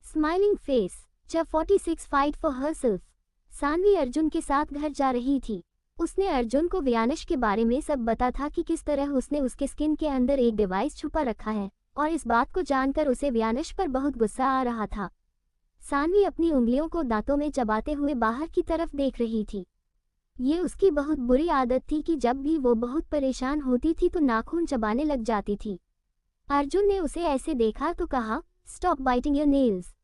Smiling face. जब 46 fight for herself. Sanvi Arjun के साथ घर जा रही थी। उसने अर्जुन को व्यानश के बारे में सब बता था कि किस तरह उसने उसके स्किन के अंदर एक डिवाइस छुपा रखा है, और इस बात को जानकर उसे व्यानश पर बहुत गुस्सा आ रहा था। सानवी अपनी उंगलियों को दांतों में चबाते हुए बाहर की तरफ देख रही थी। ये उसकी बहुत बुरी आदत थी कि जब भी वो बहुत परेशान होती थी तो नाखून चबाने लग जाती थी। अर्जुन ने उसे ऐसे देखा तो कहा, स्टॉप बाइटिंग योर नेल्स।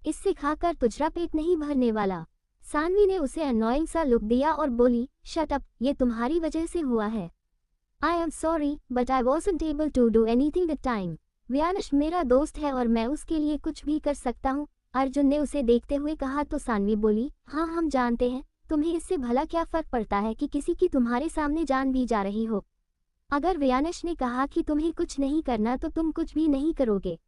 इससे खाकर तुझरा पेट नहीं भरने वाला। सानवी ने उसे अननोइंग सा लुक दिया और बोली, शट अप, ये तुम्हारी वजह से हुआ है। I am sorry but I wasn't able to do anything that time. Vyansh मेरा दोस्त है और मैं उसके लिए कुछ भी कर सकता हूँ, अर्जुन ने उसे देखते हुए कहा तो सानवी बोली, हाँ हम जानते हैं, तुम्हें इससे भला क्या फर्क पड़ता है कि किसी की तुम्हारे सामने जान भी जा रही हो। अगर व्यानश ने कहा कि तुम्हें कुछ नहीं करना तो तुम कुछ भी नहीं करोगे,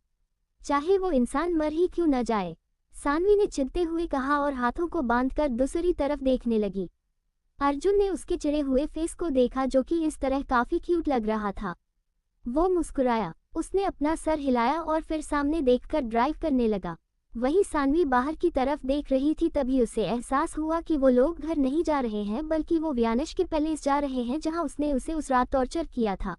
चाहे वो इंसान मर ही क्यों न जाए, सानवी ने चिढ़ते हुए कहा और हाथों को बांधकर दूसरी तरफ देखने लगी। अर्जुन ने उसके चिढ़े हुए फेस को देखा जो कि इस तरह काफी क्यूट लग रहा था। वो मुस्कुराया, उसने अपना सर हिलाया और फिर सामने देखकर ड्राइव करने लगा। वहीं सानवी बाहर की तरफ देख रही थी। तभी उसे एहसास हुआ कि वो लोग घर नहीं जा रहे हैं बल्कि वो व्यानश के पैलेस जा रहे हैं जहां उसने उसे उस रात टॉर्चर किया था।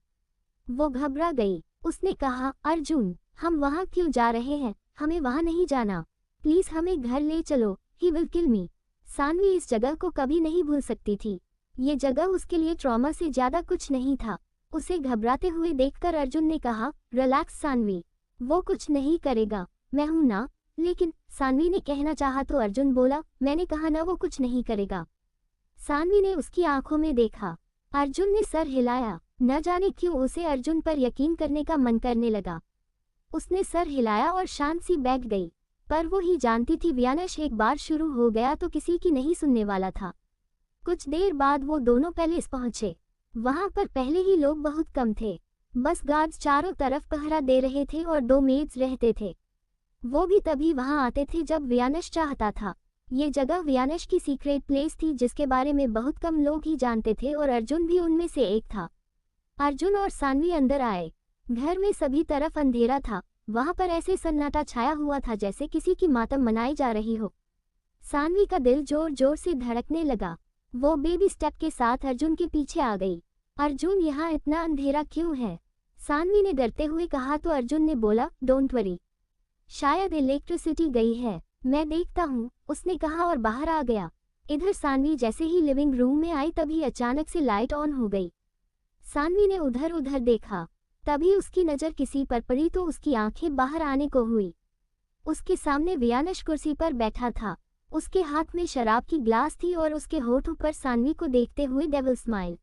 वो घबरा गई। उसने कहा, अर्जुन हम वहां क्यों जा रहे हैं, हमें वहां नहीं जाना, प्लीज हमें घर ले चलो, ही विल किल मी। सानवी इस जगह को कभी नहीं भूल सकती थी। ये जगह उसके लिए ट्रॉमा से ज्यादा कुछ नहीं था। उसे घबराते हुए देखकर अर्जुन ने कहा, रिलैक्स सानवी, वो कुछ नहीं करेगा, मैं हूं ना। लेकिन सानवी ने कहना चाहा तो अर्जुन बोला, मैंने कहा ना वो कुछ नहीं करेगा। सानवी ने उसकी आंखों में देखा। अर्जुन ने सर हिलाया। न जाने क्यों उसे अर्जुन पर यकीन करने का मन करने लगा। उसने सर हिलाया और शांत सी बैठ गई। पर वो ही जानती थी व्यानश एक बार शुरू हो गया तो किसी की नहीं सुनने वाला था। कुछ देर बाद वो दोनों पैलेस पहुंचे। वहां पर पहले ही लोग बहुत कम थे। बस गार्ड्स चारों तरफ पहरा दे रहे थे और 2 मेड्स रहते थे। वो भी तभी वहां आते थे जब व्यानश चाहता था। ये जगह व्यानश की सीक्रेट प्लेस थी जिसके बारे में बहुत कम लोग ही जानते थे और अर्जुन भी उनमें से एक था। अर्जुन और सानवी अंदर आए। घर में सभी तरफ अंधेरा था। वहां पर ऐसे सन्नाटा छाया हुआ था जैसे किसी की मातम मनाई जा रही हो। सानवी का दिल जोर जोर से धड़कने लगा। वो बेबी स्टेप के साथ अर्जुन के पीछे आ गई। अर्जुन यहाँ इतना अंधेरा क्यों है, सानवी ने डरते हुए कहा तो अर्जुन ने बोला, डोंट वरी, शायद इलेक्ट्रिसिटी गई है, मैं देखता हूँ, उसने कहा और बाहर आ गया। इधर सानवी जैसे ही लिविंग रूम में आई तभी अचानक से लाइट ऑन हो गई। सानवी ने उधर उधर देखा। तभी उसकी नज़र किसी पर पड़ी तो उसकी आंखें बाहर आने को हुई। उसके सामने व्यानश कुर्सी पर बैठा था। उसके हाथ में शराब की ग्लास थी और उसके होठों पर सानवी को देखते हुए डेविल स्माइल।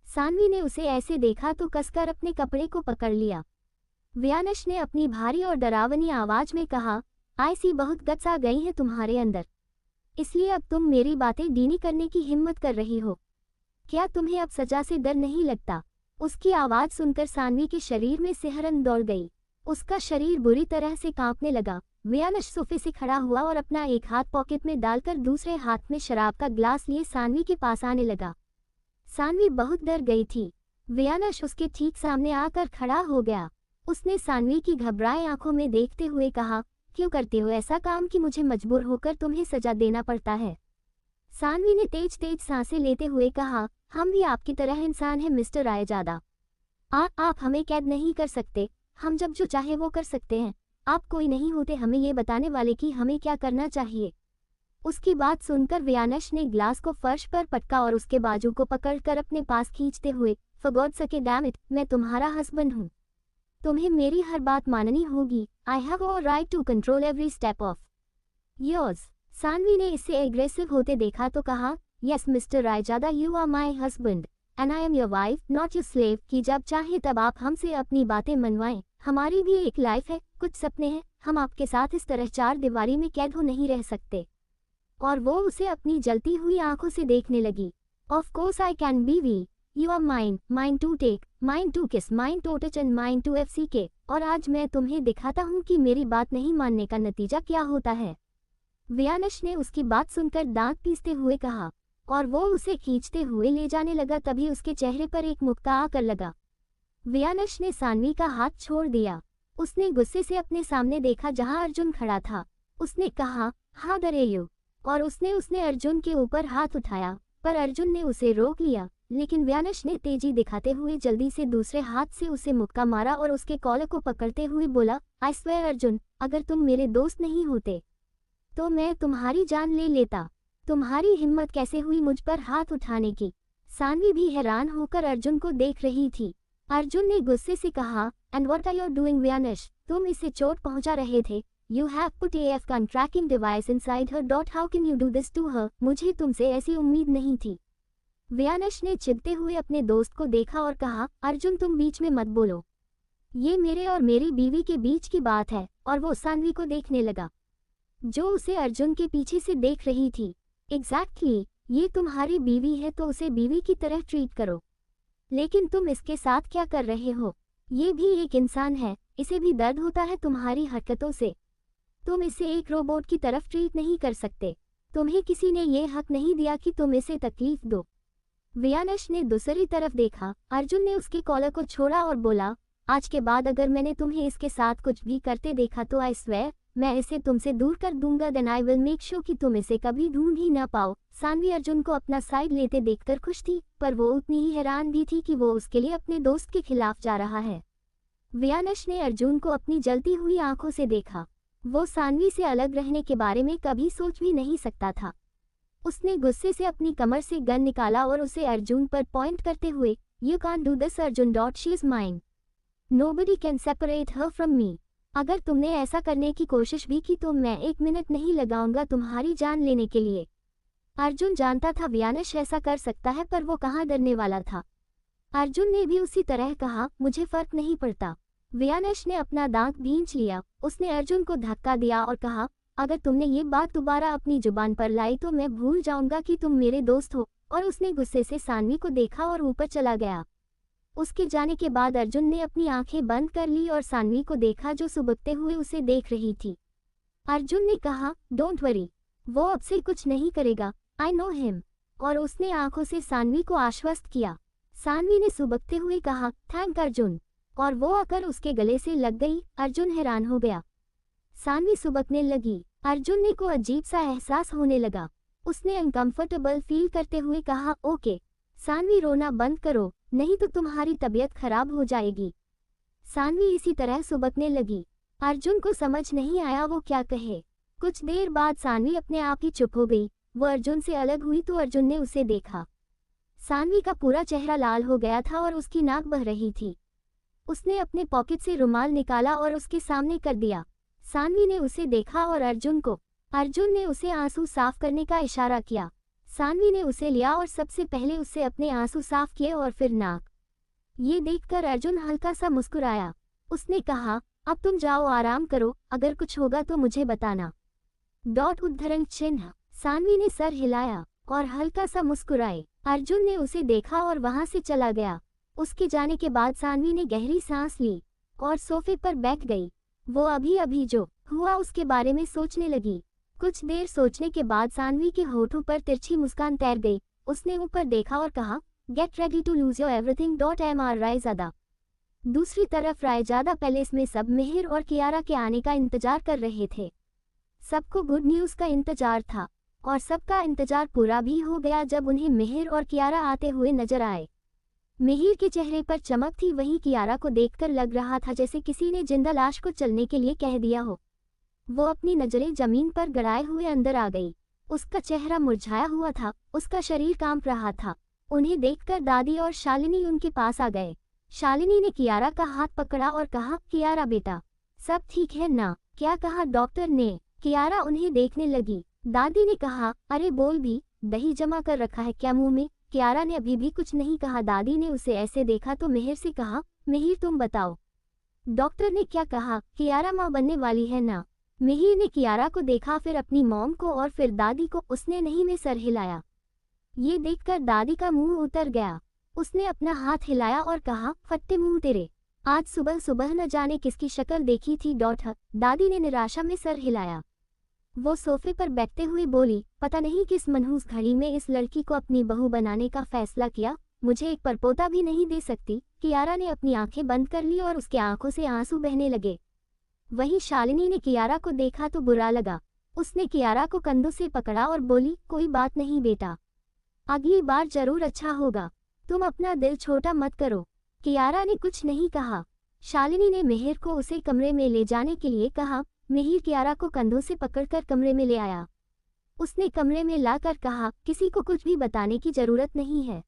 सानवी ने उसे ऐसे देखा तो कसकर अपने कपड़े को पकड़ लिया। व्यानश ने अपनी भारी और डरावनी आवाज में कहा, आई सी, बहुत गट्स आ गई हैं तुम्हारे अंदर, इसलिए अब तुम मेरी बातें डीनी करने की हिम्मत कर रही हो। क्या तुम्हें अब सजा से डर नहीं लगता? उसकी आवाज सुनकर सानवी के शरीर में सिहरन दौड़ गई। उसका शरीर बुरी तरह से कांपने लगा। व्यानश सोफे से खड़ा हुआ और अपना एक हाथ पॉकेट में डालकर दूसरे हाथ में शराब का ग्लास लिए सानवी के पास आने लगा। सानवी बहुत डर गई थी। व्यानश उसके ठीक सामने आकर खड़ा हो गया। उसने सानवी की घबराए आंखों में देखते हुए कहा, क्यों करते हो ऐसा काम कि मुझे मजबूर होकर तुम्हें सजा देना पड़ता है? सानवी ने तेज तेज सांसें लेते हुए कहा, हम भी आपकी तरह इंसान हैं मिस्टर रायजादा। आप हमें कैद नहीं कर सकते, हम जब जो चाहे वो कर सकते हैं। आप कोई नहीं होते हमें ये बताने वाले कि हमें क्या करना चाहिए। उसकी बात सुनकर व्यानश ने ग्लास को फर्श पर पटका और उसके बाजू को पकड़कर अपने पास खींचते हुए, फॉर गॉड सके डैम इट, मैं तुम्हारा हस्बैंड हूँ, तुम्हें मेरी हर बात माननी होगी। I have a right to control every step of yours. Sanvi ने इसे एग्रेसिव होते देखा तो कहा, yes mister Raizada, you are my husband and I am your wife, not your slave, कि जब चाहे तब आप हमसे अपनी बातें मनवाएं। हमारी भी एक लाइफ है, कुछ सपने हैं, हम आपके साथ इस तरह 4 दीवारी में कैद हो नहीं रह सकते। और वो उसे अपनी जलती हुई आंखों से देखने लगी। Of course I can be we, you are mine, mine to take, mine to kiss, mine to touch and mine to FCK। और आज मैं तुम्हें दिखाता हूँ कि मेरी बात नहीं मानने का नतीजा क्या होता है। व्यानश ने उसकी बात सुनकर दांत पीसते हुए कहा और वो उसे खींचते हुए ले जाने लगा। तभी उसके चेहरे पर एक मुक्का आकर लगा। व्यानश ने सानवी का हाथ छोड़ दिया। उसने गुस्से से अपने सामने देखा जहां अर्जुन खड़ा था। उसने कहा, हाउ डरे यू, और उसने अर्जुन के ऊपर हाथ उठाया, पर अर्जुन ने उसे रोक लिया। लेकिन व्यानश ने तेजी दिखाते हुए जल्दी से दूसरे हाथ से उसे मुक्का मारा और उसके कॉलर को पकड़ते हुए बोला, आई स्वेयर अर्जुन, अगर तुम मेरे दोस्त नहीं होते तो मैं तुम्हारी जान ले लेता। तुम्हारी हिम्मत कैसे हुई मुझ पर हाथ उठाने की? सानवी भी हैरान होकर अर्जुन को देख रही थी। अर्जुन ने गुस्से से कहा, and what are you doing Vyansh, तुम इसे चोट पहुंचा रहे थे। You have put a AF tracking device inside her. How can you do this to her? मुझे तुमसे ऐसी उम्मीद नहीं थी। व्यानश ने चिढ़ते हुए अपने दोस्त को देखा और कहा, अर्जुन तुम बीच में मत बोलो। ये मेरे और मेरी बीवी के बीच की बात है। और वो सानवी को देखने लगा, जो उसे अर्जुन के पीछे से देख रही थी। एग्जैक्टली, ये तुम्हारी बीवी है तो उसे बीवी की तरह ट्रीट करो। लेकिन तुम इसके साथ क्या कर रहे हो? ये भी एक इंसान है, इसे भी दर्द होता है तुम्हारी हरकतों से। तुम इसे एक रोबोट की तरफ ट्रीट नहीं कर सकते। तुम्हें किसी ने ये हक नहीं दिया कि तुम इसे तकलीफ दो। व्यानश ने दूसरी तरफ देखा। अर्जुन ने उसके कॉलर को छोड़ा और बोला, आज के बाद अगर मैंने तुम्हें इसके साथ कुछ भी करते देखा तो आई स्वेयर मैं इसे तुमसे दूर कर दूंगा। Then I will make sure कि तुम इसे कभी ढूंढ ही ना पाओ। सानवी अर्जुन को अपना साइड लेते देखकर खुश थी, पर वो उतनी ही हैरान भी थी कि वो उसके लिए अपने दोस्त के खिलाफ जा रहा है। व्यानश ने अर्जुन को अपनी जलती हुई आंखों से देखा। वो सानवी से अलग रहने के बारे में कभी सोच भी नहीं सकता था। उसने गुस्से से अपनी कमर से गन निकाला और उसे अर्जुन पर पॉइंट करते हुए, you can't do this Arjun, she is mine, nobody can separate her from me. अगर तुमने ऐसा करने की कोशिश भी की तो मैं 1 मिनट नहीं लगाऊंगा तुम्हारी जान लेने के लिए। अर्जुन जानता था व्यानश ऐसा कर सकता है, पर वो कहाँ डरने वाला था। अर्जुन ने भी उसी तरह कहा, मुझे फर्क नहीं पड़ता। व्यानश ने अपना दांत भींच लिया। उसने अर्जुन को धक्का दिया और कहा, अगर तुमने ये बात दोबारा अपनी जुबान पर लाई तो मैं भूल जाऊंगा कि तुम मेरे दोस्त हो। और उसने गुस्से से सानवी को देखा और ऊपर चला गया। उसके जाने के बाद अर्जुन ने अपनी आंखें बंद कर ली और सानवी को देखा जो सुबकते हुए उसे देख रही थी। अर्जुन ने कहा, डोंट वरी, वो अब से कुछ नहीं करेगा, आई नो हिम। और उसने आंखों से सानवी को आश्वस्त किया। सानवी ने सुबकते हुए कहा, थैंक अर्जुन, और वो आकर उसके गले से लग गई। अर्जुन हैरान हो गया। सानवी सुबकने लगी। अर्जुन ने को अजीब सा एहसास होने लगा। उसने अनकंफर्टेबल फील करते हुए कहा, ओके सानवी, रोना बंद करो, नहीं तो तुम्हारी तबीयत खराब हो जाएगी। सानवी इसी तरह सुबकने लगी। अर्जुन को समझ नहीं आया वो क्या कहे। कुछ देर बाद सानवी अपने आप ही चुप हो गई। वो अर्जुन से अलग हुई तो अर्जुन ने उसे देखा। सानवी का पूरा चेहरा लाल हो गया था और उसकी नाक बह रही थी। उसने अपने पॉकेट से रुमाल निकाला और उसके सामने कर दिया। सानवी ने उसे देखा और अर्जुन ने उसे आंसू साफ करने का इशारा किया। सानवी ने उसे लिया और सबसे पहले उससे अपने आंसू साफ किए और फिर नाक। ये देखकर अर्जुन हल्का सा मुस्कुराया। उसने कहा, अब तुम जाओ, आराम करो, अगर कुछ होगा तो मुझे बताना। उद्धरण चिन्ह। सानवी ने सर हिलाया और हल्का सा मुस्कुराए। अर्जुन ने उसे देखा और वहां से चला गया। उसके जाने के बाद सानवी ने गहरी सांस ली और सोफे पर बैठ गई। वो अभी जो हुआ उसके बारे में सोचने लगी। कुछ देर सोचने के बाद सानवी के होठों पर तिरछी मुस्कान तैर गई। उसने ऊपर देखा और कहा, get ready to lose your everything. MR Raizada. दूसरी तरफ रायजादा पैलेस में सब मिहिर और कियारा के आने का इंतजार कर रहे थे। सबको गुड न्यूज का इंतजार था और सबका इंतजार पूरा भी हो गया जब उन्हें मिहिर और कियारा आते हुए नजर आए। मिहिर के चेहरे पर चमक थी, वहीं कियारा को देखकर लग रहा था जैसे किसी ने जिंदा लाश को चलने के लिए कह दिया हो। वो अपनी नजरें जमीन पर गड़ाए हुए अंदर आ गई। उसका चेहरा मुरझाया हुआ था, उसका शरीर कांप रहा था। उन्हें देखकर दादी और शालिनी उनके पास आ गए। शालिनी ने कियारा का हाथ पकड़ा और कहा, कियारा बेटा, सब ठीक है ना? क्या कहा डॉक्टर ने? कियारा उन्हें देखने लगी। दादी ने कहा, अरे बोल भी, दही जमा कर रखा है क्या मुंह में? कियारा ने अभी भी कुछ नहीं कहा। दादी ने उसे ऐसे देखा तो मिहिर से कहा, मिहिर तुम बताओ, डॉक्टर ने क्या कहा? कियारा माँ बनने वाली है ना? मिहिर ने कियारा को देखा, फिर अपनी मॉम को और फिर दादी को। उसने नहीं में सर हिलाया। ये देखकर दादी का मुंह उतर गया। उसने अपना हाथ हिलाया और कहा, फट्टे मुंह तेरे, आज सुबह सुबह न जाने किसकी शक्ल देखी थी। दादी ने निराशा में सर हिलाया। वो सोफे पर बैठते हुए बोली, पता नहीं किस मनहूस घड़ी में इस लड़की को अपनी बहू बनाने का फैसला किया। मुझे एक परपोता भी नहीं दे सकती। कियारा ने अपनी आंखें बंद कर ली और उसके आंखों से आंसू बहने लगे। वहीं शालिनी ने कियारा को देखा तो बुरा लगा। उसने कियारा को कंधों से पकड़ा और बोली, कोई बात नहीं बेटा, अगली बार जरूर अच्छा होगा, तुम अपना दिल छोटा मत करो। कियारा ने कुछ नहीं कहा। शालिनी ने मिहिर को उसे कमरे में ले जाने के लिए कहा। मिहिर कियारा को कंधों से पकड़कर कमरे में ले आया। उसने कमरे में लाकर कहा, किसी को कुछ भी बताने की जरूरत नहीं है,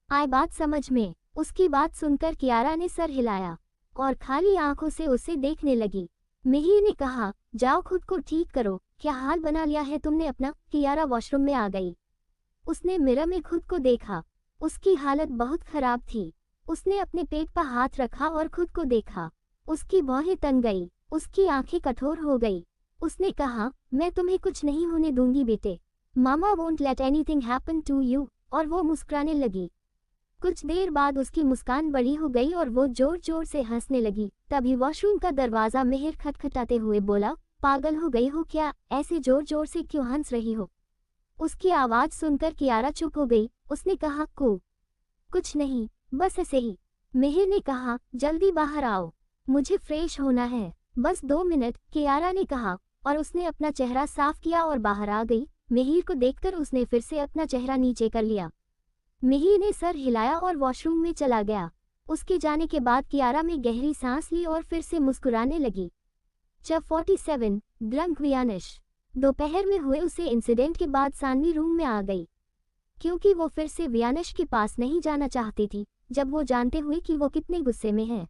आए बात समझ में। उसकी बात सुनकर कियारा ने सर हिलाया और खाली आंखों से उसे देखने लगी। मिहिर ने कहा, जाओ खुद को ठीक करो, क्या हाल बना लिया है तुमने अपना। कियारा वॉशरूम में आ गई। उसने मिरर में खुद को देखा। उसकी हालत बहुत खराब थी। उसने अपने पेट पर हाथ रखा और खुद को देखा। उसकी भौहें तन गई, उसकी आंखें कठोर हो गई। उसने कहा, मैं तुम्हें कुछ नहीं होने दूंगी बेटे, mama won't let anything happen to you. और वो मुस्कुराने लगी। कुछ देर बाद उसकी मुस्कान बड़ी हो गई और वो जोर जोर से हंसने लगी। तभी वॉशरूम का दरवाजा मिहिर खटखटाते हुए बोला, पागल हो गई हो क्या, ऐसे जोर जोर से क्यों हंस रही हो। उसकी आवाज सुनकर कियारा चुप हो गई। उसने कहा, कुछ नहीं, बस ऐसे ही। मिहिर ने कहा, जल्दी बाहर आओ, मुझे फ्रेश होना है, बस 2 मिनट। कियारा ने कहा और उसने अपना चेहरा साफ किया और बाहर आ गई। मिहिर को देखकर उसने फिर से अपना चेहरा नीचे कर लिया। मिहिर ने सर हिलाया और वॉशरूम में चला गया। उसके जाने के बाद कियारा में गहरी सांस ली और फिर से मुस्कुराने लगी। Chapter 47 drunk Vyansh. दोपहर में हुए उसे इंसिडेंट के बाद सानवी रूम में आ गई, क्योंकि वो फिर से वियानिश के पास नहीं जाना चाहती थी, जब वो जानते हुए कि वो कितने गुस्से में है।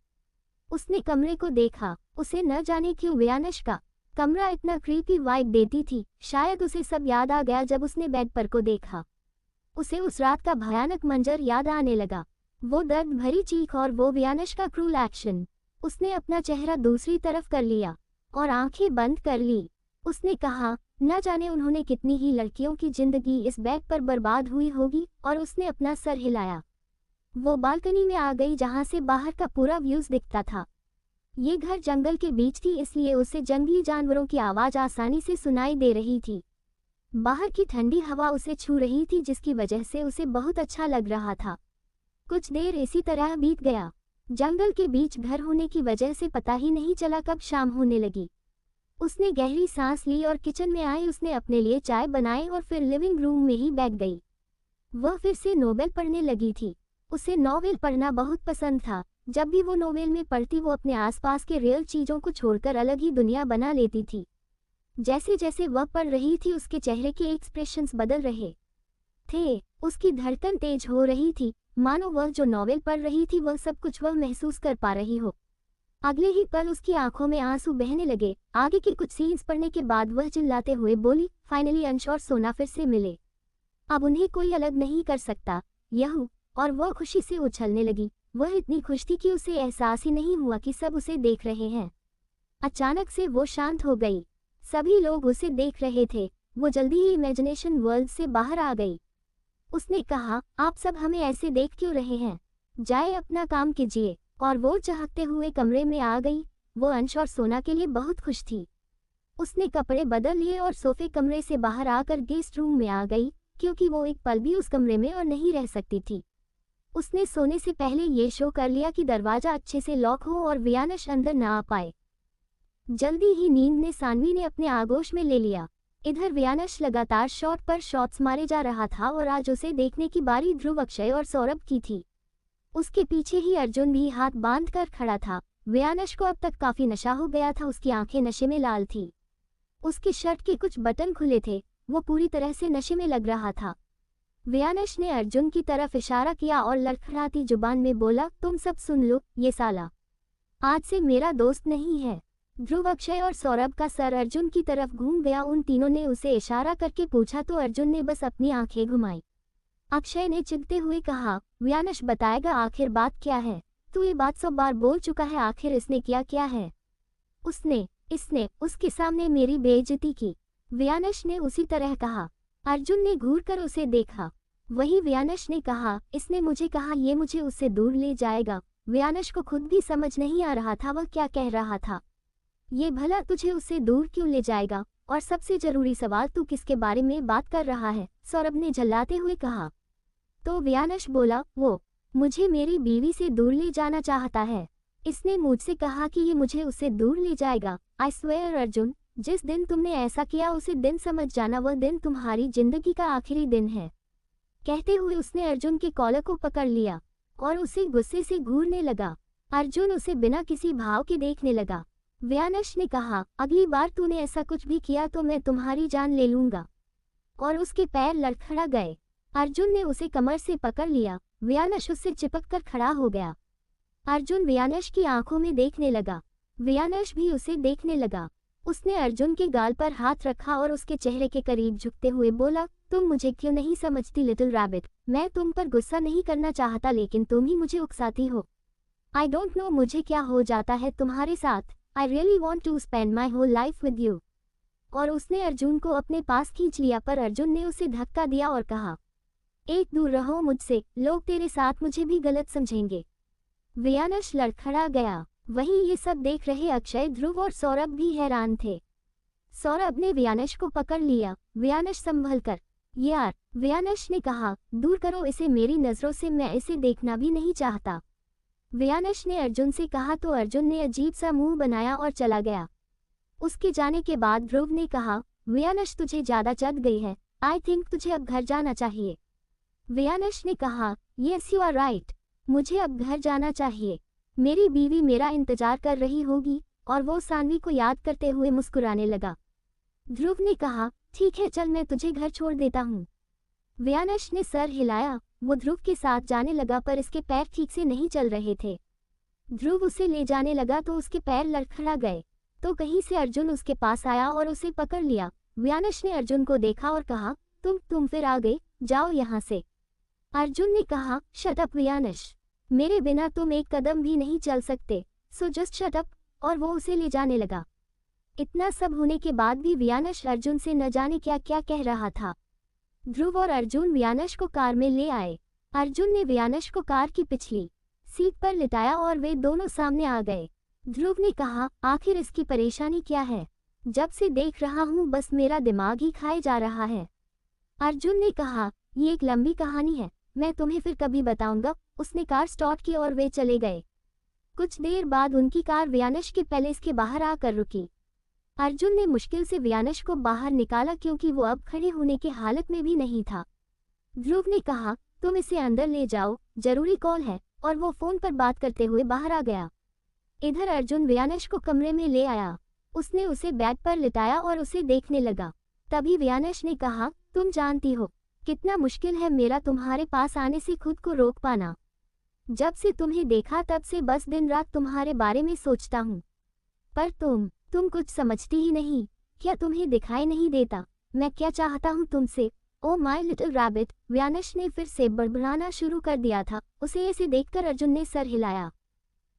उसने कमरे को देखा। उसे न जाने क्यों वियानिश का कमरा इतना क्रीपी वाइब देती थी। शायद उसे सब याद आ गया जब उसने बेड पर को देखा। उसे उस रात का भयानक मंजर याद आने लगा, वो दर्द भरी चीख और वो वियानिश का क्रूल एक्शन। उसने अपना चेहरा दूसरी तरफ कर लिया और आंखें बंद कर ली। उसने कहा, न जाने उन्होंने कितनी ही लड़कियों की जिंदगी इस बेड पर बर्बाद हुई होगी। और उसने अपना सर हिलाया। वो बालकनी में आ गई जहां से बाहर का पूरा व्यूज दिखता था। ये घर जंगल के बीच थी, इसलिए उसे जंगली जानवरों की आवाज आसानी से सुनाई दे रही थी। बाहर की ठंडी हवा उसे छू रही थी, जिसकी वजह से उसे बहुत अच्छा लग रहा था। कुछ देर इसी तरह बीत गया। जंगल के बीच घर होने की वजह से पता ही नहीं चला कब शाम होने लगी। उसने गहरी सांस ली और किचन में आई। उसने अपने लिए चाय बनाई और फिर लिविंग रूम में ही बैठ गई। वह फिर से नोवेल पढ़ने लगी थी। उसे नोवेल पढ़ना बहुत पसंद था। जब भी वो नोवेल में पढ़ती, वो अपने आसपास के रियल चीज़ों को छोड़कर अलग ही दुनिया बना लेती थी। जैसे जैसे वह पढ़ रही थी, उसके चेहरे के एक्सप्रेशंस बदल रहे थे। उसकी धड़कन तेज हो रही थी, मानो वह जो नोवेल पढ़ रही थी वह सब कुछ वह महसूस कर पा रही हो। अगले ही पल उसकी आंखों में आंसू बहने लगे। आगे के कुछ सीन्स पढ़ने के बाद वह चिल्लाते हुए बोली, फाइनली अंश और सोना फिर से मिले। अब उन्हें कोई अलग नहीं कर सकता। यह और वह खुशी से उछलने लगी। वह इतनी खुश थी कि उसे एहसास ही नहीं हुआ कि सब उसे देख रहे हैं। अचानक से वो शांत हो गई। सभी लोग उसे देख रहे थे। वो जल्दी ही इमेजिनेशन वर्ल्ड से बाहर आ गई। उसने कहा, आप सब हमें ऐसे देख क्यों रहे हैं, जाए अपना काम कीजिए। और वो चहकते हुए कमरे में आ गई। वो अंश और सोना के लिए बहुत खुश थी। उसने कपड़े बदल लिए और सोफे कमरे से बाहर आकर गेस्ट रूम में आ गई, क्योंकि वो एक पल भी उस कमरे में और नहीं रह सकती थी। उसने सोने से पहले ये शो कर लिया कि दरवाजा अच्छे से लॉक हो और वियानिश अंदर न आ पाए। जल्दी ही नींद ने सानवी ने अपने आगोश में ले लिया। इधर वियानिश लगातार शॉट पर शॉट्स मारे जा रहा था और आज उसे देखने की बारी ध्रुव, अक्षय और सौरभ की थी। उसके पीछे ही अर्जुन भी हाथ बांध कर खड़ा था। वियानिश को अब तक काफी नशा हो गया था। उसकी आंखें नशे में लाल थी। उसके शर्ट के कुछ बटन खुले थे। वो पूरी तरह से नशे में लग रहा था। वियानिश ने अर्जुन की तरफ इशारा किया और लड़खड़ाती जुबान में बोला, तुम सब सुन लो, ये साला आज से मेरा दोस्त नहीं है। ध्रुव, अक्षय और सौरभ का सर अर्जुन की तरफ घूम गया। उन तीनों ने उसे इशारा करके पूछा तो अर्जुन ने बस अपनी आंखें घुमाई। अक्षय ने चिढ़ते हुए कहा, वियानिश बताएगा आखिर बात क्या है। तू ये बात 100 बार बोल चुका है, आखिर इसने किया क्या है। इसने उसके सामने मेरी बेइज्जती की। वियानिश ने उसी तरह कहा। अर्जुन ने घूर कर उसे देखा। वही वियानिश ने कहा, इसने मुझे कहा ये मुझे उससे दूर ले जाएगा। वियानिश को खुद भी समझ नहीं आ रहा था वह क्या कह रहा था। ये भला तुझे उससे दूर क्यों ले जाएगा, और सबसे जरूरी सवाल, तू किसके बारे में बात कर रहा है। सौरभ ने झल्लाते हुए कहा। तो वियानिश बोला, वो मुझे मेरी बीवी से दूर ले जाना चाहता है। इसने मुझसे कहा कि ये मुझे उससे दूर ले जाएगा। आई स्वेयर अर्जुन, जिस दिन तुमने ऐसा किया उसी दिन समझ जाना वह दिन तुम्हारी जिंदगी का आखिरी दिन है। कहते हुए उसने अर्जुन के कॉलर को पकड़ लिया और उसे गुस्से से घूरने लगा। अर्जुन उसे बिना किसी भाव के देखने लगा। व्यानश ने कहा, अगली बार तूने ऐसा कुछ भी किया तो मैं तुम्हारी जान ले लूंगा। और उसके पैर लड़खड़ा गए। अर्जुन ने उसे कमर से पकड़ लिया। व्यानश उससे चिपक कर खड़ा हो गया। अर्जुन व्यानश की आंखों में देखने लगा। व्यानश भी उसे देखने लगा। उसने अर्जुन के गाल पर हाथ रखा और उसके चेहरे के करीब झुकते हुए बोला, तुम मुझे क्यों नहीं समझती लिटिल रैबिट? मैं तुम पर गुस्सा नहीं करना चाहता लेकिन तुम ही मुझे उकसाती हो। आई डोंट नो मुझे क्या हो जाता है तुम्हारे साथ। I really want to spend my whole life with you. और उसने अर्जुन को अपने पास खींच लिया पर अर्जुन ने उसे धक्का दिया और कहा, एक दूर रहो मुझसे, लोग तेरे साथ मुझे भी गलत समझेंगे। व्यानश लड़खड़ा गया। वहीं ये सब देख रहे अक्षय, ध्रुव और सौरभ भी हैरान थे। सौरभ ने व्यानश को पकड़ लिया। व्यानश संभल कर। यार, व्यानश ने कहा, दूर करो इसे मेरी नजरों से, मैं इसे देखना भी नहीं चाहता। व्यानश ने अर्जुन से कहा तो अर्जुन ने अजीब सा मुंह बनाया और चला गया। उसके जाने के बाद ध्रुव ने कहा, व्यानश तुझे ज्यादा चढ़ गई है, आई थिंक तुझे अब घर जाना चाहिए। व्यानश ने कहा, यस यू आर राइट, मुझे अब घर जाना चाहिए। मेरी बीवी मेरा इंतजार कर रही होगी। और वो सानवी को याद करते हुए मुस्कुराने लगा। ध्रुव ने कहा, ठीक है चल मैं तुझे घर छोड़ देता हूँ। व्यानश ने सर हिलाया। वो ध्रुव के साथ जाने लगा पर इसके पैर ठीक से नहीं चल रहे थे। ध्रुव उसे ले जाने लगा तो उसके पैर लड़खड़ा गए। तो कहीं से अर्जुन उसके पास आया और उसे पकड़ लिया। व्यानश ने अर्जुन को देखा और कहा, तुम फिर आ गए, जाओ यहाँ से। अर्जुन ने कहा, शट अप व्यानश, मेरे बिना तुम एक कदम भी नहीं चल सकते, सो जस्ट शट अप। और वो उसे ले जाने लगा। इतना सब होने के बाद भी व्यानश अर्जुन से न जाने क्या क्या कह रहा था। ध्रुव और अर्जुन व्यानश को कार में ले आए। अर्जुन ने व्यानश को कार की पिछली सीट पर लिटाया और वे दोनों सामने आ गए। ध्रुव ने कहा, आखिर इसकी परेशानी क्या है? जब से देख रहा हूँ बस मेरा दिमाग ही खाए जा रहा है। अर्जुन ने कहा, ये एक लंबी कहानी है, मैं तुम्हें फिर कभी बताऊंगा। उसने कार स्टार्ट की और वे चले गए। कुछ देर बाद उनकी कार व्यानश के पैलेस के बाहर आकर रुकी। अर्जुन ने मुश्किल से व्यानश को बाहर निकाला क्योंकि वो अब खड़े होने की हालत में भी नहीं था। ध्रुव ने कहा, तुम इसे अंदर ले जाओ, जरूरी कॉल है। और वो फोन पर बात करते हुए बाहर आ गया। इधर अर्जुन व्यानश को कमरे में ले आया। उसने उसे बेड पर लिटाया और उसे देखने लगा। तभी व्यानश ने कहा, तुम जानती हो कितना मुश्किल है मेरा तुम्हारे पास आने से खुद को रोक पाना। जब से तुम्हें देखा तब से बस दिन रात तुम्हारे बारे में सोचता हूँ। पर तुम कुछ समझती ही नहीं। क्या तुम्हें दिखाई नहीं देता मैं क्या चाहता हूँ तुमसे? ओ माय लिटिल रैबिट, व्यानश ने फिर से बड़बड़ाना शुरू कर दिया था। उसे ऐसे देखकर अर्जुन ने सर हिलाया।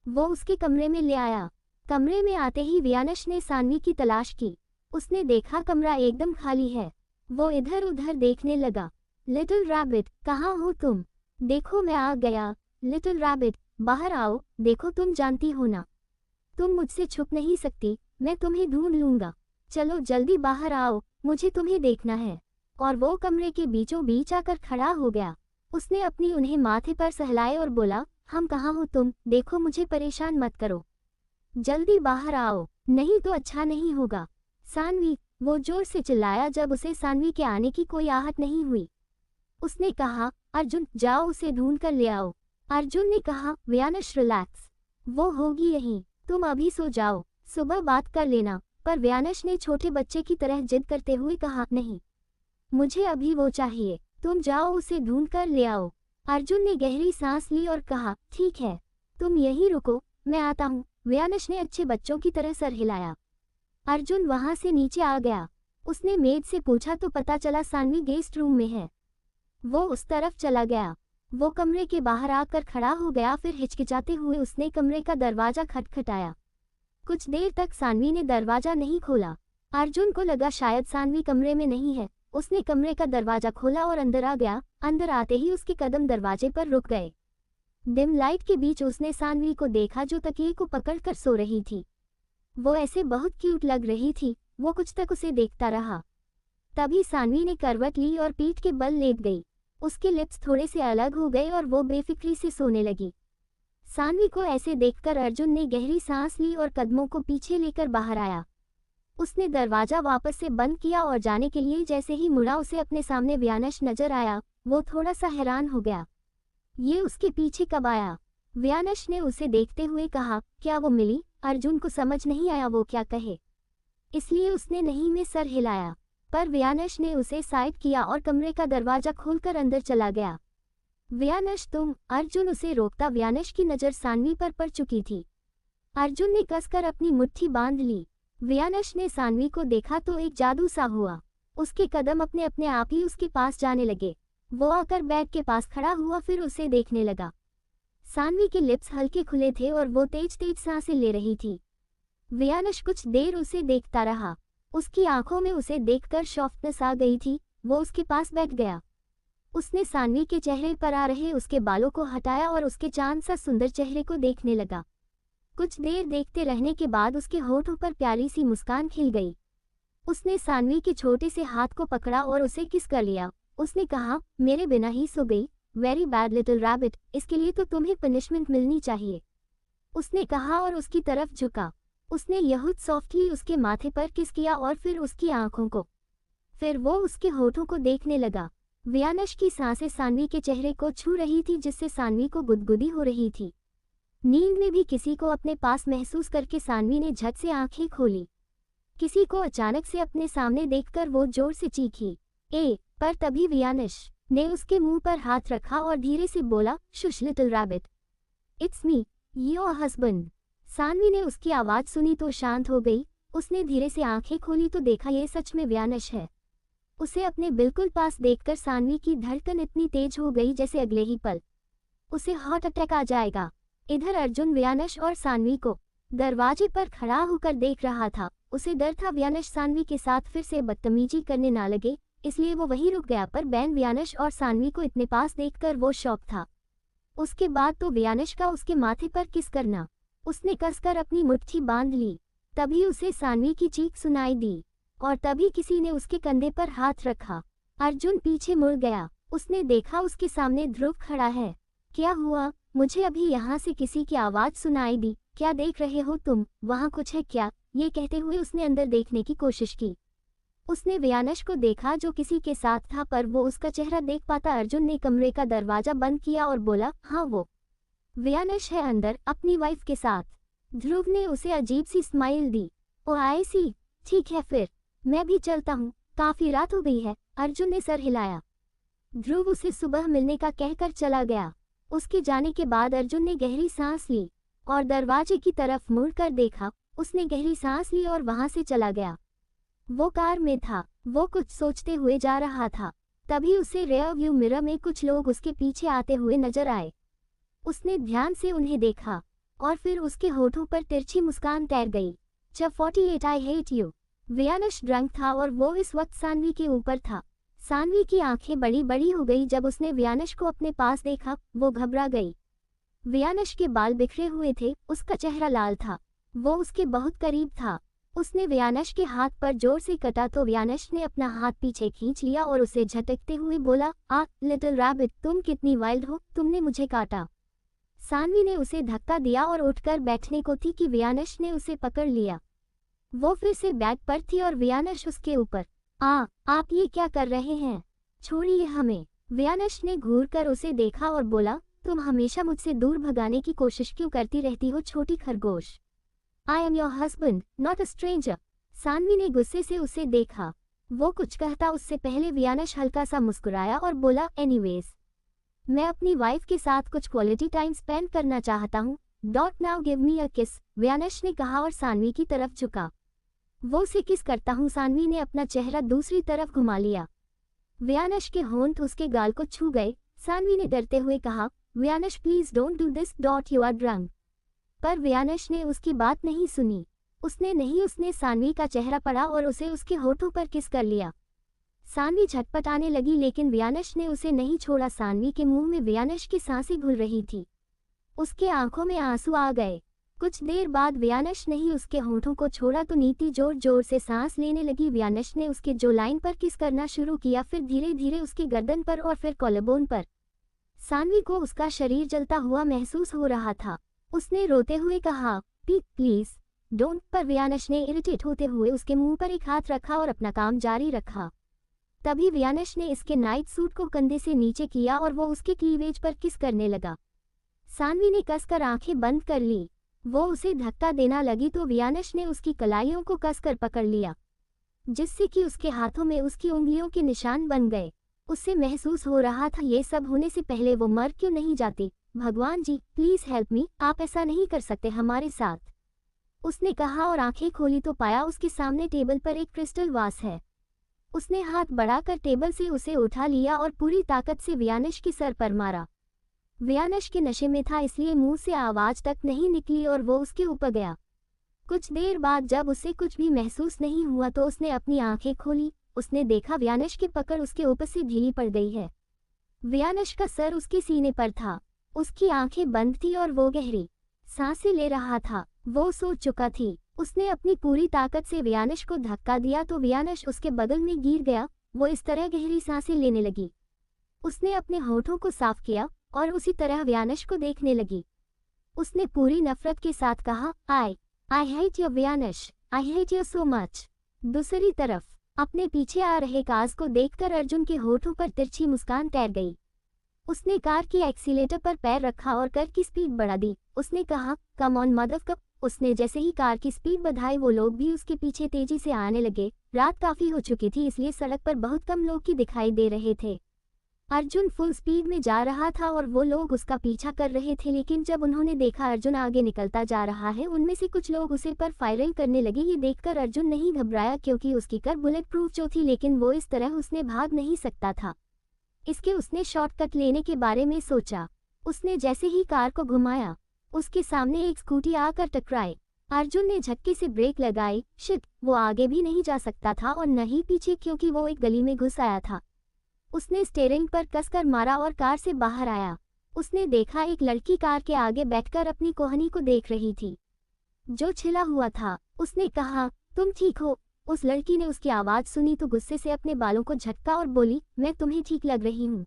वो उसके कमरे में ले आया। कमरे में आते ही व्यानश ने सानवी की तलाश की। उसने देखा कमरा एकदम खाली है। वो इधर उधर देखने लगा। लिटिल रैबिट, कहाँ हो तुम? देखो मैं आ गया। लिटिल रैबिट, बाहर आओ, देखो तुम जानती हो ना, तुम मुझसे छुप नहीं सकती, मैं तुम्हें ढूंढ लूंगा। चलो जल्दी बाहर आओ, मुझे तुम्हें देखना है। और वो कमरे के बीचों बीच आकर खड़ा हो गया। उसने अपनी उन्हें माथे पर सहलाए और बोला, हम कहाँ हो तुम? देखो मुझे परेशान मत करो, जल्दी बाहर आओ, नहीं तो अच्छा नहीं होगा। सानवी, वो जोर से चिल्लाया जब उसे सानवी के आने की कोई आहट नहीं हुई। उसने कहा, अर्जुन जाओ उसे ढूंढ कर ले आओ। अर्जुन ने कहा, व्यानश रिलैक्स, वो होगी यहीं, तुम अभी सो जाओ, सुबह बात कर लेना। पर व्यानश ने छोटे बच्चे की तरह जिद करते हुए कहा, नहीं, मुझे अभी वो चाहिए, तुम जाओ उसे ढूंढ कर ले आओ। अर्जुन ने गहरी सांस ली और कहा, ठीक है, तुम यहीं रुको, मैं आता हूँ। व्यानश ने अच्छे बच्चों की तरह सर हिलाया। अर्जुन वहां से नीचे आ गया। उसने मेड से पूछा तो पता चला सानवी गेस्ट रूम में है। वो उस तरफ चला गया। वो कमरे के बाहर आकर खड़ा हो गया। फिर हिचकिचाते हुए उसने कमरे का दरवाजा खटखटाया। कुछ देर तक सानवी ने दरवाजा नहीं खोला। अर्जुन को लगा शायद सानवी कमरे में नहीं है। उसने कमरे का दरवाजा खोला और अंदर आ गया। अंदर आते ही उसके कदम दरवाजे पर रुक गए। डिम लाइट के बीच उसने सानवी को देखा जो तकिए को पकड़कर सो रही थी। वो ऐसे बहुत क्यूट लग रही थी। वो कुछ तक उसे देखता रहा। तभी सानवी ने करवट ली और पीठ के बल लेट गई। उसके लिप्स थोड़े से अलग हो गए और वो बेफिक्री से सोने लगी। सानवी को ऐसे देखकर अर्जुन ने गहरी सांस ली और कदमों को पीछे लेकर बाहर आया। उसने दरवाजा वापस से बंद किया और जाने के लिए जैसे ही मुड़ा उसे अपने सामने व्यानश नजर आया। वो थोड़ा सा हैरान हो गया, ये उसके पीछे कब आया? व्यानश ने उसे देखते हुए कहा, क्या वो मिली? अर्जुन को समझ नहीं आया वो क्या कहे, इसलिए उसने नहीं में सर हिलाया। पर व्यानश ने उसे साइड किया और कमरे का दरवाजा खोलकर अंदर चला गया। व्यानश तुम, अर्जुन उसे रोकता। व्यानश की नज़र सानवी पर पड़ चुकी थी। अर्जुन ने कसकर अपनी मुट्ठी बांध ली। व्यानश ने सानवी को देखा तो एक जादू सा हुआ। उसके कदम अपने अपने आप ही उसके पास जाने लगे। वो आकर बेड के पास खड़ा हुआ, फिर उसे देखने लगा। सानवी के लिप्स हल्के खुले थे और वो तेज तेज सांसें ले रही थी। व्यानश कुछ देर उसे देखता रहा। उसकी आंखों में उसे देखकर सॉफ्टनेस आ गई थी। वो उसके पास बैठ गया। उसने सानवी के चेहरे पर आ रहे उसके बालों को हटाया और उसके चांद सा सुंदर चेहरे को देखने लगा। कुछ देर देखते रहने के बाद उसके होठों पर प्यारी सी मुस्कान खिल गई। उसने सानवी के छोटे से हाथ को पकड़ा और उसे किस कर लिया। उसने कहा, मेरे बिना ही सो गई, वेरी बैड लिटिल रैबिट, इसके लिए तो तुम्हें पनिशमेंट मिलनी चाहिए, उसने कहा और उसकी तरफ झुका। उसने यहूद सॉफ्टली उसके माथे पर किस किया और फिर उसकी आंखों को। फिर वो उसके होठों को देखने लगा। व्यानश की सांसें सानवी के चेहरे को छू रही थी, जिससे सानवी को गुदगुदी हो रही थी। नींद में भी किसी को अपने पास महसूस करके सानवी ने झट से आंखें खोली। किसी को अचानक से अपने सामने देखकर वो जोर से चीखी, पर तभी व्यानश ने उसके मुंह पर हाथ रखा और धीरे से बोला, shush little rabbit, it's me, your husband. Sanvi ने उसकी आवाज़ सुनी तो शांत हो गई। उसने धीरे से आंखें खोली तो देखा ये सच में व्यानश है। उसे अपने बिल्कुल पास देखकर सानवी की धड़कन इतनी तेज हो गई जैसे अगले ही पल उसे हार्ट अटैक आ जाएगा। इधर अर्जुन व्यानश और सानवी को दरवाजे पर खड़ा होकर देख रहा था। उसे डर था व्यानश सानवी के साथ फिर से बदतमीजी करने ना लगे, इसलिए वो वहीं रुक गया। पर बैन व्यानश और सानवी को इतने पास देखकर वो शॉक था। उसके बाद तो व्यानश का उसके माथे पर किस करना। उसने कसकर अपनी मुट्ठी बांध ली। तभी उसे सानवी की चीख सुनाई दी और तभी किसी ने उसके कंधे पर हाथ रखा। अर्जुन पीछे मुड़ गया। उसने देखा उसके सामने ध्रुव खड़ा है। क्या हुआ? मुझे अभी यहाँ से किसी की आवाज़ सुनाई दी। क्या देख रहे हो तुम? वहाँ कुछ है क्या? ये कहते हुए उसने अंदर देखने की कोशिश की। उसने व्यानश को देखा जो किसी के साथ था, पर वो उसका चेहरा देख पाता। अर्जुन ने कमरे का दरवाजा बंद किया और बोला, हाँ वो व्यानश है अंदर अपनी वाइफ के साथ। ध्रुव ने उसे अजीब सी स्माइल दी। ओ आई सी, ठीक है फिर मैं भी चलता हूँ, काफी रात हो गई है। अर्जुन ने सर हिलाया। ध्रुव उसे सुबह मिलने का कहकर चला गया। उसके जाने के बाद अर्जुन ने गहरी सांस ली और दरवाजे की तरफ मुड़कर देखा। उसने गहरी सांस ली और वहां से चला गया। वो कार में था। वो कुछ सोचते हुए जा रहा था। तभी उसे रेयर व्यू मिरर में कुछ लोग उसके पीछे आते हुए नजर आए। उसने ध्यान से उन्हें देखा और फिर उसके होठों पर तिरछी मुस्कान तैर गई। जब 48 आई हेट यू। व्यानश ड्रंक था और वो इस वक्त सानवी के ऊपर था। सानवी की आंखें बड़ी बड़ी हो गई जब उसने व्यानश को अपने पास देखा। वो घबरा गई। व्यानश के बाल बिखरे हुए थे, उसका चेहरा लाल था। वो उसके बहुत करीब था। उसने व्यानश के हाथ पर जोर से कटा तो व्यानश ने अपना हाथ पीछे खींच लिया और उसे झटकते हुए बोला, लिटिल रैबिट, तुम कितनी वाइल्ड हो, तुमने मुझे काटा। सानवी ने उसे धक्का दिया और उठकर बैठने को थी कि व्यानश ने उसे पकड़ लिया। वो फिर से बेड पर थी और व्यानश उसके ऊपर। आप ये क्या कर रहे हैं? छोड़िए हमें। व्यानश ने घूर कर उसे देखा और बोला, तुम हमेशा मुझसे दूर भगाने की कोशिश क्यों करती रहती हो छोटी खरगोश? I am your husband, not a stranger. Sanvi ने गुस्से से उसे देखा। वो कुछ कहता उससे पहले व्यानश हल्का सा मुस्कुराया और बोला, एनीवेज, मैं अपनी वाइफ के साथ कुछ क्वालिटी टाइम स्पेंड करना चाहता हूँ। डोंट नाउ गिव मी अ किस, व्यानश ने कहा और सानवी की तरफ झुका। वो उसे किस करता हूँ। सानवी ने अपना चेहरा दूसरी तरफ घुमा लिया। व्यानश के होंठ उसके गाल को छू गए। सानवी ने डरते हुए कहा, Vyansh please don't do this, डॉट यू आर ड्रंक। पर व्यानश ने उसकी बात नहीं सुनी। उसने सानवी का चेहरा पढ़ा और उसे उसके होठों पर किस कर लिया। सानवी झटपटाने लगी लेकिन व्यानश ने उसे नहीं छोड़ा। सानवी के मुंह में व्यानश की सांसें घुल रही थी। उसके आंखों में आंसू आ गए। कुछ देर बाद व्यानश ने ही उसके होठों को छोड़ा तो नीति जोर जोर से सांस लेने लगी। व्यानश ने उसके जो लाइन पर किस करना शुरू किया, फिर धीरे धीरे उसके गर्दन पर और फिर कॉलरबोन पर। सानवी को उसका शरीर जलता हुआ महसूस हो रहा था। उसने रोते हुए कहा, प्लीज डोंट, पर व्यानश ने इरिटेट होते हुए उसके मुंह पर एक हाथ रखा और अपना काम जारी रखा। तभी व्यानश ने इसके नाइट सूट को कंधे से नीचे किया और वो उसके क्लीवेज पर किस करने लगा। सानवी ने कसकर आंखें बंद कर ली। वो उसे धक्का देना लगी तो व्यानश ने उसकी कलाइयों को कसकर पकड़ लिया, जिससे कि उसके हाथों में उसकी उंगलियों के निशान बन गए। उससे महसूस हो रहा था ये सब होने से पहले वो मर क्यों नहीं जाती। भगवान जी, प्लीज हेल्प मी, आप ऐसा नहीं कर सकते हमारे साथ, उसने कहा और आंखें खोली तो पाया उसके सामने टेबल पर एक क्रिस्टल वास है। उसने हाथ बढ़ाकर टेबल से उसे उठा लिया और पूरी ताकत से व्यानश के सर पर मारा। व्यानश के नशे में था इसलिए मुंह से आवाज तक नहीं निकली और वो उसके ऊपर गया। कुछ देर बाद जब उसे कुछ भी महसूस नहीं हुआ तो उसने अपनी आंखें खोली। उसने देखा व्यानश की पकड़ उसके ऊपर से ढीली पड़ गई है। व्यानश का सर उसके सीने पर था। उसकी आंखें बंद थी और वो गहरी सांसें ले रहा था। वो सो चुका थी। उसने अपनी पूरी ताकत से व्यानश को धक्का दिया तो व्यानश उसके बगल में गिर गया। वो इस तरह गहरी सांसें लेने लगी। उसने अपने होठों को साफ किया और उसी तरह व्यानश को देखने लगी। उसने पूरी नफरत के साथ कहा, I hate you Vyansh, I hate you so much. दूसरी तरफ अपने पीछे आ रहे काज को देखकर अर्जुन के होठों पर तिरछी मुस्कान तैर गई। उसने कार की एक्सीलेटर पर पैर रखा और कार की स्पीड बढ़ा दी। उसने कहा, कम ऑन मदरकप। उसने जैसे ही कार की स्पीड बढ़ाई वो लोग भी उसके पीछे तेजी से आने लगे। रात काफी हो चुकी थी इसलिए सड़क पर बहुत कम लोग ही दिखाई दे रहे थे। अर्जुन फुल स्पीड में जा रहा था और वो लोग उसका पीछा कर रहे थे, लेकिन जब उन्होंने देखा अर्जुन आगे निकलता जा रहा है उनमें से कुछ लोग उसे पर फायरिंग करने लगे। ये देखकर अर्जुन नहीं घबराया क्योंकि उसकी कार बुलेट प्रूफ जो थी, लेकिन वो इस तरह उसने भाग नहीं सकता था। इसके उसने शॉर्टकट लेने के बारे में सोचा। उसने जैसे ही कार को घुमाया उसके सामने एक स्कूटी आकर टकराई। अर्जुन ने झटके से ब्रेक लगाई। शिट, वो आगे भी नहीं जा सकता था और न ही पीछे क्योंकि वो एक गली में घुस आया था। उसने स्टीयरिंग पर कसकर मारा और कार से बाहर आया। उसने देखा एक लड़की कार के आगे बैठकर अपनी कोहनी को देख रही थी जो छिला हुआ था। उसने कहा, तुम ठीक हो? उस लड़की ने उसकी आवाज सुनी तो गुस्से से अपने बालों को झटका और बोली, मैं तुम्हें ठीक लग रही हूँ।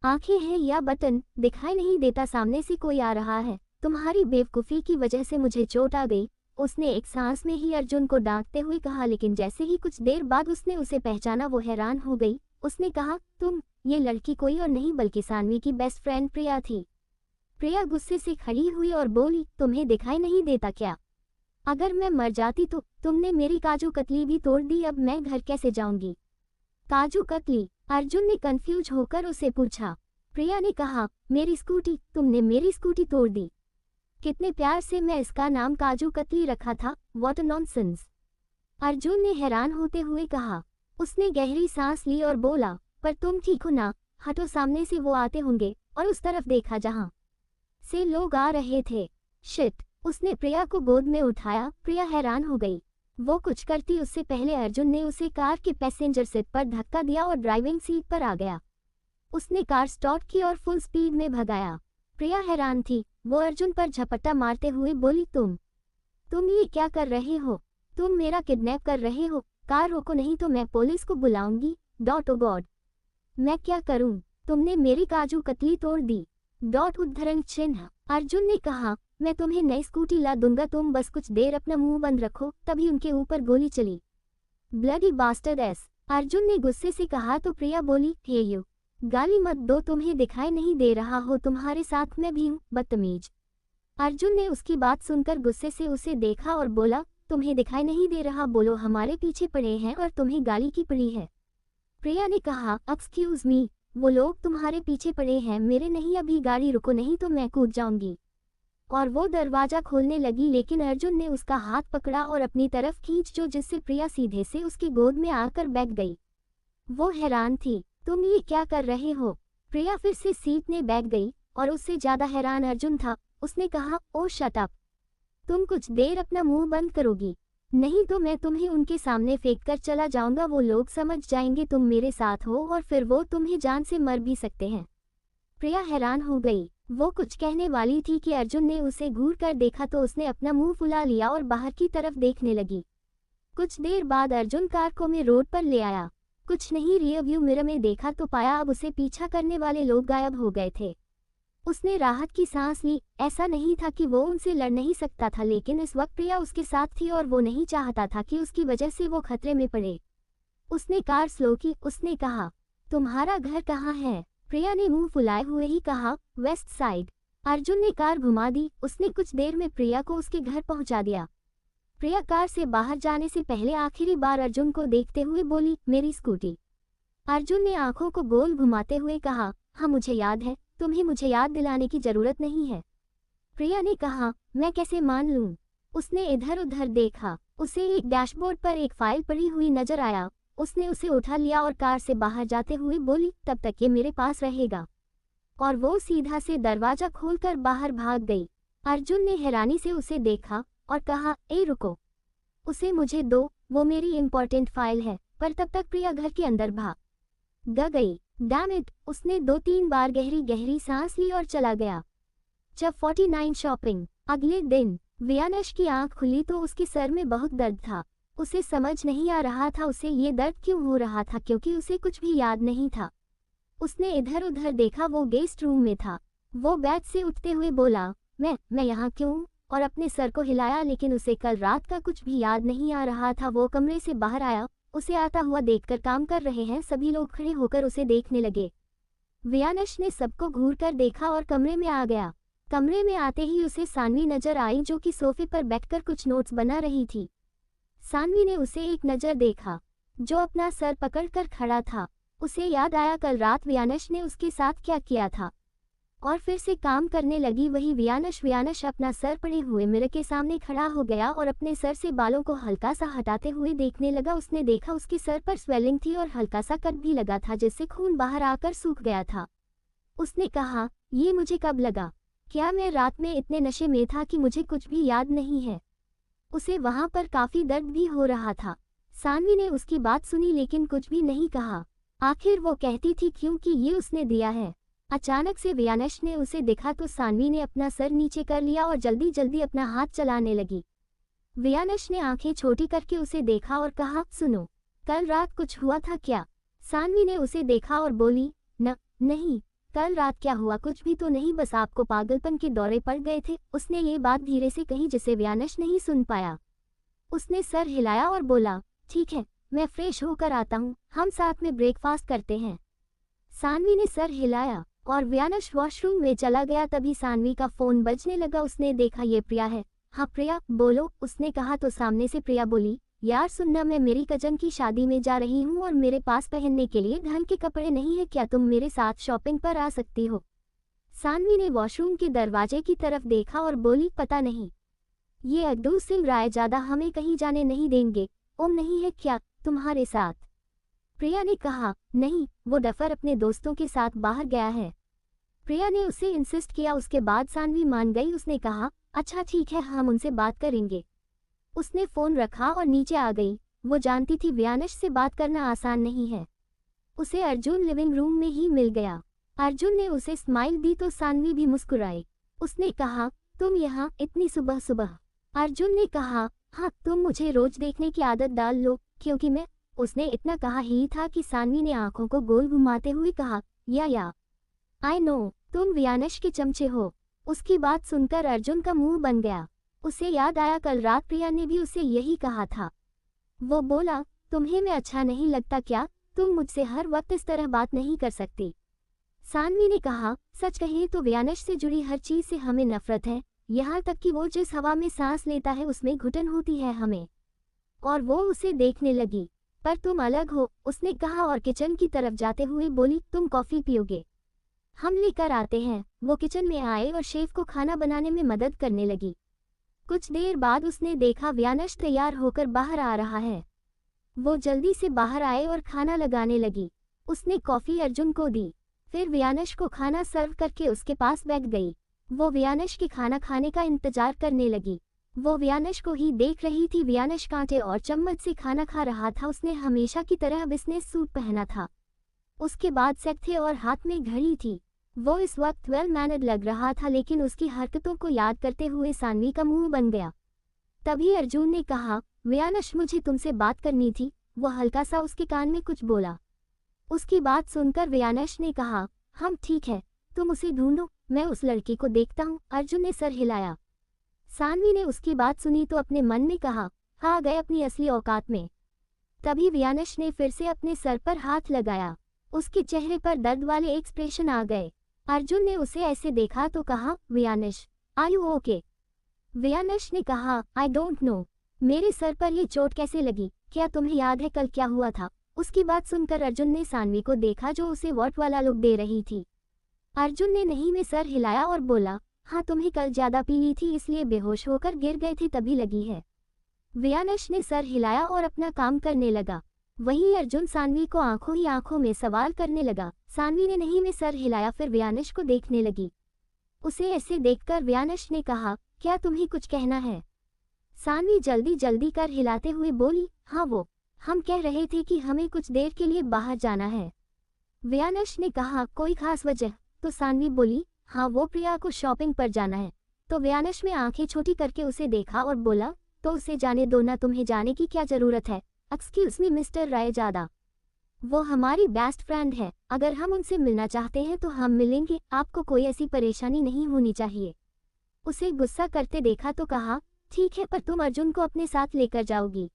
आंखें हैं या बटन दिखाई नहीं देता, सामने से कोई आ रहा है। तुम्हारी बेवकूफ़ी की वजह से मुझे चोट आ गई। उसने एक सांस में ही अर्जुन को डांटते हुए कहा, लेकिन जैसे ही कुछ देर बाद उसने उसे पहचाना वो हैरान हो गई। उसने कहा, तुम? ये लड़की कोई और नहीं बल्कि सानवी की बेस्ट फ्रेंड प्रिया थी। प्रिया गुस्से से खड़ी हुई और बोली, तुम्हें दिखाई नहीं देता क्या? अगर मैं मर जाती तो तुमने मेरी काजू कतली भी तोड़ दी, अब मैं घर कैसे जाऊंगी? काजू कतली? अर्जुन ने कंफ्यूज होकर उसे पूछा। प्रिया ने कहा, मेरी स्कूटी, तुमने मेरी स्कूटी तोड़ दी। कितने प्यार से मैं इसका नाम काजू कतली रखा था, व्हाट अ नॉनसेंस। अर्जुन ने हैरान होते हुए कहा। उसने गहरी सांस ली और बोला, पर तुम ठीक हो ना? हटो, सामने से वो आते होंगे। और उस तरफ देखा जहां से लोग आ रहे थे। शिट, उसने प्रिया को गोद में उठाया। प्रिया हैरान हो गई। वो कुछ करती उससे पहले अर्जुन ने उसे कार के पैसेंजर सीट पर धक्का दिया और ड्राइविंग सीट पर आ गया। उसने कार स्टार्ट की और फुल स्पीड में भगाया। प्रिया हैरान थी। वो अर्जुन पर झपट्टा मारते हुए बोली, तुम ये क्या कर रहे हो? तुम मेरा किडनैप कर रहे हो? कार रोको नहीं तो मैं पुलिस को बुलाऊंगी। डॉट, ओ गॉड, मैं क्या करूं? तुमने मेरी काजू कतली तोड़ दी। डॉट उद्धरण चिन्ह। अर्जुन ने कहा, मैं तुम्हें नई स्कूटी ला दूंगा, तुम बस कुछ देर अपना मुंह बंद रखो। तभी उनके ऊपर गोली चली। ब्लडी बास्टर्ड एस, अर्जुन ने गुस्से से कहा तो प्रिया बोली, हे यू, गाली मत दो, तुम्हें दिखाई नहीं दे रहा हो तुम्हारे साथ मैं भी हूँ, बदतमीज। अर्जुन ने उसकी बात सुनकर गुस्से से उसे देखा और बोला, तुम्हें दिखाई नहीं दे रहा? बोलो हमारे पीछे पड़े हैं और तुम्हें गाली की पड़ी है। प्रिया ने कहा, एक्सक्यूज मी, वो लोग तुम्हारे पीछे पड़े हैं, मेरे नहीं। अभी गाड़ी रुको नहीं तो मैं कूद जाऊंगी। और वो दरवाजा खोलने लगी, लेकिन अर्जुन ने उसका हाथ पकड़ा और अपनी तरफ खींच जो जिससे प्रिया सीधे से उसकी गोद में आकर बैठ गई। वो हैरान थी। तुम ये क्या कर रहे हो? प्रिया फिर से सीट में बैठ गई और उससे ज्यादा हैरान अर्जुन था। उसने कहा, ओ शट अप, तुम कुछ देर अपना मुंह बंद करोगी? नहीं तो मैं तुम्हें उनके सामने फेंक कर चला जाऊंगा। वो लोग समझ जाएंगे तुम मेरे साथ हो और फिर वो तुम्हें जान से मर भी सकते हैं। प्रिया हैरान हो गई। वो कुछ कहने वाली थी कि अर्जुन ने उसे घूर कर देखा तो उसने अपना मुंह फुला लिया और बाहर की तरफ देखने लगी। कुछ देर बाद अर्जुन कार को में रोड पर ले आया। कुछ नहीं, रियर व्यू मिरर में देखा तो पाया अब उसे पीछा करने वाले लोग गायब हो गए थे। उसने राहत की सांस ली। ऐसा नहीं था कि वो उनसे लड़ नहीं सकता था, लेकिन इस वक्त प्रिया उसके साथ थी और वो नहीं चाहता था कि उसकी वजह से वो खतरे में पड़े। उसने कार स्लो की। उसने कहा, तुम्हारा घर कहाँ है? प्रिया ने मुंह फुलाए हुए ही कहा, वेस्ट साइड। अर्जुन ने कार घुमा दी। उसने कुछ देर में प्रिया को उसके घर पहुंचा दिया। प्रिया कार से बाहर जाने से पहले आखिरी बार अर्जुन को देखते हुए बोली, मेरी स्कूटी। अर्जुन ने आंखों को गोल घुमाते हुए कहा, हाँ मुझे याद है, तुम्हें मुझे याद दिलाने की जरूरत नहीं है। प्रिया ने कहा, मैं कैसे मान लूं? उसने इधर उधर देखा। उसे एक डैशबोर्ड पर एक फाइल पड़ी हुई नजर आया। उसने उसे उठा लिया और कार से बाहर जाते हुए बोली, तब तक ये मेरे पास रहेगा। और वो सीधा से दरवाजा खोलकर बाहर भाग गई। अर्जुन ने हैरानी से उसे देखा और कहा, ए रुको, उसे मुझे दो, वो मेरी इंपॉर्टेंट फाइल है। पर तब तक प्रिया घर के अंदर भाग गई। डैम इट, उसने 2-3 बार गहरी गहरी सांस ली और चला गया। जब 49 शॉपिंग। अगले दिन वियानश की आंख खुली तो उसके सर में बहुत दर्द था। उसे समझ नहीं आ रहा था उसे ये दर्द क्यों हो रहा था, क्योंकि उसे कुछ भी याद नहीं था। उसने इधर उधर देखा, वो गेस्ट रूम में था। वो बेड से उठते हुए बोला, मैं यहाँ क्यों? और अपने सर को हिलाया, लेकिन उसे कल रात का कुछ भी याद नहीं आ रहा था। वो कमरे से बाहर आया। उसे आता हुआ देखकर काम कर रहे हैं सभी लोग खड़े होकर उसे देखने लगे। वियानश ने सबको घूर कर देखा और कमरे में आ गया। कमरे में आते ही उसे सानवी नजर आई, जो कि सोफे पर बैठकर कुछ नोट्स बना रही थी। सानवी ने उसे एक नज़र देखा, जो अपना सर पकड़कर खड़ा था। उसे याद आया कल रात वियानश ने उसके साथ क्या किया था, और फिर से काम करने लगी वही वियानश। वियानश अपना सर पड़े हुए मिरर के सामने खड़ा हो गया और अपने सर से बालों को हल्का सा हटाते हुए देखने लगा। उसने देखा उसके सर पर स्वेलिंग थी और हल्का सा कट भी लगा था, जिससे खून बाहर आकर सूख गया था। उसने कहा, ये मुझे कब लगा? क्या मैं रात में इतने नशे में था कि मुझे कुछ भी याद नहीं है? उसे वहां पर काफी दर्द भी हो रहा था। सानवी ने उसकी बात सुनी लेकिन कुछ भी नहीं कहा। आखिर वो कहती थी क्योंकि ये उसने दिया है। अचानक से वियानश ने उसे देखा तो सानवी ने अपना सर नीचे कर लिया और जल्दी जल्दी अपना हाथ चलाने लगी। वियानश ने आंखें छोटी करके उसे देखा और कहा, सुनो, कल रात कुछ हुआ था क्या? सानवी ने उसे देखा और बोली, नहीं, कल रात क्या हुआ? कुछ भी तो नहीं, बस आपको पागलपन के दौरे पड़ गए थे। उसने ये बात धीरे से कही जिसे वियानश नहीं सुन पाया। उसने सर हिलाया और बोला, ठीक है, मैं फ्रेश होकर आता हूँ, हम साथ में ब्रेकफास्ट करते हैं। सानवी ने सर हिलाया और वियानश वॉशरूम में चला गया। तभी सानवी का फोन बजने लगा। उसने देखा ये प्रिया है। हाँ प्रिया, बोलो, उसने कहा तो सामने से प्रिया बोली, यार सुनना, मैं मेरी कजन की शादी में जा रही हूँ और मेरे पास पहनने के लिए ढंग के कपड़े नहीं है, क्या तुम मेरे साथ शॉपिंग पर आ सकती हो? सानवी ने वॉशरूम के दरवाजे की तरफ देखा और बोली, पता नहीं, ये अद्दू सिंह राय ज्यादा हमें कहीं जाने नहीं देंगे। ओम नहीं है क्या तुम्हारे साथ? प्रिया ने कहा, नहीं, वो डफर अपने दोस्तों के साथ बाहर गया है। प्रिया ने उसे इंसिस्ट किया। उसके बाद सानवी मान गई। उसने कहा, अच्छा ठीक है, हम उनसे बात करेंगे। उसने फोन रखा और नीचे आ गई। वो जानती थी वियानश से बात करना आसान नहीं है। उसे अर्जुन लिविंग रूम में ही मिल गया। अर्जुन ने उसे स्माइल दी तो सानवी भी मुस्कुराई। उसने कहा, तुम यहाँ इतनी सुबह सुबह? अर्जुन ने कहा, हाँ, तुम मुझे रोज देखने की आदत डाल लो, क्योंकि मैं। उसने इतना कहा ही था कि सानवी ने आंखों को गोल घुमाते हुए कहा, या आई नो, तुम वियानश के चमचे हो। उसकी बात सुनकर अर्जुन का मुंह बन गया। उसे याद आया कल रात प्रिया ने भी उसे यही कहा था। वो बोला, तुम्हें मैं अच्छा नहीं लगता क्या? तुम मुझसे हर वक्त इस तरह बात नहीं कर सकती। सानवी ने कहा, सच कहें तो वियानश से जुड़ी हर चीज से हमें नफरत है, यहाँ तक कि वो जिस हवा में सांस लेता है उसमें घुटन होती है हमें। और वो उसे देखने लगी। पर तुम अलग हो, उसने कहा और किचन की तरफ जाते हुए बोली, तुम कॉफी पियोगे? हम लेकर आते हैं। वो किचन में आए और शेफ को खाना बनाने में मदद करने लगी। कुछ देर बाद उसने देखा वियानश तैयार होकर बाहर आ रहा है। वो जल्दी से बाहर आए और खाना लगाने लगी। उसने कॉफी अर्जुन को दी, फिर वियानश को खाना सर्व करके उसके पास बैठ गई। वो वियानश के खाना खाने का इंतजार करने लगी। वो वियानश को ही देख रही थी। वियानश कांटे और चम्मच से खाना खा रहा था। उसने हमेशा की तरह बिजनेस सूट पहना था। उसके बाद सेट थे और हाथ में घड़ी थी। वो इस वक्त वेल मैनर्ड लग रहा था, लेकिन उसकी हरकतों को याद करते हुए सानवी का मुंह बन गया। तभी अर्जुन ने कहा, वियानश, मुझे तुमसे बात करनी थी। वो हल्का सा उसके कान में कुछ बोला। उसकी बात सुनकर व्यानश ने कहा, हम ठीक है, तुम उसे ढूंढो, मैं उस लड़के को देखता हूँ। अर्जुन ने सर हिलाया। सानवी ने उसकी बात सुनी तो अपने मन में कहा, आ गए अपनी असली औकात में। तभी व्यानश ने फिर से अपने सर पर हाथ लगाया। उसके चेहरे पर दर्द वाले एक्सप्रेशन आ गए। अर्जुन ने उसे ऐसे देखा तो कहा, व्यानश, आर यू ओके? व्यानश ने कहा, आई डोंट नो, मेरे सर पर ये चोट कैसे लगी? क्या तुम्हें याद है कल क्या हुआ था? उसकी बात सुनकर अर्जुन ने सानवी को देखा जो उसे वॉट वाला लुक दे रही थी। अर्जुन ने नहीं में सर हिलाया और बोला, हाँ तुम्हें कल ज्यादा पी ली थी इसलिए बेहोश होकर गिर गए थे तभी लगी है। व्यानश ने सर हिलाया और अपना काम करने लगा। वहीं अर्जुन सानवी को आंखों ही आंखों में सवाल करने लगा। सानवी ने नहीं में सर हिलाया फिर व्यानश को देखने लगी। उसे ऐसे देखकर व्यानश ने कहा, क्या तुम्हें कुछ कहना है? सानवी जल्दी जल्दी कर हिलाते हुए बोली, हाँ वो, हम कह रहे थे कि हमें कुछ देर के लिए बाहर जाना है। व्यानश ने कहा, कोई खास वजह? तो सानवी बोली, हाँ वो प्रिया को शॉपिंग पर जाना है। तो व्यानश ने आंखें छोटी करके उसे देखा और बोला, तो उसे जाने दो ना, तुम्हें जाने की क्या जरूरत है? एक्सक्यूज मी मिस्टर रायजादा, वो हमारी बेस्ट फ्रेंड है, अगर हम उनसे मिलना चाहते हैं तो हम मिलेंगे, आपको कोई ऐसी परेशानी नहीं होनी चाहिए। उसे गुस्सा करते देखा तो कहा, ठीक है पर तुम अर्जुन को अपने साथ लेकर जाओगी।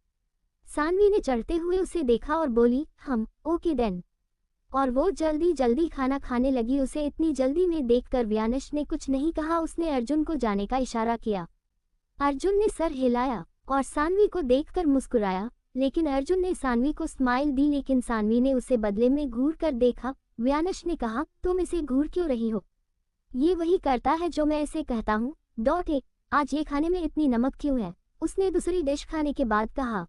सानवी ने चढ़ते हुए उसे देखा और बोली, हम ओके देन। और वो जल्दी जल्दी खाना खाने लगी। उसे इतनी जल्दी में देखकर व्यानश ने कुछ नहीं कहा, उसने अर्जुन को जाने का इशारा किया। अर्जुन ने सर हिलाया और सानवी को देखकर मुस्कुराया, लेकिन अर्जुन ने सानवी को स्माइल दी लेकिन सानवी ने उसे बदले में घूर कर देखा। व्यानश ने कहा, तुम इसे घूर क्यों रही हो? ये वही करता है जो मैं इसे कहता हूँ। आज ये खाने में इतनी नमक क्यों है? उसने दूसरी डिश खाने के बाद कहा।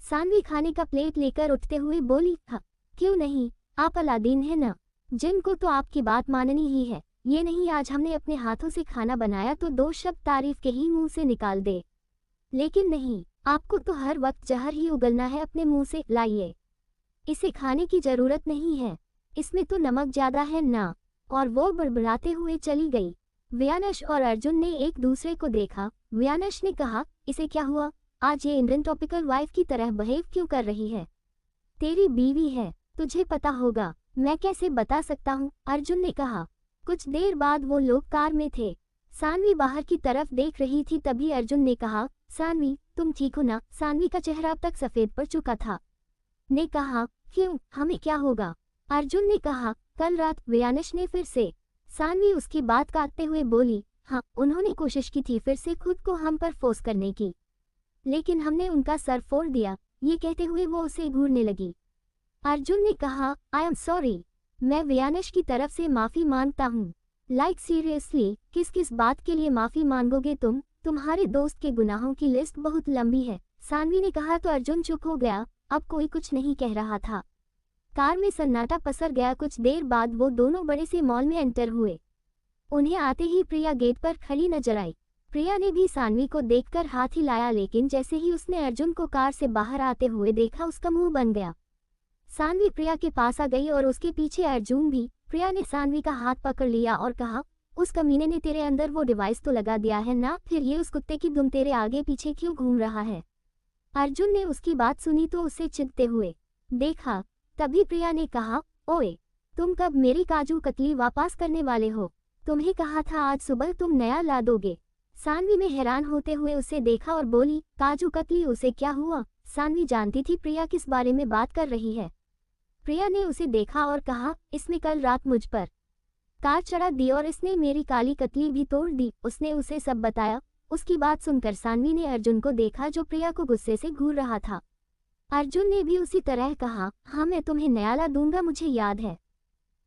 सानवी खाने का प्लेट लेकर उठते हुए बोली, हाँ क्यों नहीं, आप अलादीन है ना, जिनको तो आपकी बात माननी ही है। ये नहीं आज हमने अपने हाथों से खाना बनाया तो दो शब्द तारीफ के ही मुंह से निकाल दे, लेकिन नहीं, आपको तो हर वक्त जहर ही उगलना है अपने मुंह से। लाइए, इसे खाने की जरूरत नहीं है, इसमें तो नमक ज्यादा है ना। और वो बड़बड़ाते हुए चली गई। व्यानश और अर्जुन ने एक दूसरे को देखा। व्यानश ने कहा, इसे क्या हुआ? आज ये इंडियन टॉपिकल वाइफ की तरह बिहेव क्यों कर रही है? तेरी बीवी है, तुझे पता होगा। मैं कैसे बता सकता हूँ? अर्जुन ने कहा। कुछ देर बाद वो लोग कार में थे। सानवी बाहर की तरफ देख रही थी। तभी अर्जुन ने कहा, सानवी तुम ठीक हो ना? सानवी का चेहरा अब तक सफेद पड़ चुका था। ने कहा, क्यों, हमें क्या होगा? अर्जुन ने कहा, कल रात। व्यानश ने फिर से। सानवी उसकी बात काटते हुए बोली, हाँ उन्होंने कोशिश की थी फिर से खुद को हम पर फोर्स करने की, लेकिन हमने उनका सर फोड़ दिया। ये कहते हुए वो उसे घूरने लगी। अर्जुन ने कहा, आई एम सॉरी, मैं व्यानश की तरफ से माफी मांगता हूँ। लाइक सीरियसली, किस किस बात के लिए माफी मांगोगे तुम? तुम्हारे दोस्त के गुनाहों की लिस्ट बहुत लंबी है। सानवी ने कहा तो अर्जुन चुप हो गया। अब कोई कुछ नहीं कह रहा था। कार में सन्नाटा पसर गया। कुछ देर बाद वो दोनों बड़े से मॉल में एंटर हुए। उन्हें आते ही प्रिया गेट पर खड़ी नजर आई। प्रिया ने भी सानवी को देखकर हाथ हिलाया, लेकिन जैसे ही उसने अर्जुन को कार से बाहर आते हुए देखा उसका मुंह बन गया। सानवी प्रिया के पास आ गई और उसके पीछे अर्जुन भी। प्रिया ने सानवी का हाथ पकड़ लिया और कहा, उस कमीने ने तेरे अंदर वो डिवाइस तो लगा दिया है ना, फिर ये उस कुत्ते की दुम तेरे आगे पीछे क्यों घूम रहा है? अर्जुन ने उसकी बात सुनी तो उसे चिढ़ते हुए देखा। तभी प्रिया ने कहा, ओए तुम कब मेरी काजू कतली वापस करने वाले हो? तुम्हें कहा था आज सुबह तुम नया ला दोगे। सानवी ने हैरान होते हुए उसे देखा और बोली, काजू कतली? उसे क्या हुआ? सानवी जानती थी प्रिया किस बारे में बात कर रही है। प्रिया ने उसे देखा और कहा, इसने कल रात मुझ पर कार चढ़ा दी और इसने मेरी काली कतली भी तोड़ दी। उसने उसे सब बताया। उसकी बात सुनकर सानवी ने अर्जुन को देखा जो प्रिया को गुस्से से घूर रहा था। अर्जुन ने भी उसी तरह कहा, हाँ मैं तुम्हें नया ला दूंगा, मुझे याद है।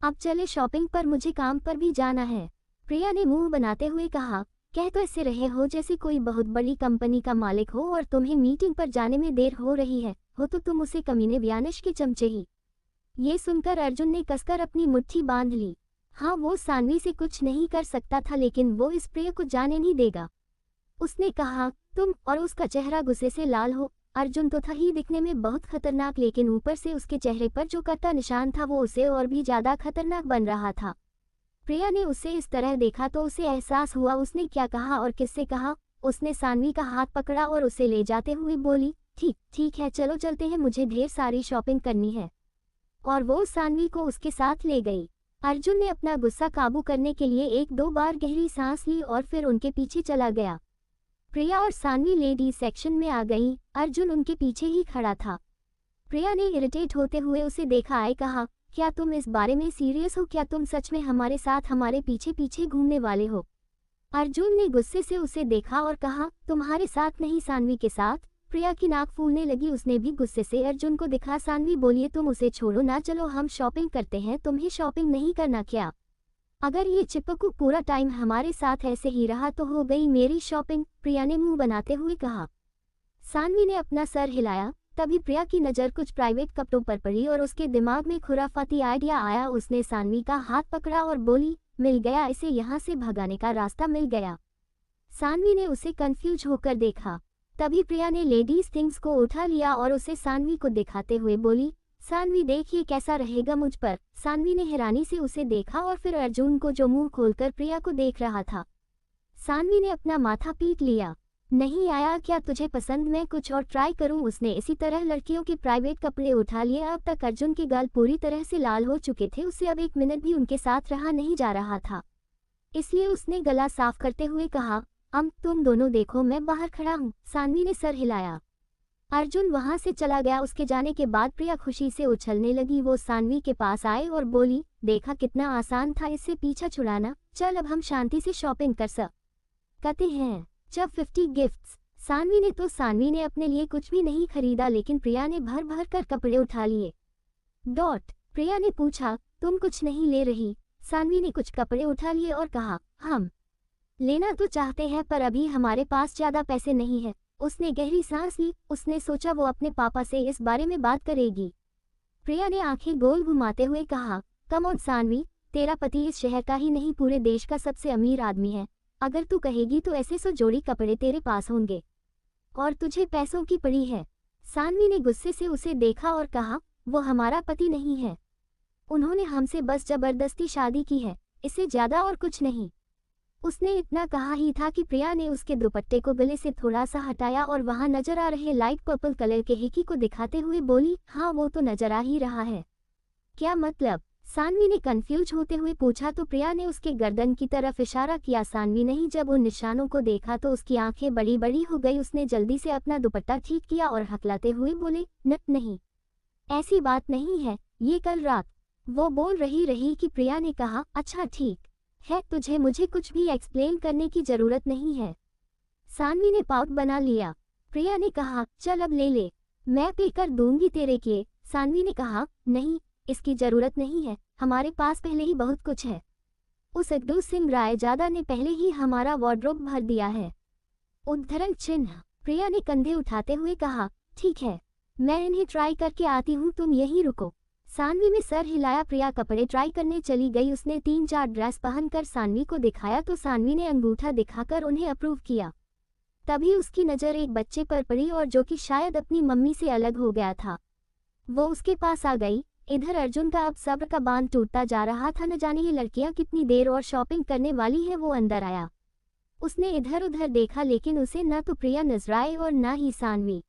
अब चले शॉपिंग पर, मुझे काम पर भी जाना है। प्रिया ने मुंह बनाते हुए कहा, कह तो ऐसे रहे हो जैसे कोई बहुत बड़ी कंपनी का मालिक हो और तुम्हें मीटिंग पर जाने में देर हो रही है। हो तो तुम उसे कमीने व्यानश के चमचे ही। ये सुनकर अर्जुन ने कसकर अपनी मुट्ठी बांध ली। हाँ वो सानवी से कुछ नहीं कर सकता था, लेकिन वो इस प्रिया को जाने नहीं देगा। उसने कहा, तुम? और उसका चेहरा गुस्से से लाल हो। अर्जुन तो था ही दिखने में बहुत खतरनाक, लेकिन ऊपर से उसके चेहरे पर जो कटा निशान था वो उसे और भी ज्यादा खतरनाक बन रहा था। प्रिया ने उसे इस तरह देखा तो उसे एहसास हुआ उसने क्या कहा और किससे कहा। उसने सानवी का हाथ पकड़ा और उसे ले जाते हुए बोली, ठीक ठीक है, चलो चलते हैं, मुझे ढेर सारी शॉपिंग करनी है। और वो सानवी को उसके साथ ले गई। अर्जुन ने अपना गुस्सा काबू करने के लिए एक दो बार गहरी सांस ली और फिर उनके पीछे चला गया। प्रिया और सानवी लेडीज सेक्शन में आ गई। अर्जुन उनके पीछे ही खड़ा था। प्रिया ने इरिटेट होते हुए उसे देखा आए कहा, क्या तुम इस बारे में सीरियस हो? क्या तुम सच में हमारे साथ हमारे पीछे पीछे घूमने वाले हो? अर्जुन ने गुस्से से उसे देखा और कहा, तुम्हारे साथ नहीं, सानवी के साथ। प्रिया की नाक फूलने लगी। उसने भी गुस्से से अर्जुन को दिखा। सानवी बोलिए, तुम उसे छोड़ो ना, चलो हम शॉपिंग करते हैं। तुम्हें शॉपिंग नहीं करना क्या? अगर ये चिपकू पूरा टाइम हमारे साथ ऐसे ही रहा तो हो गई मेरी शॉपिंग, प्रिया ने मुंह बनाते हुए कहा। सानवी ने अपना सर हिलाया। तभी प्रिया की नज़र कुछ प्राइवेट कपड़ों पर पड़ी और उसके दिमाग में खुराफाती आइडिया आया। उसने सानवी का हाथ पकड़ा और बोली, मिल गया, इसे यहाँ से भगाने का रास्ता मिल गया। सानवी ने उसे कंफ्यूज होकर देखा। तभी प्रिया ने लेडीज थिंग्स को उठा लिया और उसे सानवी को दिखाते हुए बोली, सानवी देखिए कैसा रहेगा मुझ पर। सानवी ने हैरानी से उसे देखा और फिर अर्जुन को, जो मुंह खोलकर प्रिया को देख रहा था। सानवी ने अपना माथा पीट लिया। नहीं आया क्या तुझे पसंद? मैं कुछ और ट्राई करूं? उसने इसी तरह लड़कियों के प्राइवेट कपड़े उठा लिए। अब तक अर्जुन के गाल पूरी तरह से लाल हो चुके थे। उससे अब एक मिनट भी उनके साथ रहा नहीं जा रहा था। इसलिए उसने गला साफ करते हुए कहा, तुम दोनों देखो, मैं बाहर खड़ा हूँ। सानवी ने सर हिलाया। अर्जुन वहां से चला गया। उसके जाने के बाद प्रिया खुशी से उछलने लगी। वो सानवी के पास आए और बोली, देखा कितना आसान था इससे पीछा छुड़ाना। चल अब हम शांति से शॉपिंग कर सकते हैं। जब 50 गिफ्ट्स। सानवी ने अपने लिए कुछ भी नहीं खरीदा, लेकिन प्रिया ने भर भर कर कपड़े उठा लिए। प्रिया ने पूछा, तुम कुछ नहीं ले रही? सानवी ने कुछ कपड़े उठा लिए और कहा, हम लेना तो चाहते हैं पर अभी हमारे पास ज्यादा पैसे नहीं है। उसने गहरी सांस ली। उसने सोचा वो अपने पापा से इस बारे में बात करेगी। प्रिया ने आंखें गोल घुमाते हुए कहा, कम ऑन सानवी, तेरा पति इस शहर का ही नहीं पूरे देश का सबसे अमीर आदमी है। अगर तू कहेगी तो ऐसे 100 जोड़ी कपड़े तेरे पास होंगे और तुझे पैसों की पड़ी है। सानवी ने गुस्से से उसे देखा और कहा, वो हमारा पति नहीं है। उन्होंने हमसे बस जबरदस्ती शादी की है, इससे ज्यादा और कुछ नहीं। उसने इतना कहा ही था कि प्रिया ने उसके दुपट्टे को गले से थोड़ा सा हटाया और वहां नजर आ रहे लाइट पर्पल कलर के हिकी को दिखाते हुए बोली, हाँ वो तो नजर आ ही रहा है। क्या मतलब? सानवी ने कंफ्यूज होते हुए पूछा तो प्रिया ने उसके गर्दन की तरफ इशारा किया। सानवी नहीं जब उन निशानों को देखा तो उसकी आंखें बड़ी बड़ी हो गई। उसने जल्दी से अपना दुपट्टा ठीक किया और हकलाते हुए बोले, नहीं, ऐसी बात नहीं है, ये कल रात। वो बोल रही कि प्रिया ने कहा, अच्छा ठीक है, तुझे मुझे कुछ भी एक्सप्लेन करने की जरूरत नहीं है। सानवी ने पाउट बना लिया। प्रिया ने कहा, चल अब ले, मैं पे कर दूंगी तेरे के। सानवी ने कहा, नहीं, इसकी जरूरत नहीं है, हमारे पास पहले ही बहुत कुछ है। उस अद्दू सिंह रायजादा ने पहले ही हमारा वार्डरोब भर दिया है। उद्धरण चिन्ह। प्रिया ने कंधे उठाते हुए कहा, ठीक है, मैं इन्हें ट्राई करके आती हूँ, तुम यहीं रुको। सानवी ने सर हिलाया। प्रिया कपड़े ट्राई करने चली गई। उसने 3-4 ड्रेस पहनकर सानवी को दिखाया तो सानवी ने अंगूठा दिखाकर उन्हें अप्रूव किया। तभी उसकी नज़र एक बच्चे पर पड़ी और जो कि शायद अपनी मम्मी से अलग हो गया था। वो उसके पास आ गई। इधर अर्जुन का अब सब्र का बांध टूटता जा रहा था। न जाने ये लड़कियां कितनी देर और शॉपिंग करने वाली है। वो अंदर आया। उसने इधर उधर देखा लेकिन उसे न तो प्रिया नजर आई और न ही सानवी।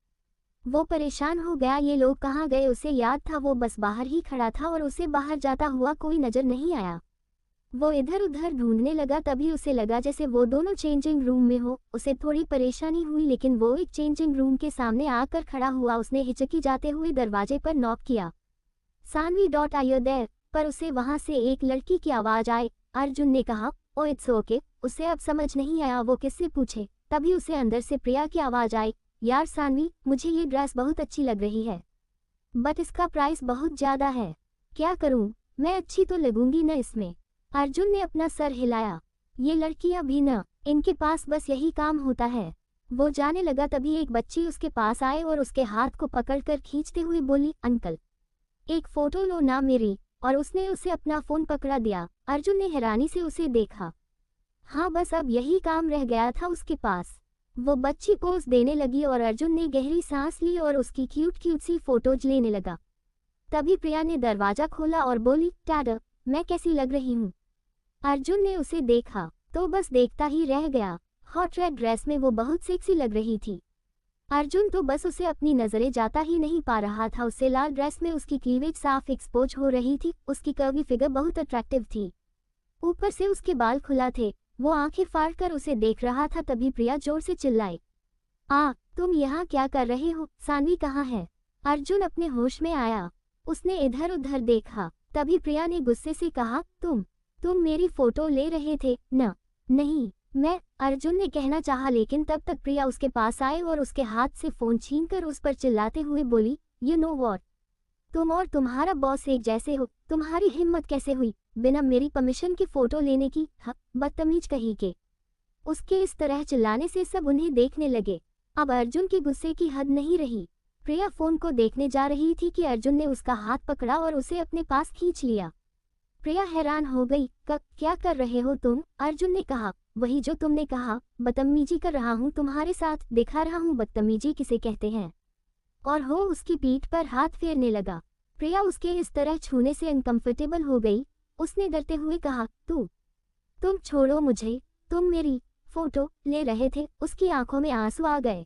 वो परेशान हो गया, ये लोग कहाँ गए? उसे याद था वो बस बाहर ही खड़ा था और उसे बाहर जाता हुआ कोई नजर नहीं आया। वो इधर उधर ढूंढने लगा। तभी उसे लगा जैसे वो दोनों चेंजिंग रूम में हो। उसे थोड़ी परेशानी हुई लेकिन वो एक चेंजिंग रूम के सामने आकर खड़ा हुआ। उसने हिचकी जाते हुए दरवाजे पर नॉक किया। Sanvi are you there? पर उसे वहां से एक लड़की की आवाज आई। अर्जुन ने कहा, ओ इट्स ओके। उसे अब समझ नहीं आया वो किससे पूछे। तभी उसे अंदर से प्रिया की आवाज आई, यार सानवी, मुझे ये ड्रेस बहुत अच्छी लग रही है बट इसका प्राइस बहुत ज्यादा है। क्या करूं? मैं अच्छी तो लगूंगी न इसमें? अर्जुन ने अपना सर हिलाया। ये लड़कियां भी न, इनके पास बस यही काम होता है। वो जाने लगा तभी एक बच्ची उसके पास आए और उसके हाथ को पकड़कर खींचते हुए बोली, अंकल एक फोटो लो ना मेरी। और उसने उसे अपना फोन पकड़ा दिया। अर्जुन ने हैरानी से उसे देखा। हाँ बस अब यही काम रह गया था उसके पास। वो बच्ची पोज देने लगी और अर्जुन ने गहरी सांस ली और उसकी क्यूट क्यूट सी फोटोज लेने लगा। तभी प्रिया ने दरवाजा खोला और बोली, टैड, मैं कैसी लग रही हूँ? अर्जुन ने उसे देखा तो बस देखता ही रह गया। हॉट रेड ड्रेस में वो बहुत सेक्सी लग रही थी। अर्जुन तो बस उसे अपनी नजरें जाता ही नहीं पा रहा था। उससे लाल ड्रेस में उसकी क्लीवेज साफ एक्सपोज हो रही थी। उसकी कर्वी फिगर बहुत अट्रैक्टिव थी, ऊपर से उसके बाल खुला थे। वो आंखें फाड़ कर उसे देख रहा था। तभी प्रिया जोर से चिल्लाई, तुम यहाँ क्या कर रहे हो? सानवी कहाँ है? अर्जुन अपने होश में आया। उसने इधर उधर देखा। तभी प्रिया ने गुस्से से कहा, तुम मेरी फोटो ले रहे थे न? नहीं, मैं। अर्जुन ने कहना चाहा, लेकिन तब तक प्रिया उसके पास आए और उसके हाथ से फोन छीनकर उस पर चिल्लाते हुए बोली, यू नो व्हाट, तुम और तुम्हारा बॉस एक जैसे हो। तुम्हारी हिम्मत कैसे हुई बिना मेरी परमिशन की फोटो लेने की? बदतमीज कहीं के। उसके इस तरह चिल्लाने से सब उन्हें देखने लगे। अब अर्जुन के गुस्से की हद नहीं रही। प्रिया फोन को देखने जा रही थी कि अर्जुन ने उसका हाथ पकड़ा और उसे अपने पास खींच लिया। प्रिया हैरान हो गई। क्या कर रहे हो तुम? अर्जुन ने कहा, वही जो तुमने कहा, बदतमीजी कर रहा हूँ तुम्हारे साथ, दिखा रहा हूँ बदतमीजी किसे कहते हैं। और हो उसकी पीठ पर हाथ फेरने लगा। प्रिया उसके इस तरह छूने से अनकंफर्टेबल हो गई। उसने डरते हुए कहा, तुम छोड़ो मुझे, तुम मेरी फोटो ले रहे थे। उसकी आंखों में आंसू आ गए।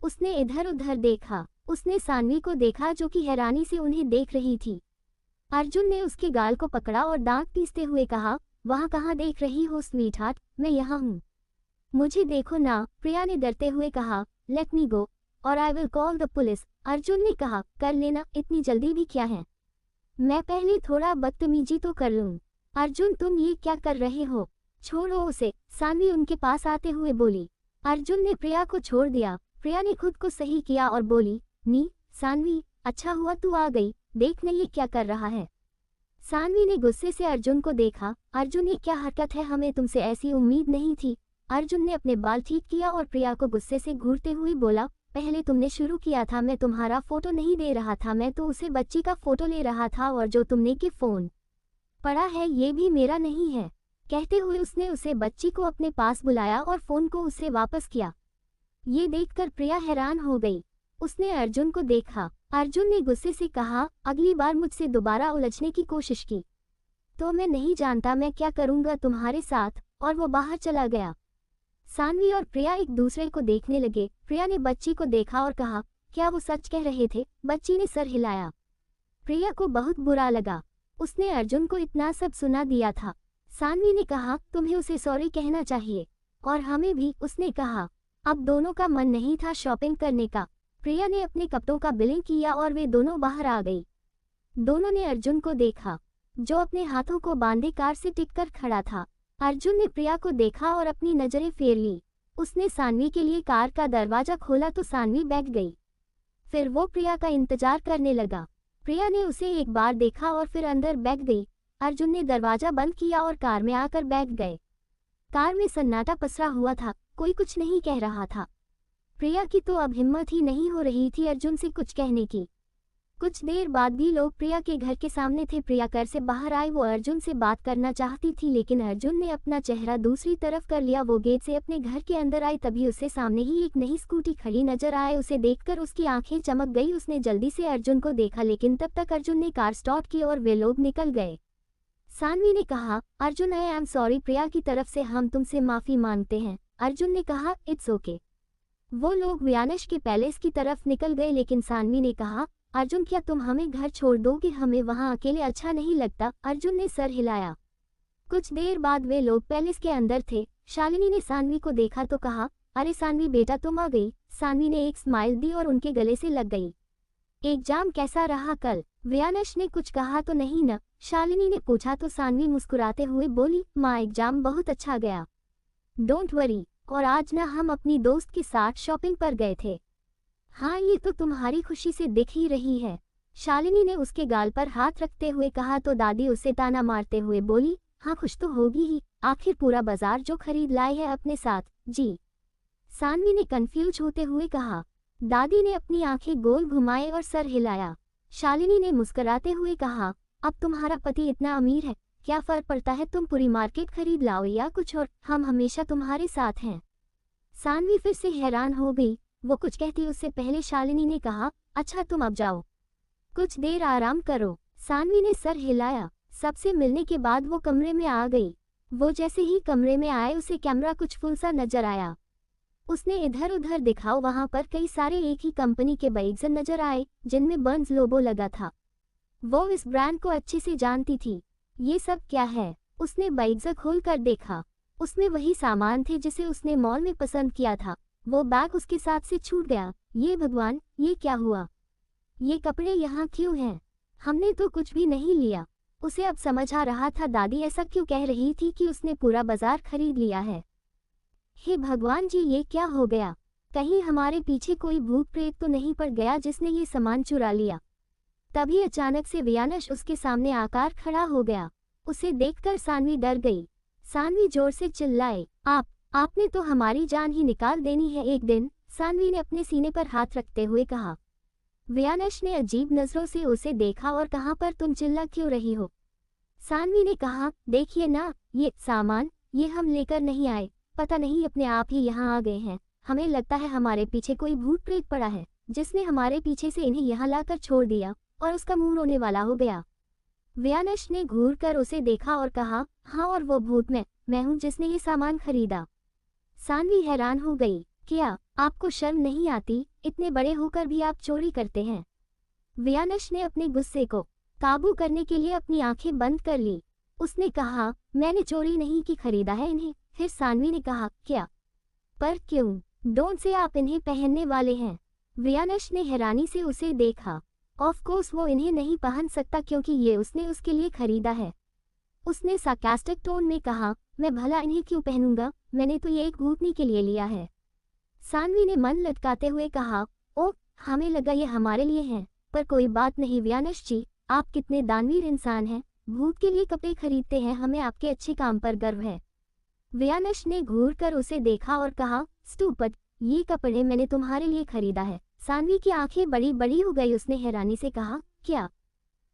उसने इधर उधर देखा। उसने सानवी को देखा जो कि हैरानी से उन्हें देख रही थी। अर्जुन ने उसके गाल को पकड़ा और दांत पीसते हुए कहा, वहाँ कहाँ देख रही हो स्वीटहार्ट, मैं यहाँ हूँ, मुझे देखो ना। प्रिया ने डरते हुए कहा, लेट मी गो और I will call the police. Arjun ने कहा, कर लेना, इतनी जल्दी भी क्या है, मैं पहले थोड़ा बदतमीजी तो कर लूं। अर्जुन, तुम ये क्या कर रहे हो? छोड़ो उसे। सानवी उनके पास आते हुए बोली। अर्जुन ने प्रिया को छोड़ दिया। प्रिया ने खुद को सही किया और बोली, नी सानवी, अच्छा हुआ तू आ गई, देख न ये क्या कर रहा है। सानवी ने गुस्से से अर्जुन को देखा। अर्जुन, ये क्या हरकत है, हमें तुमसे ऐसी उम्मीद नहीं थी। अर्जुन ने अपने बाल ठीक किया और प्रिया को गुस्से से घूरते हुए बोला, पहले तुमने शुरू किया था, मैं तुम्हारा फोटो नहीं दे रहा था, मैं तो उसे बच्ची का फोटो ले रहा था, और जो तुमने के फोन पड़ा है ये भी मेरा नहीं है। कहते हुए उसने उसे बच्ची को अपने पास बुलाया और फोन को उसे वापस किया। ये देखकर प्रिया हैरान हो गई। उसने अर्जुन को देखा। अर्जुन ने गुस्से से कहा, अगली बार मुझसे दोबारा उलझने की कोशिश की तो मैं नहीं जानता मैं क्या करूंगा तुम्हारे साथ, और वो बाहर चला गया। सानवी और प्रिया एक दूसरे को देखने लगे। प्रिया ने बच्ची को देखा और कहा, क्या वो सच कह रहे थे? बच्ची ने सर हिलाया। प्रिया को बहुत बुरा लगा। उसने अर्जुन को इतना सब सुना दिया था। सानवी ने कहा, तुम्हें उसे सॉरी कहना चाहिए, और हमें भी। उसने कहा, अब दोनों का मन नहीं था शॉपिंग करने का। प्रिया ने अपने कपड़ों का बिलिंग किया और वे दोनों बाहर आ गई। दोनों ने अर्जुन को देखा, जो अपने हाथों को बांधे कार से टिककर खड़ा था। अर्जुन ने प्रिया को देखा और अपनी नजरें फेर ली। उसने सानवी के लिए कार का दरवाजा खोला तो सानवी बैठ गई। फिर वो प्रिया का इंतजार करने लगा। प्रिया ने उसे एक बार देखा और फिर अंदर बैठ गई। अर्जुन ने दरवाजा बंद किया और कार में आकर बैठ गए। कार में सन्नाटा पसरा हुआ था, कोई कुछ नहीं कह रहा था। प्रिया की तो अब हिम्मत ही नहीं हो रही थी अर्जुन से कुछ कहने की। कुछ देर बाद भी लोग प्रिया के घर के सामने थे। प्रिया घर से बाहर आई। वो अर्जुन से बात करना चाहती थी, लेकिन अर्जुन ने अपना चेहरा दूसरी तरफ कर लिया। वो गेट से अपने घर के अंदर आई, तभी उससे सामने ही एक नई स्कूटी खड़ी नजर आए। उसे देखकर उसकी आंखें चमक गई। उसने जल्दी से अर्जुन को देखा, लेकिन तब तक अर्जुन ने कार स्टार्ट की और वे लोग निकल गए। सानवी ने कहा, अर्जुन, आई एम सॉरी, प्रिया की तरफ से हम तुमसे माफी मांगते हैं। अर्जुन ने कहा, इट्स ओके। वो लोग व्यानश के पैलेस की तरफ निकल गए, लेकिन सानवी ने कहा, अर्जुन, क्या तुम हमें घर छोड़ दोगे? हमें वहाँ अकेले अच्छा नहीं लगता। अर्जुन ने सर हिलाया। कुछ देर बाद वे लोग पैलेस के अंदर थे। शालिनी ने सानवी को देखा तो कहा, अरे सानवी बेटा, तुम आ गई। सानवी ने एक स्माइल दी और उनके गले से लग गई। एग्जाम कैसा रहा कल? व्यानश ने कुछ कहा तो नहीं न? शालिनी ने पूछा तो सानवी मुस्कुराते हुए बोली, माँ, एग्जाम बहुत अच्छा गया, डोंट वरी। और आज ना हम अपनी दोस्त के साथ शॉपिंग पर गए थे। हाँ, ये तो तुम्हारी खुशी से दिख ही रही है। शालिनी ने उसके गाल पर हाथ रखते हुए कहा तो दादी उसे ताना मारते हुए बोली, हाँ खुश तो होगी ही, आखिर पूरा बाजार जो खरीद लाई है अपने साथ। जी, सानवी ने कंफ्यूज होते हुए कहा। दादी ने अपनी आंखें गोल घुमाए और सर हिलाया। शालिनी ने मुस्कुराते हुए कहा, अब तुम्हारा पति इतना अमीर है, क्या फर्क पड़ता है, तुम पूरी मार्केट खरीद लाओ या कुछ और, हम हमेशा तुम्हारे साथ हैं। सानवी फिर से हैरान हो गई। वो कुछ कहती उससे पहले शालिनी ने कहा, अच्छा तुम अब जाओ, कुछ देर आराम करो। सानवी ने सर हिलाया। सबसे मिलने के बाद वो कमरे में आ गई। वो जैसे ही कमरे में आए उसे कैमरा कुछ फुल सा नजर आया। उसने इधर उधर दिखाओ, वहां पर कई सारे एक ही कंपनी के बाइक्स नजर आए जिनमें बर्न्स लोगो लगा था। वो इस ब्रांड को अच्छे से जानती थी। ये सब क्या है? उसने बाइक्स खोल कर देखा। उसमें वही सामान थे जिसे उसने मॉल में पसंद किया था। वो बैग उसके साथ से छूट गया। ये भगवान, ये क्या हुआ? ये कपड़े यहाँ क्यों हैं? हमने तो कुछ भी नहीं लिया। उसे अब समझ आ रहा था दादी ऐसा क्यों कह रही थी कि उसने पूरा बाजार खरीद लिया है। हे भगवान जी, ये क्या हो गया? कहीं हमारे पीछे कोई भूत प्रेत तो नहीं पड़ गया जिसने ये सामान चुरा लिया? तभी अचानक से वियानश उसके सामने आकर खड़ा हो गया। उसे देखकर सानवी डर गई। सानवी जोर से चिल्लाए, आपने तो हमारी जान ही निकाल देनी है एक दिन। सानवी ने अपने सीने पर हाथ रखते हुए कहा। वियानश ने अजीब नजरों से उसे देखा और कहा, पर तुम चिल्ला क्यों रही हो? सानवी ने कहा, देखिए ना, ये सामान ये हम लेकर नहीं आए। पता नहीं अपने आप ही यहाँ आ गए हैं। हमें लगता है हमारे पीछे कोई भूत प्रेत पड़ा है जिसने हमारे पीछे से इन्हें यहाँ लाकर छोड़ दिया और उसका मुंह रोने वाला हो गया। वियानश ने घूर कर उसे देखा और कहा, हाँ, और वो भूत मैं हूँ जिसने ये सामान खरीदा। सानवी हैरान हो गई। क्या आपको शर्म नहीं आती? इतने बड़े होकर भी आप चोरी करते हैं। वियानश ने अपने गुस्से को काबू करने के लिए अपनी आंखें बंद कर ली। उसने कहा, मैंने चोरी नहीं की, खरीदा है इन्हें। फिर सानवी ने कहा, क्या? पर क्यों? डोंट से आप इन्हें पहनने वाले हैं। वियानश ने हैरानी से उसे देखा। ऑफ कोर्स वो इन्हें नहीं पहन सकता क्योंकि ये उसने उसके लिए खरीदा है। उसने सार्कास्टिक टोन में कहा, मैं भला इन्हें क्यों पहनूंगा? मैंने तो ये एक भूतनी के लिए लिया है। सानवी ने मन लटकाते हुए कहा, ओह, हमें लगा ये हमारे लिए हैं। पर कोई बात नहीं वियानश जी, आप कितने दानवीर इंसान हैं। भूत के लिए कपड़े खरीदते हैं, हमें आपके अच्छे काम पर गर्व है। वियानश ने घूर कर उसे देखा और कहा, स्टूपिड, ये कपड़े मैंने तुम्हारे लिए खरीदा है। सानवी की आंखें बड़ी बड़ी हो गई। उसने हैरानी से कहा, क्या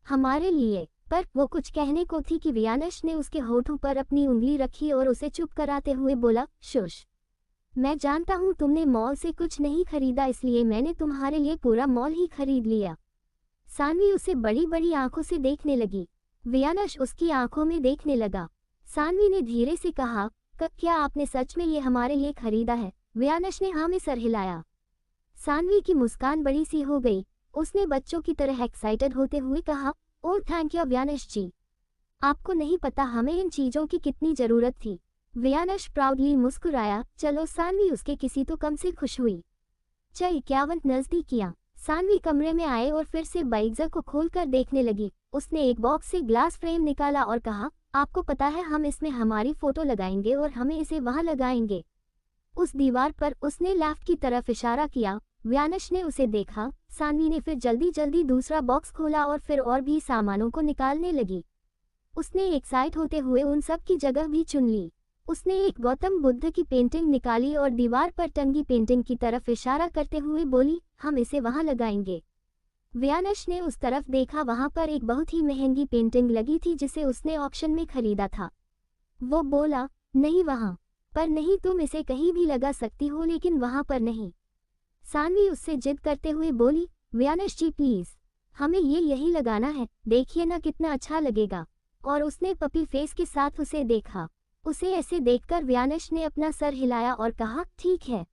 हमारे लिए? पर वो कुछ कहने को थी कि वियानश ने उसके होठों पर अपनी उंगली रखी और उसे चुप कराते हुए बोला, शुश, मैं जानता हूँ तुमने मॉल से कुछ नहीं खरीदा, इसलिए मैंने तुम्हारे लिए पूरा मॉल ही खरीद लिया। सानवी उसे बड़ी बड़ी आंखों से देखने लगी। वियानश उसकी आंखों में देखने लगा। सानवी ने धीरे से कहा, क्या आपने सच में ये हमारे लिए खरीदा है? वियानश ने हाँ में सर हिलाया। सानवी की मुस्कान बड़ी सी हो गई। उसने बच्चों की तरह एक्साइटेड होते हुए कहा, ओह थैंक यू वियानश जी, आपको नहीं पता हमें इन चीजों की कितनी जरूरत थी। वियानश प्राउडली मुस्कुराया। चलो सानवी उसके किसी तो कम से खुश हुई। 51 नजदीक किया। सानवी कमरे में आए और फिर से बाइक्स को खोलकर देखने लगी। उसने एक बॉक्स से ग्लास फ्रेम निकाला और कहा, आपको पता है हम इसमें हमारी फोटो लगाएंगे और हमें इसे वहां लगाएंगे, उस दीवार पर। उसने लेफ्ट की तरफ इशारा किया। वियानश ने उसे देखा। सानवी ने फिर जल्दी जल्दी दूसरा बॉक्स खोला और फिर और भी सामानों को निकालने लगी। उसने एक्साइट होते हुए उन सब की जगह भी चुन ली। उसने एक गौतम बुद्ध की पेंटिंग निकाली और दीवार पर टंगी पेंटिंग की तरफ इशारा करते हुए बोली, हम इसे वहां लगाएंगे। वियानश ने उस तरफ देखा। वहां पर एक बहुत ही महंगी पेंटिंग लगी थी जिसे उसने ऑक्शन में खरीदा था। वो बोला, नहीं वहां पर नहीं, तुम इसे कहीं भी लगा सकती हो लेकिन वहां पर नहीं। सानवी उससे जिद करते हुए बोली, वियानश जी प्लीज, हमें ये यही लगाना है, देखिए ना कितना अच्छा लगेगा। और उसने पपी फेस के साथ उसे देखा। उसे ऐसे देखकर वियानश ने अपना सर हिलाया और कहा, ठीक है,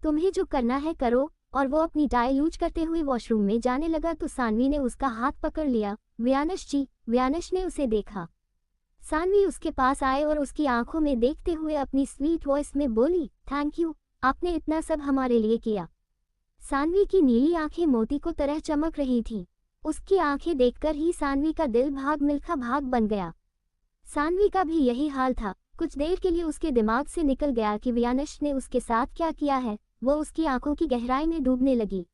तुम्हें जो करना है करो। और वो अपनी टाई यूज करते हुए वॉशरूम में जाने लगा तो सानवी ने उसका हाथ पकड़ लिया। वियानश जी, वियानश ने उसे देखा। सानवी उसके पास आए और उसकी आंखों में देखते हुए अपनी स्वीट वॉइस में बोली, थैंक यू, आपने इतना सब हमारे लिए किया। सानवी की नीली आंखें मोती को तरह चमक रही थीं। उसकी आंखें देखकर ही सानवी का दिल भाग मिल्खा भाग बन गया। सानवी का भी यही हाल था। कुछ देर के लिए उसके दिमाग से निकल गया कि वियानश ने उसके साथ क्या किया है। वो उसकी आंखों की गहराई में डूबने लगी।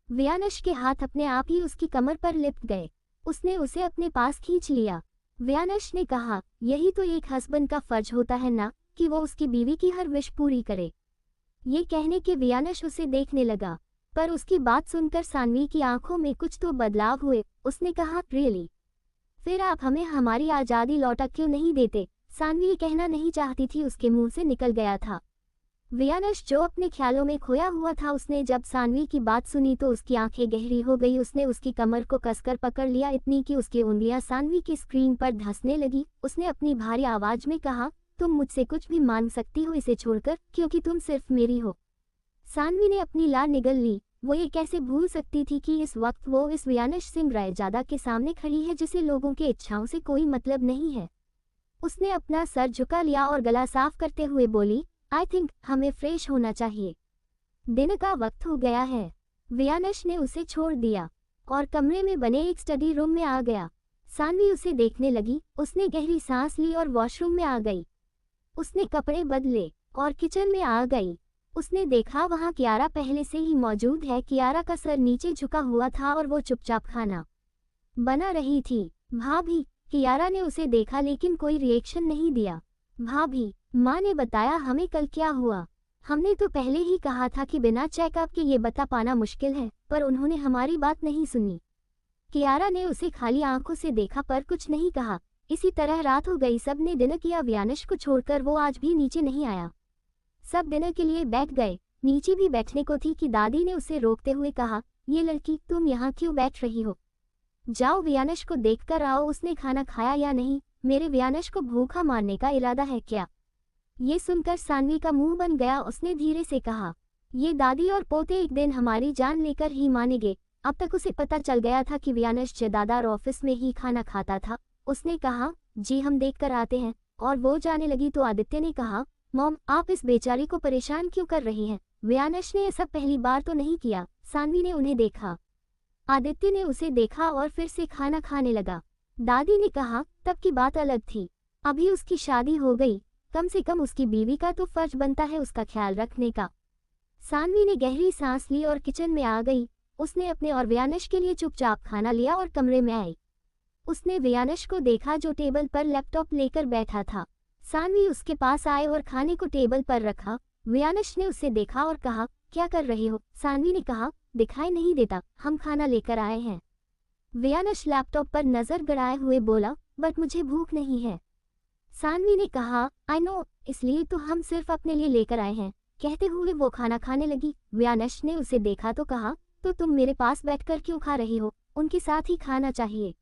वियानश के हाथ अपने आप ही उसकी कमर पर लिपट गए। उसने उसे अपने पास खींच लिया। वियानश ने कहा, यही तो एक हस्बैंड का फर्ज होता है ना, कि वो उसकी बीवी की हर विश पूरी करे। ये कहने के वियानश उसे देखने लगा, पर उसकी बात सुनकर सानवी की आंखों में कुछ तो बदलाव हुए। उसने कहा, रियली? फिर आप हमें हमारी आज़ादी लौटा क्यों नहीं देते? सानवी ये कहना नहीं चाहती थी, उसके मुंह से निकल गया था। वियानश जो अपने ख्यालों में खोया हुआ था, उसने जब सानवी की बात सुनी तो उसकी आंखें गहरी हो गई। उसने उसकी कमर को कसकर पकड़ लिया, इतनी कि उसकी उंगलियां सानवी की स्क्रीन पर धंसने लगी। उसने अपनी भारी आवाज में कहा, तुम मुझसे कुछ भी मांग सकती हो इसे छोड़कर, क्योंकि तुम सिर्फ मेरी हो। सानवी ने अपनी लार निगल ली। वो ये कैसे भूल सकती थी कि इस वक्त वो इस व्यानश सिंह रायजादा के सामने खड़ी है जिसे लोगों के इच्छाओं से कोई मतलब नहीं है। उसने अपना सर झुका लिया और गला साफ करते हुए बोली, आई थिंक हमें फ्रेश होना चाहिए। दिन का वक्त हो गया है। व्यानश ने उसे छोड़ दिया और कमरे में बने एक स्टडी रूम में आ गया। सानवी उसे देखने लगी। उसने गहरी सांस ली और वॉशरूम में आ गई। उसने कपड़े बदले और किचन में आ गई। उसने देखा वहां कियारा पहले से ही मौजूद है। कियारा का सर नीचे झुका हुआ था और वो चुपचाप खाना बना रही थी। भाभी, कियारा ने उसे देखा लेकिन कोई रिएक्शन नहीं दिया। भाभी, माँ ने बताया हमें कल क्या हुआ। हमने तो पहले ही कहा था कि बिना चेकअप के ये बता पाना मुश्किल है, पर उन्होंने हमारी बात नहीं सुनी। कियारा ने उसे खाली आंखों से देखा पर कुछ नहीं कहा। इसी तरह रात हो गई। सब ने डिनर किया। व्यानश को छोड़कर वो आज भी नीचे नहीं आया। सब डिनर के लिए बैठ गए। नीचे भी बैठने को थी कि दादी ने उसे रोकते हुए कहा, ये लड़की, तुम यहाँ क्यों बैठ रही हो? जाओ व्यानश को देखकर आओ उसने खाना खाया या नहीं। मेरे व्यानश को भूखा मारने का इरादा है क्या? ये सुनकर सानवी का मुंह बन गया। उसने धीरे से कहा, ये दादी और पोते एक दिन हमारी जान लेकर ही मानेंगे। अब तक उसे पता चल गया था कि व्यानश जदादार ऑफिस में ही खाना खाता था। उसने कहा, जी हम देख कर आते हैं, और वो जाने लगी तो आदित्य ने कहा, मॉम आप इस बेचारी को परेशान क्यों कर रही हैं? व्यानश ने ऐसा पहली बार तो नहीं किया। सानवी ने उन्हें देखा। आदित्य ने उसे देखा और फिर से खाना खाने लगा। दादी ने कहा, तब की बात अलग थी। अभी उसकी शादी हो गई। कम से कम उसकी बीवी का तो फर्ज बनता है उसका ख्याल रखने का। सानवी ने गहरी सांस ली और किचन में आ गई। उसने अपने और व्यानश के लिए चुपचाप खाना लिया और कमरे में आई। उसने व्यानश को देखा जो टेबल पर लैपटॉप लेकर बैठा था। सानवी उसके पास आए और खाने को टेबल पर रखा। व्यानश ने उसे देखा और कहा, क्या कर रही हो? सानवी ने कहा, दिखाई नहीं देता, हम खाना लेकर आए हैं। व्यानश लैपटॉप पर नजर गड़ाए हुए बोला, बट मुझे भूख नहीं है। सानवी ने कहा, आई नो, इसलिए तो हम सिर्फ अपने लिए लेकर आए हैं। कहते हुए वो खाना खाने लगी। व्यानश ने उसे देखा तो कहा, तो तुम मेरे पास बैठकर क्यों खा रही हो? उनके साथ ही खाना चाहिए।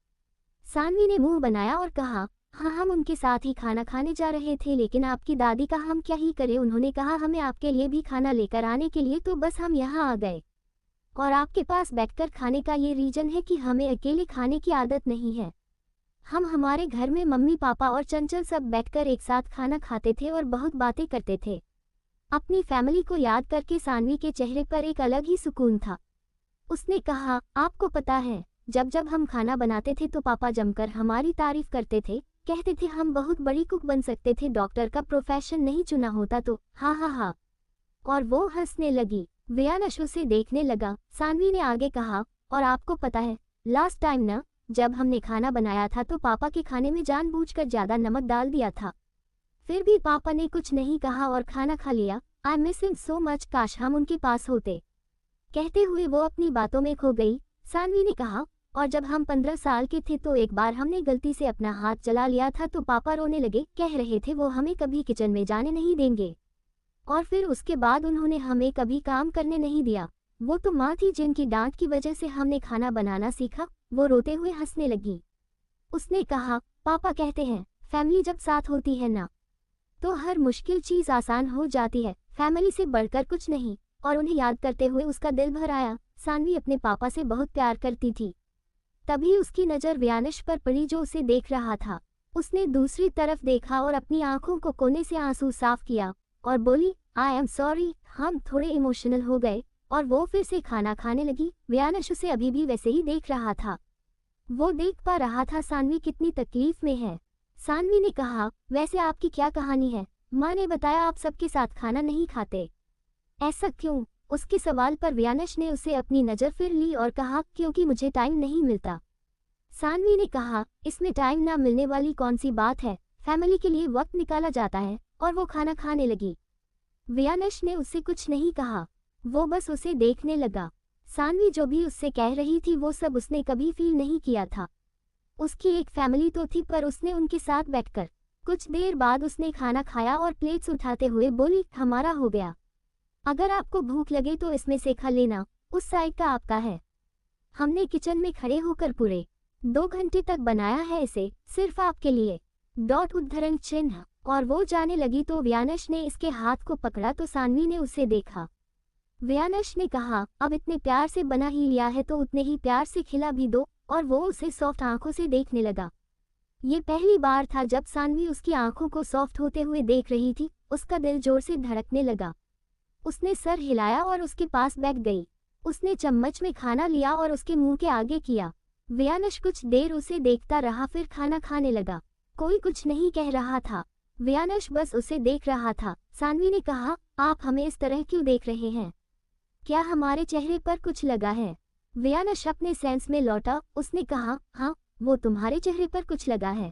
सानवी ने मुंह बनाया और कहा, हाँ हम उनके साथ ही खाना खाने जा रहे थे, लेकिन आपकी दादी का हम क्या ही करें। उन्होंने कहा हमें आपके लिए भी खाना लेकर आने के लिए, तो बस हम यहाँ आ गए। और आपके पास बैठकर खाने का ये रीजन है कि हमें अकेले खाने की आदत नहीं है। हम हमारे घर में मम्मी पापा और चंचल सब बैठकर एक साथ खाना खाते थे और बहुत बातें करते थे। अपनी फैमिली को याद करके सानवी के चेहरे पर एक अलग ही सुकून था। उसने कहा, आपको पता है, जब जब हम खाना बनाते थे तो पापा जमकर हमारी तारीफ करते थे। कहते थे हम बहुत बड़ी कुक बन सकते थे, डॉक्टर का प्रोफेशन नहीं चुना होता तो। हाँ हाँ हाँ। और वो हंसने लगी। व्यानश उसे देखने लगा। सानवी ने आगे कहा, और आपको पता है, लास्ट टाइम ना, जब हमने खाना बनाया था तो पापा के खाने में जानबूझकर ज्यादा नमक डाल दिया था। फिर भी पापा ने कुछ नहीं कहा और खाना खा लिया। I miss him so much, काश हम उनके पास होते। कहते हुए वो अपनी बातों में खो गई। सानवी ने कहा, और जब हम 15 साल के थे तो एक बार हमने गलती से अपना हाथ जला लिया था तो पापा रोने लगे। कह रहे थे वो हमें कभी किचन में जाने नहीं देंगे। और फिर उसके बाद उन्होंने हमें कभी काम करने नहीं दिया। वो तो माँ थी जिनकी डांट की वजह से हमने खाना बनाना सीखा। वो रोते हुए हंसने लगी। उसने कहा, पापा कहते हैं फैमिली जब साथ होती है ना, तो हर मुश्किल चीज आसान हो जाती है। फैमिली से बढ़कर कुछ नहीं। और उन्हें याद करते हुए उसका दिल भर आया। सानवी अपने पापा से बहुत प्यार करती थी। तभी उसकी नज़र व्यानश पर पड़ी जो उसे देख रहा था। उसने दूसरी तरफ देखा और अपनी आंखों को कोने से आंसू साफ किया और बोली, आई एम सॉरी, हम थोड़े इमोशनल हो गए। और वो फिर से खाना खाने लगी। व्यानश उसे अभी भी वैसे ही देख रहा था। वो देख पा रहा था सानवी कितनी तकलीफ में है। सानवी ने कहा, वैसे आपकी क्या कहानी है? माँ ने बताया आप सबके साथ खाना नहीं खाते। ऐसा क्यों? उसके सवाल पर व्यानश ने उसे अपनी नज़र फिर ली और कहा, क्योंकि मुझे टाइम नहीं मिलता। सानवी ने कहा, इसमें टाइम ना मिलने वाली कौन सी बात है, फैमिली के लिए वक्त निकाला जाता है। और वो खाना खाने लगी। व्यानश ने उससे कुछ नहीं कहा। वो बस उसे देखने लगा। सानवी जो भी उससे कह रही थी वो सब उसने कभी फील नहीं किया था। उसकी एक फैमिली तो थी, पर उसने उनके साथ बैठकर कुछ देर बाद उसने खाना खाया और प्लेट्स उठाते हुए बोली, हमारा हो गया। अगर आपको भूख लगे तो इसमें से खा लेना, उस साइड का आपका है। हमने किचन में खड़े होकर पूरे 2 घंटे तक बनाया है इसे, सिर्फ आपके लिए। डॉट उद्धरण चिन्ह। और वो जाने लगी तो व्यानश ने इसके हाथ को पकड़ा तो सानवी ने उसे देखा। व्यानश ने कहा, अब इतने प्यार से बना ही लिया है तो उतने ही प्यार से खिला भी दो, और वो उसे सॉफ्ट आंखों से देखने लगा। ये पहली बार था जब सानवी उसकी आंखों को सॉफ्ट होते हुए देख रही थी। उसका दिल जोर से धड़कने लगा। उसने सर हिलाया और उसके पास बैठ गई। उसने चम्मच में खाना लिया और उसके मुंह के आगे किया। व्यानश कुछ देर उसे देखता रहा, फिर खाना खाने लगा। कोई कुछ नहीं कह रहा था। व्यानश बस उसे देख रहा था। सानवी ने कहा, आप हमें इस तरह क्यों देख रहे हैं? क्या हमारे चेहरे पर कुछ लगा है? व्यानश अपने सेंस में लौटा। उसने कहा, हाँ, वो तुम्हारे चेहरे पर कुछ लगा है,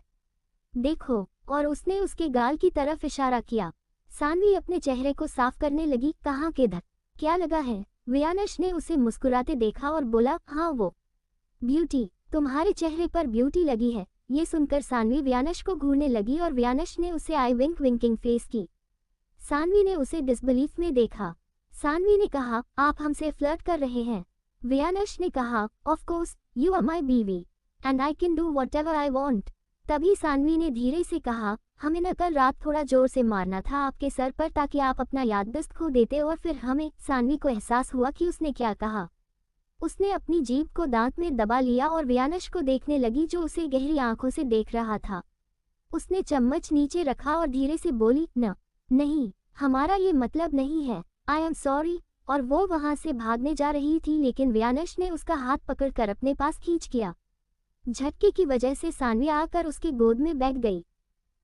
देखो। और उसने उसके गाल की तरफ इशारा किया। सानवी अपने चेहरे को साफ करने लगी। कहाँ, किधर, क्या लगा है? व्यानश ने उसे मुस्कुराते देखा और बोला, हाँ, वो ब्यूटी, तुम्हारे चेहरे पर ब्यूटी लगी है। ये सुनकर सानवी व्यानश को घूरने लगी और व्यानश ने उसे आई विंकिंग फेस की। सानवी ने उसे डिसबिलीफ में देखा। सानवी ने कहा, आप हमसे फ्लर्ट कर रहे हैं? व्यानश ने कहा, of course, you are my बीवी and I can do whatever I want. तभी सानवी ने धीरे से कहा, हमें न कल रात थोड़ा जोर से मारना था आपके सर पर ताकि आप अपना याददाश्त खो देते और फिर हमें। सानवी को एहसास हुआ कि उसने क्या कहा। उसने अपनी जीभ को दांत में दबा लिया और व्यानश को देखने लगी जो उसे गहरी आंखों से देख रहा था। उसने चम्मच नीचे रखा और धीरे से बोली, नहीं, हमारा ये मतलब नहीं है, आई एम सॉरी। और वो वहां से भागने जा रही थी, लेकिन व्यानश ने उसका हाथ पकड़कर अपने पास खींच किया। झटके की वजह से सानवी आकर उसकी गोद में बैठ गई।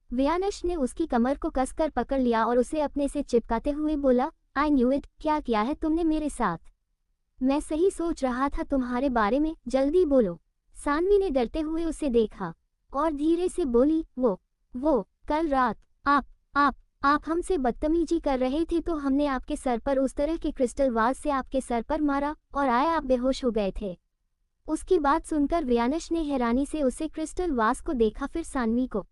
व्यानश ने उसकी कमर को कसकर पकड़ लिया और उसे अपने से चिपकाते हुए बोला, आई न्यू इट, क्या किया है तुमने मेरे साथ? मैं सही सोच रहा था तुम्हारे बारे में, जल्दी बोलो। सानवी ने डरते हुए उसे देखा और धीरे से बोली, वो कल रात आप हमसे बदतमीजी कर रहे थे तो हमने आपके सर पर उस तरह के क्रिस्टल वाज से आपके सर पर मारा और आप बेहोश हो गए थे। उसकी बात सुनकर व्यानश ने हैरानी से उसे क्रिस्टल वाज को देखा, फिर सानवी को।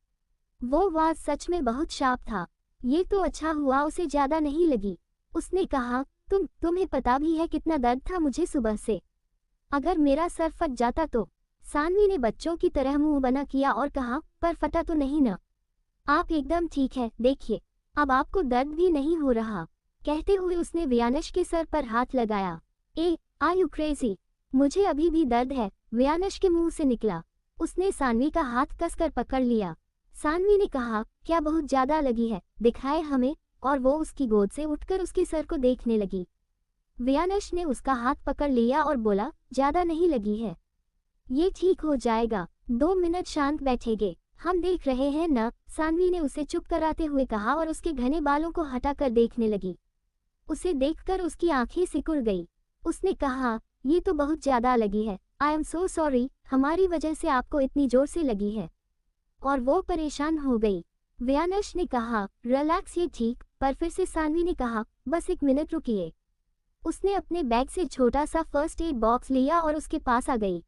वो वाज सच में बहुत शार्प था। ये तो अच्छा हुआ उसे ज्यादा नहीं लगी। उसने कहा, तुम्हें पता भी है कितना दर्द था मुझे सुबह से? अगर मेरा सर फट जाता तो? सानवी ने बच्चों की तरह मुंह बना किया और कहा, पर फटा तो नहीं ना? आप एकदम ठीक है, देखिए, अब आपको दर्द भी नहीं हो रहा। कहते हुए उसने व्यानश के सर पर हाथ लगाया। Are you crazy? मुझे अभी भी दर्द है, व्यानश के मुंह से निकला। उसने सानवी का हाथ कसकर पकड़ लिया। सानवी ने कहा, क्या बहुत ज्यादा लगी है? दिखाए हमें। और वो उसकी गोद से उठकर उसके सर को देखने लगी। व्यानश ने उसका हाथ पकड़ लिया और बोला, ज्यादा नहीं लगी है, ये ठीक हो जाएगा, 2 मिनट शांत बैठेंगे, हम देख रहे हैं ना? सानवी ने उसे चुप कराते हुए कहा और उसके घने बालों को हटाकर देखने लगी। उसे देखकर उसकी आंखें सिकुड़ गई। उसने कहा, ये तो बहुत ज्यादा लगी है, आई एम सो सॉरी, हमारी वजह से आपको इतनी जोर से लगी है। और वो परेशान हो गई। व्यानश ने कहा, रिलैक्स, ये ठीक। पर फिर से सानवी ने कहा, बस 1 मिनट रुकिए। उसने अपने बैग से छोटा सा फर्स्ट एड बॉक्स लिया और उसके पास आ गई।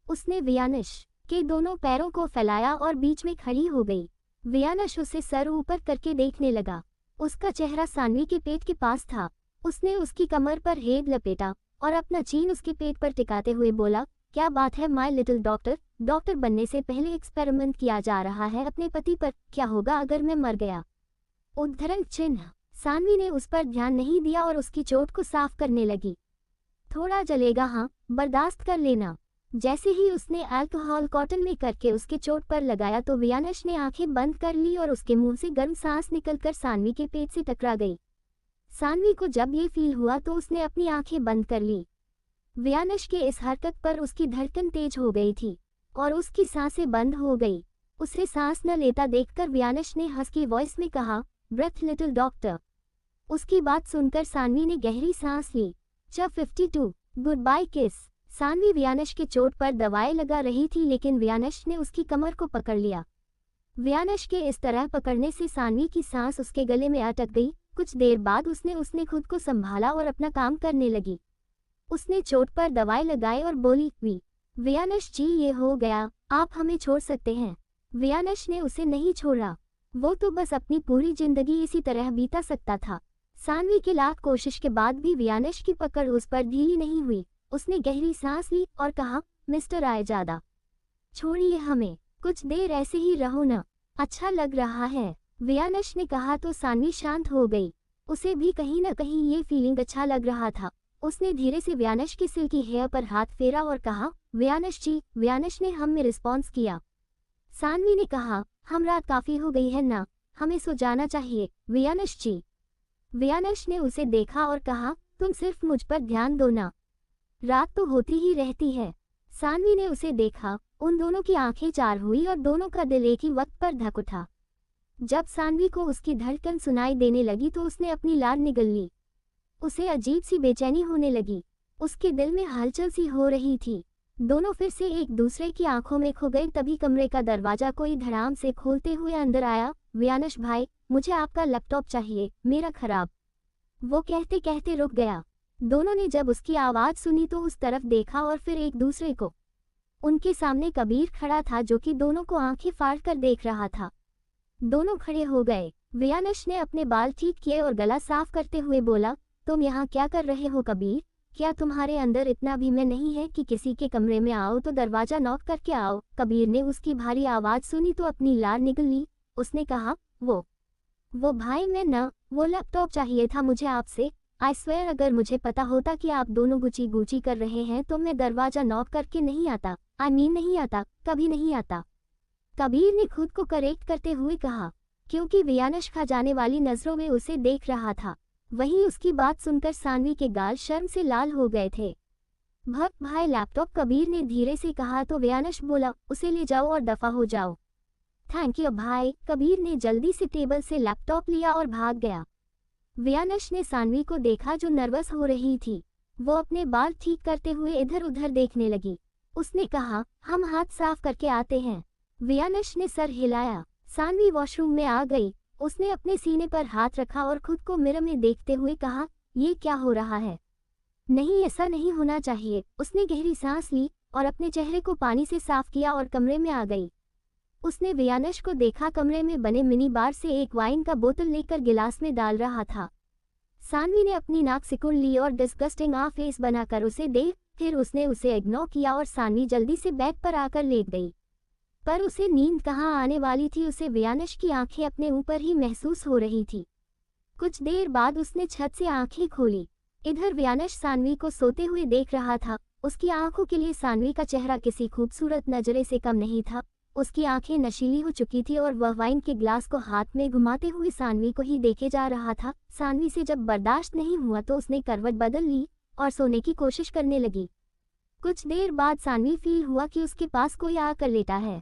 उसने व्यानश के दोनों पैरों को फैलाया और बीच में खड़ी हो गई। व्यानश उसे सर ऊपर करके देखने लगा। उसका चेहरा सानवी के पेट के पास था। उसने उसकी कमर पर हेड लपेटा और अपना चीन उसके पेट पर टिकाते हुए बोला, क्या बात है माय लिटिल डॉक्टर? डॉक्टर बनने से पहले एक्सपेरिमेंट किया जा रहा है अपने पति पर। क्या होगा अगर मैं मर गया? उद्धरण चिन्ह। सानवी ने उस पर ध्यान नहीं दिया और उसकी चोट को साफ करने लगी। थोड़ा जलेगा, हाँ, बर्दाश्त कर लेना। जैसे ही उसने अल्कोहल कॉटन में करके उसके चोट पर लगाया तो व्यानश ने आंखें बंद कर ली और उसके मुंह से गर्म सांस निकलकर सानवी के पेट से टकरा गई। सानवी को जब ये फील हुआ तो उसने अपनी आंखें बंद कर ली। व्यानश के इस हरकत पर उसकी धड़कन तेज हो गई थी और उसकी सांसें बंद हो गई। उसे सांस न लेता देखकर व्यानश ने हस्की वॉइस में कहा, ब्रेथ लिटिल डॉक्टर। उसकी बात सुनकर सानवी ने गहरी सांस ली। चैप्टर 52 गुड बाय किस। सानवी व्यानश के चोट पर दवाएं लगा रही थी, लेकिन व्यानश ने उसकी कमर को पकड़ लिया। व्यानश के इस तरह पकड़ने से सानवी की सांस उसके गले में अटक गई। कुछ देर बाद उसने खुद को संभाला और अपना काम करने लगी। उसने चोट पर दवाएं लगाई और बोली, व्यानश जी, ये हो गया, आप हमें छोड़ सकते हैं। व्यानश ने उसे नहीं छोड़ा। वो तो बस अपनी पूरी जिंदगी इसी तरह बीता सकता था। सानवी की लाख कोशिश के बाद भी व्यानश की पकड़ उस पर ढीली नहीं हुई। उसने गहरी सांस ली और कहा, मिस्टर आयजादा, छोड़िए हमें, कुछ देर ऐसे ही रहो ना, अच्छा लग रहा है। व्यानश ने कहा तो सानवी शांत हो गई। उसे भी कहीं न कहीं ये फीलिंग अच्छा लग रहा था। उसने धीरे से व्यानश के सिल्की हेयर पर हाथ फेरा और कहा, व्यानश जी। व्यानश ने हम में रिस्पॉन्स किया। सानवी ने कहा, हम रात काफी हो गई है ना, हमें सो जाना चाहिए व्यानश जी। व्यानश ने उसे देखा और कहा, तुम सिर्फ मुझ पर ध्यान दो ना, रात तो होती ही रहती है। सानवी ने उसे देखा, उन दोनों की आंखें चार हुई और दोनों का दिल एक ही वक्त पर धक उठा। जब सानवी को उसकी धड़कन सुनाई देने लगी तो उसने अपनी लार निगल ली। उसे अजीब सी बेचैनी होने लगी। उसके दिल में हलचल सी हो रही थी। दोनों फिर से एक दूसरे की आंखों में खो गए। तभी कमरे का दरवाजा कोई धड़ाम से खोलते हुए अंदर आया। व्यानश भाई, मुझे आपका लैपटॉप चाहिए, मेरा खराब। वो कहते कहते रुक गया। दोनों ने जब उसकी आवाज सुनी तो उस तरफ देखा और फिर एक दूसरे को। उनके सामने कबीर खड़ा था जो कि दोनों को आंखें फाड़ कर देख रहा था। दोनों खड़े हो गए। व्यानश ने अपने बाल ठीक किए और गला साफ करते हुए बोला, तुम यहाँ क्या कर रहे हो कबीर? क्या तुम्हारे अंदर इतना भी मैं नहीं है कि किसी के कमरे में आओ तो दरवाजा नॉक करके आओ? कबीर ने उसकी भारी आवाज सुनी तो अपनी लार निगल ली। उसने कहा, वो भाई मैं न, वो लैपटॉप चाहिए था मुझे आपसे। आई स्वेयर अगर मुझे पता होता कि आप दोनों गुची गुची कर रहे हैं तो मैं दरवाजा नॉक करके नहीं आता। आई मीन नहीं आता, कभी नहीं आता। कबीर ने खुद को करेक्ट करते हुए कहा, क्योंकि व्यानश खा जाने वाली नजरों में उसे देख रहा था। वहीं उसकी बात सुनकर सानवी के गाल शर्म से लाल हो गए थे। भक्त भाई लैपटॉप, कबीर ने धीरे से कहा तो व्यानश बोला, उसे ले जाओ और दफा हो जाओ। थैंक यू भाई। कबीर ने जल्दी से टेबल से लैपटॉप लिया और भाग गया। व्यानश ने सानवी को देखा जो नर्वस हो रही थी। वो अपने बाल ठीक करते हुए इधर उधर देखने लगी। उसने कहा, हम हाथ साफ करके आते हैं। व्यानश ने सर हिलाया। सानवी वॉशरूम में आ गई। उसने अपने सीने पर हाथ रखा और खुद को मिरर में देखते हुए कहा, ये क्या हो रहा है? नहीं, ऐसा नहीं होना चाहिए। उसने गहरी सांस ली और अपने चेहरे को पानी से साफ किया और कमरे में आ गई। उसने व्यानश को देखा कमरे में बने मिनी बार से एक वाइन का बोतल लेकर गिलास में डाल रहा था। सानवी ने अपनी नाक सिकुड़ ली और डिस्गस्टिंग फेस बनाकर उसे देख, फिर उसने उसे इग्नोर किया और सानवी जल्दी से बेड पर आकर लेट गई। पर उसे नींद कहाँ आने वाली थी। उसे व्यानश की आंखें अपने ऊपर ही महसूस हो रही थी। कुछ देर बाद उसने छत से आंखें खोली। इधर व्यानश सानवी को सोते हुए देख रहा था। उसकी आंखों के लिए सानवी का चेहरा किसी खूबसूरत नजरे से कम नहीं था। उसकी आंखें नशीली हो चुकी थी और वह वाइन के ग्लास को हाथ में घुमाते हुए सानवी को ही देखे जा रहा था। सानवी से जब बर्दाश्त नहीं हुआ तो उसने करवट बदल ली और सोने की कोशिश करने लगी। कुछ देर बाद सानवी फील हुआ कि उसके पास कोई आकर लेटा है।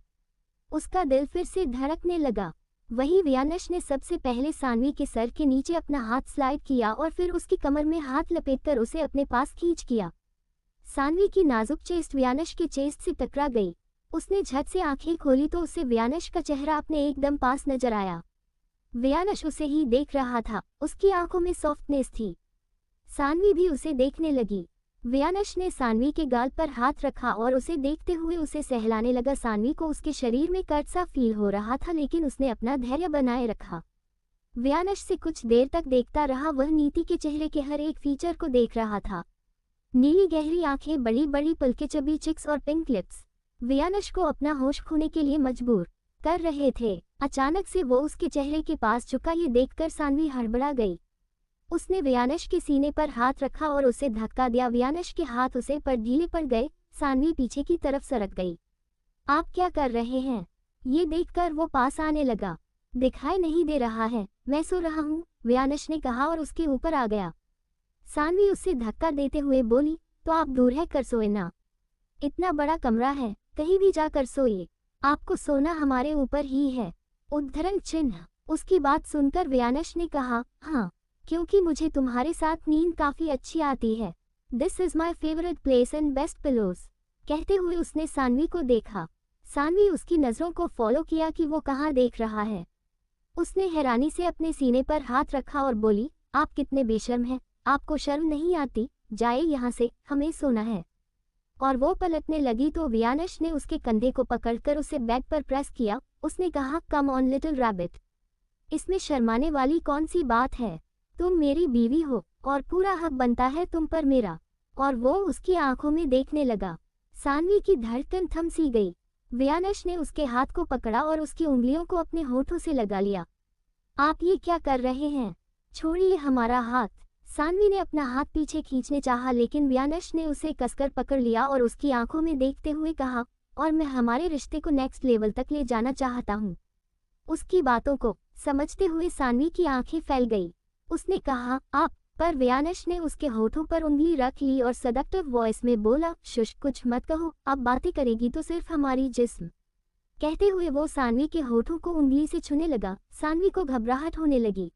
उसका दिल फिर से धड़कने लगा। वहीं व्यानश ने सबसे पहले सानवी के सर के नीचे अपना हाथ स्लाइड किया और फिर उसकी कमर में हाथ लपेटकर उसे अपने पास खींच किया। सानवी की नाजुक चेस्ट व्यानश के चेस्ट से टकरा गई। उसने झट से आंखें खोली तो उसे व्यानश का चेहरा अपने एकदम पास नजर आया। व्यानश उसे ही देख रहा था। उसकी आंखों में सॉफ्टनेस थी। सानवी भी उसे देखने लगी। व्यानश ने सानवी के गाल पर हाथ रखा और उसे देखते हुए उसे सहलाने लगा। सानवी को उसके शरीर में कट सा फील हो रहा था लेकिन उसने अपना धैर्य बनाए रखा। व्यानश से कुछ देर तक देखता रहा। वह नीति के चेहरे के हर एक फीचर को देख रहा था। नीली गहरी आंखें, बड़ी बड़ी पलकें, चबी चिक्स और पिंक लिप्स व्यानश को अपना होश खोने के लिए मजबूर कर रहे थे। अचानक से वो उसके चेहरे के पास झुका। ये देखकर सानवी हड़बड़ा गई। उसने व्यानश के सीने पर हाथ रखा और उसे धक्का दिया। व्यानश के हाथ उसे पर ढीले पड़ गए। सानवी पीछे की तरफ सरक गई। आप क्या कर रहे हैं? ये देखकर वो पास आने लगा। दिखाई नहीं दे रहा है, मैं सो रहा हूँ, व्यानश ने कहा और उसके ऊपर आ गया। सानवी उसे धक्का देते हुए बोली, तो आप दूर है कर सोए ना, इतना बड़ा कमरा है, कहीं भी जाकर सोइए, आपको सोना हमारे ऊपर ही है। उद्धरण चिन्ह। उसकी बात सुनकर व्यानश ने कहा, हाँ, क्योंकि मुझे तुम्हारे साथ नींद काफी अच्छी आती है। This is my favourite place and best pillows. कहते हुए उसने सानवी को देखा। सानवी उसकी नजरों को फॉलो किया कि वो कहाँ देख रहा है। उसने हैरानी से अपने सीने पर हाथ रखा और बोली, आप कितने बेशर्म हैं, आपको शर्म नहीं आती? जाए यहाँ से, हमें सोना है। और वो पलटने लगी तो व्यानश ने उसके कंधे को पकड़कर उसे बेड पर प्रेस किया। उसने कहा, कम ऑन लिटिल रैबिट, इसमें शर्माने वाली कौन सी बात है? तुम मेरी बीवी हो और पूरा हक बनता है तुम पर मेरा। और वो उसकी आंखों में देखने लगा। सानवी की धड़कन थम सी गई। व्यानश ने उसके हाथ को पकड़ा और उसकी उंगलियों को अपने होठों से लगा लिया। आप ये क्या कर रहे हैं? छोड़िए हमारा हाथ। सानवी ने अपना हाथ पीछे खींचने चाहा लेकिन व्यानश ने उसे कसकर पकड़ लिया और उसकी आंखों में देखते हुए कहा, और मैं हमारे रिश्ते को नेक्स्ट लेवल तक ले जाना चाहता हूँ। उसकी बातों को समझते हुए सानवी की आंखें फैल गई। उसने कहा, आप, पर व्यानश ने उसके होठों पर उंगली रख ली और सदक्टिव वॉइस में बोला, शुश, कुछ मत कहो, अब बातें करेगी तो सिर्फ हमारी जिस्म। कहते हुए वो सानवी के होठों को उंगली से छूने लगा। सानवी को घबराहट होने लगी।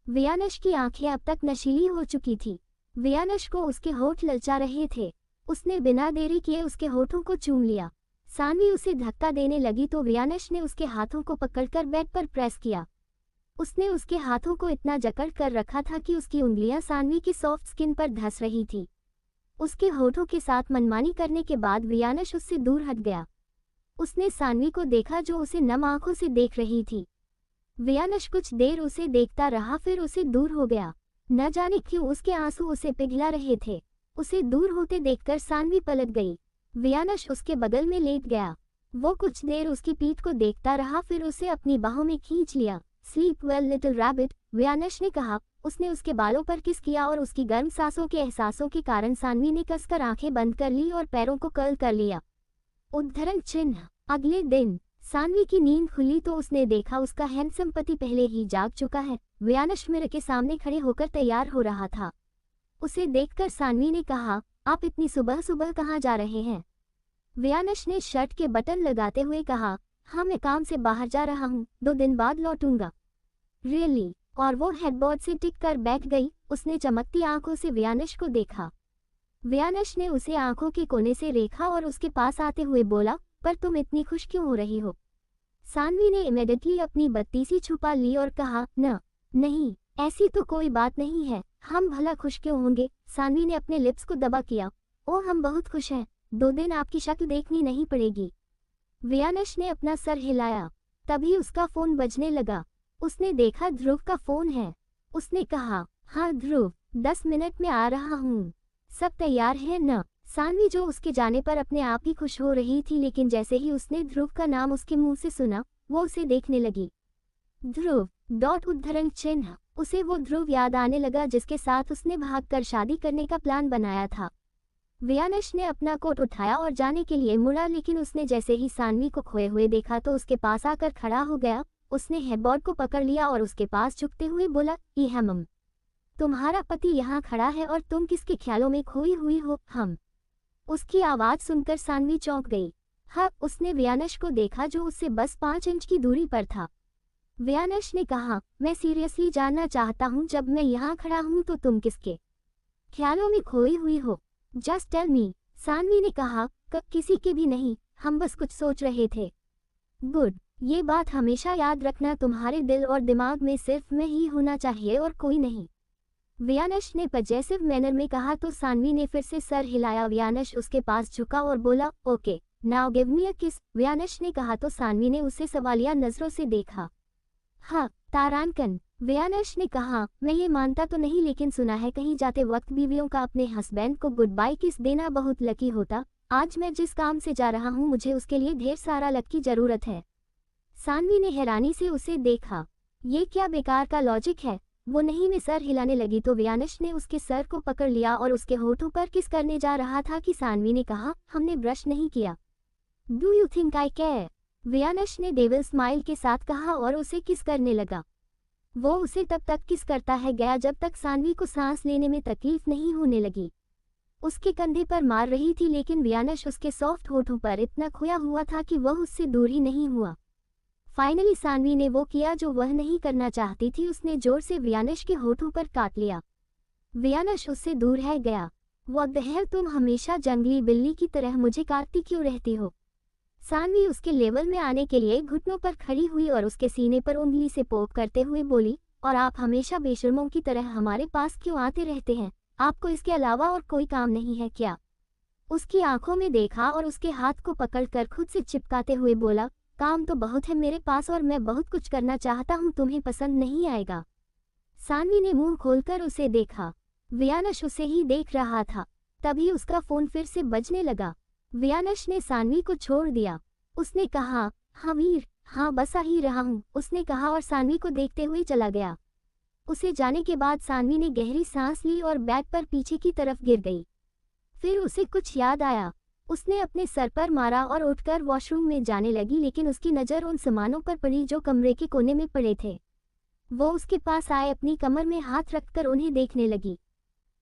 व्यानश की आंखें अब तक नशीली हो चुकी थी। व्यानश को उसके होठ ललचा रहे थे। उसने बिना देरी किए उसके होठों को चूम लिया। सानवी उसे धक्का देने लगी तो व्यानश ने उसके हाथों को पकड़कर बेड पर प्रेस किया। उसने उसके हाथों को इतना जकड़ कर रखा था कि उसकी उंगलियां सानवी की सॉफ्ट स्किन पर धंस रही थी। उसके होठों के साथ मनमानी करने के बाद व्यानश उससे दूर हट गया। उसने सानवी को देखा जो उसे नम आंखों से देख रही थी। व्यानश कुछ देर उसे देखता रहा, फिर उसे दूर हो गया। न जाने क्यों उसके आंसू उसे पिघला रहे थे। उसे दूर होते देखकर सानवी पलट गई। व्यानश उसके बगल में लेट गया। वो कुछ देर उसकी पीठ को देखता रहा, फिर उसे अपनी बाहों में खींच लिया। स्लीप वेल लिटिल रैबिट, व्यानश ने कहा। उसने उसके बालों पर किस किया और उसकी गर्म सांसों के एहसासों के कारण सानवी ने कसकर आंखें बंद कर ली और पैरों को कर्ल कर लिया। उद्धरण चिन्ह। अगले दिन सानवी की नींद खुली तो उसने देखा उसका हैंडसम पति पहले ही जाग चुका है। व्यानश मिरर के सामने खड़े होकर तैयार हो रहा था। उसे देखकर सानवी ने कहा, आप इतनी सुबह सुबह कहाँ जा रहे हैं? व्यानश ने शर्ट के बटन लगाते हुए कहा, हाँ मैं काम से बाहर जा रहा हूँ, 2 दिन बाद लौटूंगा। रियली? और वो हेडबोर्ड से टिक कर बैठ गई। उसने चमकती आंखों से व्यानश को देखा। व्यानश ने उसे आंखों के कोने से देखा और उसके पास आते हुए बोला, पर तुम इतनी खुश क्यों हो रही हो? सानवी ने इमीडिएटली अपनी बत्तीसी छुपा ली और कहा, नहीं, ऐसी तो कोई बात नहीं है, हम भला खुश क्यों होंगे? सानवी ने अपने लिप्स को दबा किया। ओ, हम बहुत खुश हैं, 2 दिन आपकी शक्ल देखनी नहीं पड़ेगी। व्यानश ने अपना सर हिलाया। तभी उसका फोन बजने लगा। उसने देखा ध्रुव का फोन है। उसने कहा, हाँ ध्रुव, 10 मिनट में आ रहा हूँ। सब तैयार है न? सानवी जो उसके जाने पर अपने आप ही खुश हो रही थी, लेकिन जैसे ही उसने ध्रुव का नाम उसके मुंह से सुना, वो उसे देखने लगी। ध्रुव, उद्धरण चिन्ह। उसे वो ध्रुव याद आने लगा जिसके साथ उसने भागकर शादी करने का प्लान बनाया था। व्यानश ने अपना कोट उठाया और जाने के लिए मुड़ा, लेकिन उसने जैसे ही सानवी को खोए हुए देखा तो उसके पास आकर खड़ा हो गया। उसने हेडबोर्ड को पकड़ लिया और उसके पास झुकते हुए बोला, ये हम, तुम्हारा पति यहाँ खड़ा है और तुम किसके ख्यालों में खोई हुई हो? हम। उसकी आवाज सुनकर सानवी चौंक गई। हाँ, उसने व्यानश को देखा जो उससे बस 5 इंच की दूरी पर था। व्यानश ने कहा, मैं सीरियसली जानना चाहता हूँ, जब मैं यहाँ खड़ा हूँ तो तुम किसके ख्यालों में खोई हुई हो? Just tell me. सानवी ने कहा, किसी के भी नहीं, हम बस कुछ सोच रहे थे। गुड, ये बात हमेशा याद रखना, तुम्हारे दिल और दिमाग में सिर्फ मैं ही होना चाहिए और कोई नहीं। व्यानश ने पजेसिव मैनर में कहा तो सानवी ने फिर से सर हिलाया। व्यानश उसके पास झुका और बोला, ओके, नाउ गिव मी अ किस। व्यानश ने कहा तो सानवी ने उसे सवालिया नजरों से देखा। हाँ, तारांकन। व्यानश ने कहा, मैं ये मानता तो नहीं, लेकिन सुना है कहीं जाते वक्त बीवियों का अपने हस्बैंड को गुड बाय किस देना बहुत लकी होता। आज मैं जिस काम से जा रहा हूँ मुझे उसके लिए ढेर सारा लक की जरूरत है। सानवी ने हैरानी से उसे देखा। ये क्या बेकार का लॉजिक है? वो नहीं में सर हिलाने लगी तो व्यानश ने उसके सर को पकड़ लिया और उसके होठों पर किस करने जा रहा था कि सानवी ने कहा, हमने ब्रश नहीं किया। Do you think I care? Vyansh ने डेविल स्माइल के साथ कहा और उसे किस करने लगा। वो उसे तब तक किस करता है गया जब तक सानवी को सांस लेने में तकलीफ नहीं होने लगी। उसके कंधे पर मार रही थी, लेकिन व्यानश उसके सॉफ्ट होठों पर इतना खोया हुआ था कि वह उससे दूर ही नहीं हुआ। फाइनली सानवी ने वो किया जो वह नहीं करना चाहती थी। उसने जोर से व्यानश के होठों पर काट लिया। व्यानश उससे दूर है गया। व्हाट द हेल, तुम हमेशा जंगली बिल्ली की तरह मुझे काटती क्यों रहती हो? सानवी उसके लेवल में आने के लिए घुटनों पर खड़ी हुई और उसके सीने पर उंगली से पोक करते हुए बोली, और आप हमेशा बेशर्मों की तरह हमारे पास क्यों आते रहते हैं? आपको इसके अलावा और कोई काम नहीं है क्या? उसकी आंखों में देखा और उसके हाथ को पकड़कर खुद से चिपकाते हुए बोला, काम तो बहुत है मेरे पास और मैं बहुत कुछ करना चाहता हूँ, तुम्हें पसंद नहीं आएगा। सानवी ने मुंह खोलकर उसे देखा। व्यानश उसे ही देख रहा था। तभी उसका फोन फिर से बजने लगा। व्यानश ने सानवी को छोड़ दिया। उसने कहा, हाँ वीर, हाँ बस आ ही रहा हूँ, उसने कहा और सानवी को देखते हुए चला गया। उसे जाने के बाद सानवी ने गहरी सांस ली और बैग पर पीछे की तरफ गिर गई। फिर उसे कुछ याद आया। उसने अपने सर पर मारा और उठकर वॉशरूम में जाने लगी, लेकिन उसकी नज़र उन सामानों पर पड़ी जो कमरे के कोने में पड़े थे। वो उसके पास आए, अपनी कमर में हाथ रखकर उन्हें देखने लगी।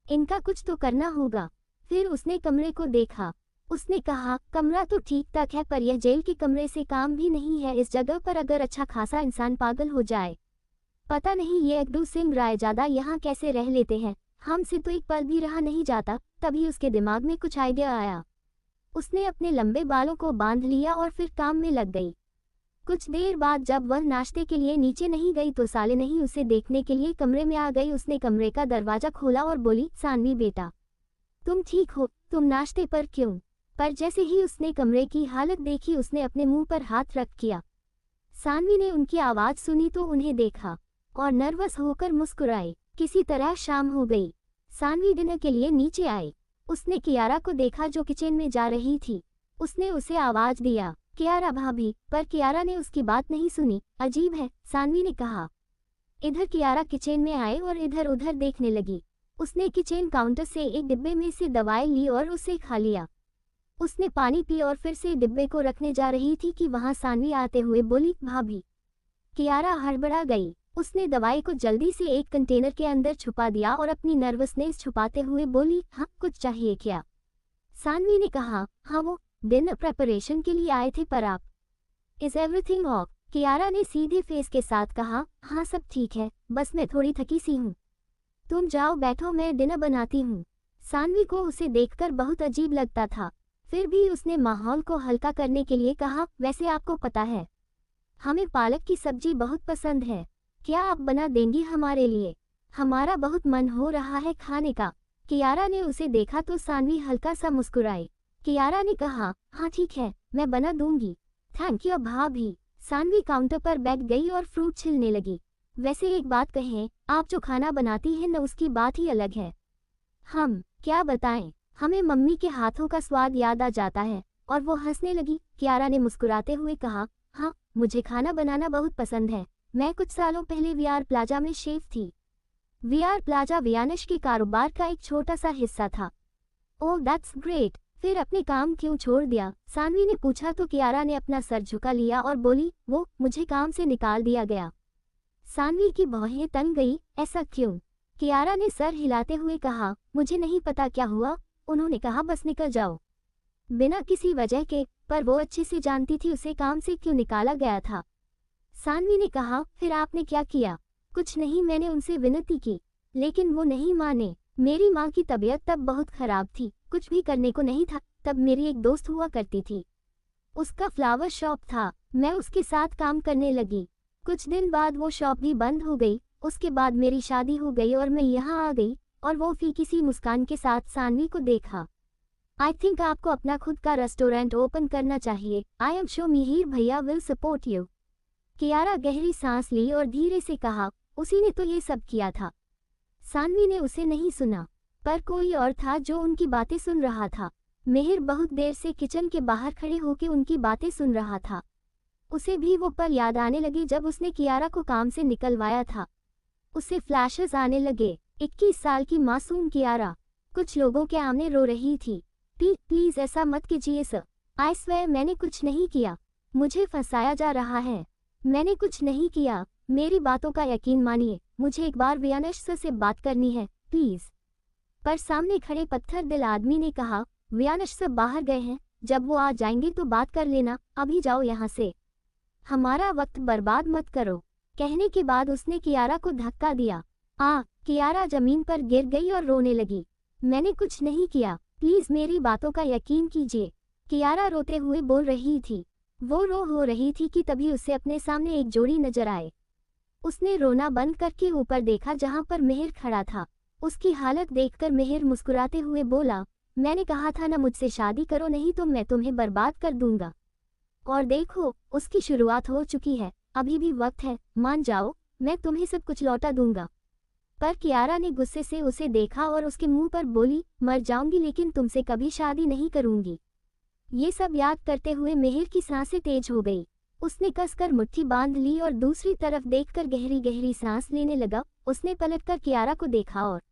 इनका कुछ तो करना होगा। फिर उसने कमरे को देखा। उसने कहा, कमरा तो ठीक ठाक है, पर यह जेल के कमरे से काम भी नहीं है। इस जगह पर अगर अच्छा खासा इंसान पागल हो जाए। पता नहीं ये अब्दू सिंह रायजादा यहाँ कैसे रह लेते हैं, हमसे तो एक पल भी रहा नहीं जाता। तभी उसके दिमाग में कुछ आइडिया आया। उसने अपने लंबे बालों को बांध लिया और फिर काम में लग गई। कुछ देर बाद जब वह नाश्ते के लिए नीचे नहीं गई तो साले नहीं उसे देखने के लिए कमरे में आ गई। उसने कमरे का दरवाजा खोला और बोली, सानवी बेटा, तुम ठीक हो? तुम नाश्ते पर क्यों? पर जैसे ही उसने कमरे की हालत देखी, उसने अपने मुंह पर हाथ रख किया। सानवी ने उनकी आवाज़ सुनी तो उन्हें देखा और नर्वस होकर मुस्कुराई। किसी तरह शाम हो गई। सानवी डिनर के लिए नीचे आई। उसने कियारा को देखा जो किचन में जा रही थी। उसने उसे आवाज़ दिया, कियारा भाभी, पर कियारा ने उसकी बात नहीं सुनी। अजीब है, सानवी ने कहा। इधर कियारा किचन में आए और इधर उधर देखने लगी। उसने किचन काउंटर से एक डिब्बे में से दवाई ली और उसे खा लिया। उसने पानी पी और फिर से डिब्बे को रखने जा रही थी कि वहां सानवी आते हुए बोली, भाभी। कियारा हड़बड़ा गई। उसने दवाई को जल्दी से एक कंटेनर के अंदर छुपा दिया और अपनी नर्वसनेस छुपाते हुए बोली, हाँ कुछ चाहिए क्या? सानवी ने कहा, हाँ वो डिनर प्रेपरेशन के लिए आए थे, पर आप। Is everything of? कियारा ने सीधे फेस के साथ कहा, हाँ सब ठीक है, बस मैं थोड़ी थकी सी हूँ। तुम जाओ बैठो, मैं डिनर बनाती हूँ। सानवी को उसे देखकर बहुत अजीब लगता था, फिर भी उसने माहौल को हल्का करने के लिए कहा, वैसे आपको पता है हमें पालक की सब्जी बहुत पसंद है, क्या आप बना देंगी हमारे लिए? हमारा बहुत मन हो रहा है खाने का। कियारा ने उसे देखा तो सानवी हल्का सा मुस्कुराई। कियारा ने कहा, हाँ ठीक है, मैं बना दूंगी। थैंक यू भाभी। सानवी काउंटर पर बैठ गई और फ्रूट छिलने लगी। वैसे एक बात कहें, आप जो खाना बनाती हैं न, उसकी बात ही अलग है। हम क्या बताएं, हमें मम्मी के हाथों का स्वाद याद आ जाता है। और वो हंसने लगी। कियारा ने मुस्कुराते हुए कहा, हाँ मुझे खाना बनाना बहुत पसंद है। मैं कुछ सालों पहले वीआर प्लाजा में शेफ थी। वीआर प्लाजा वियानश के कारोबार का एक छोटा सा हिस्सा था। ओह दैट्स ग्रेट, फिर अपने काम क्यों छोड़ दिया? सानवी ने पूछा तो कियारा ने अपना सर झुका लिया और बोली, वो मुझे काम से निकाल दिया गया। सानवी की भौहें तन गई। ऐसा क्यों? कियारा ने सर हिलाते हुए कहा, मुझे नहीं पता क्या हुआ, उन्होंने कहा बस निकल जाओ। बिना किसी वजह के, पर वो अच्छे से जानती थी उसे काम से क्यों निकाला गया था। सानवी ने कहा, फिर आपने क्या किया? कुछ नहीं, मैंने उनसे विनती की, लेकिन वो नहीं माने। मेरी माँ की तबीयत तब बहुत खराब थी, कुछ भी करने को नहीं था। तब मेरी एक दोस्त हुआ करती थी, उसका फ्लावर शॉप था, मैं उसके साथ काम करने लगी। कुछ दिन बाद वो शॉप भी बंद हो गई। उसके बाद मेरी शादी हो गई और मैं यहाँ आ गई। और वो फीकी सी मुस्कान के साथ सानवी को देखा। आई थिंक आपको अपना खुद का रेस्टोरेंट ओपन करना चाहिए। आई एम श्योर मिहिर भैया विल सपोर्ट यू। कियारा गहरी सांस ली और धीरे से कहा, उसी ने तो ये सब किया था। सानवी ने उसे नहीं सुना, पर कोई और था जो उनकी बातें सुन रहा था। मिहिर बहुत देर से किचन के बाहर खड़े होकर उनकी बातें सुन रहा था। उसे भी वो पल याद आने लगे जब उसने कियारा को काम से निकलवाया था। उसे फ्लैशेस आने लगे। 21 साल की मासूम कियारा कुछ लोगों के आमने रो रही थी। प्लीज ऐसा मत कीजिए सर, आई स्वेयर मैंने कुछ नहीं किया, मुझे फंसाया जा रहा है। मैंने कुछ नहीं किया, मेरी बातों का यकीन मानिए, मुझे एक बार वियानश सर से बात करनी है प्लीज। पर सामने खड़े पत्थर दिल आदमी ने कहा, वियानश सर बाहर गए हैं, जब वो आ जाएंगे तो बात कर लेना, अभी जाओ यहाँ से, हमारा वक्त बर्बाद मत करो। कहने के बाद उसने कियारा को धक्का दिया। कियारा जमीन पर गिर गई और रोने लगी। मैंने कुछ नहीं किया, प्लीज मेरी बातों का यकीन कीजिए, कियारा रोते हुए बोल रही थी। वो रो हो रही थी कि तभी उसे अपने सामने एक जोड़ी नजर आए। उसने रोना बंद करके ऊपर देखा जहां पर मिहिर खड़ा था। उसकी हालत देखकर मिहिर मुस्कुराते हुए बोला, मैंने कहा था ना मुझसे शादी करो, नहीं तो मैं तुम्हें बर्बाद कर दूंगा। और देखो उसकी शुरुआत हो चुकी है, अभी भी वक्त है, मान जाओ, मैं तुम्हें सब कुछ लौटा दूंगा। पर कियारा ने गुस्से से उसे देखा और उसके मुंह पर बोली, मर जाऊंगी लेकिन तुमसे कभी शादी नहीं करूंगी। ये सब याद करते हुए मिहिर की सांसें तेज हो गई। उसने कसकर मुट्ठी बांध ली और दूसरी तरफ देखकर गहरी गहरी सांस लेने लगा। उसने पलटकर कियारा को देखा और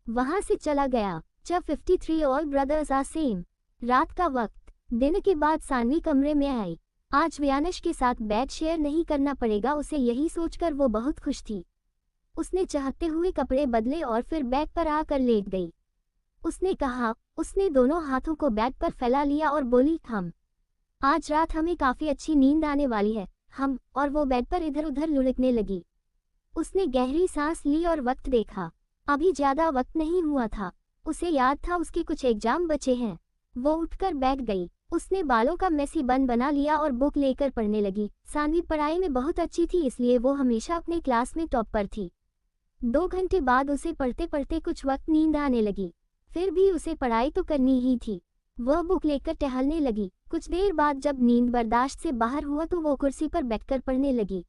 वहां से चला गया। जब 53 ऑल ब्रदर्स आर सेम। रात का वक्त। दिन के बाद सानवी कमरे में आई। आज व्यानश के साथ बेड शेयर नहीं करना पड़ेगा, उसे यही सोचकर वो बहुत खुश थी। उसने चाहते हुए कपड़े बदले और फिर बेड पर आकर लेट गई। उसने कहा। उसने दोनों हाथों को बेड पर फैला लिया और बोली, हम आज रात हमें काफी अच्छी नींद आने वाली है। हम और वो बेड पर इधर उधर लुढ़कने लगी। उसने गहरी सांस ली और वक्त देखा। अभी ज्यादा वक्त नहीं हुआ था। उसे याद था उसके कुछ एग्जाम बचे हैं। वो उठकर बैठ गई। उसने बालों का मेसी बन बना लिया और बुक लेकर पढ़ने लगी। सानवी पढ़ाई में बहुत अच्छी थी, इसलिए वो हमेशा अपने क्लास में टॉप पर थी। 2 घंटे बाद उसे पढ़ते पढ़ते कुछ वक्त नींद आने लगी। फिर भी उसे पढ़ाई तो करनी ही थी। वह बुक लेकर टहलने लगी। कुछ देर बाद जब नींद बर्दाश्त से बाहर हुआ तो वो कुर्सी पर बैठकर पढ़ने लगी।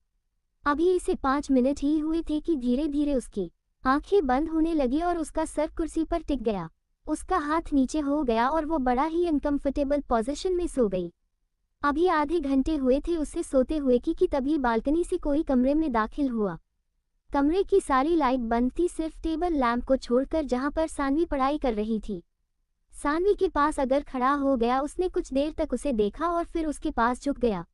अभी इसे 5 मिनट ही हुए थे कि धीरे धीरे उसकी आंखें बंद होने लगी और उसका सर कुर्सी पर टिक गया। उसका हाथ नीचे हो गया और वो बड़ा ही अनकंफर्टेबल पोजीशन में सो गई। अभी आधे घंटे हुए थे उसे सोते हुए कि तभी बालकनी से कोई कमरे में दाखिल हुआ। कमरे की सारी लाइट बंद थी, सिर्फ टेबल लैंप को छोड़कर जहां पर सानवी पढ़ाई कर रही थी। सानवी के पास अगर खड़ा हो गया। उसने कुछ देर तक उसे देखा और फिर उसके पास झुक गया।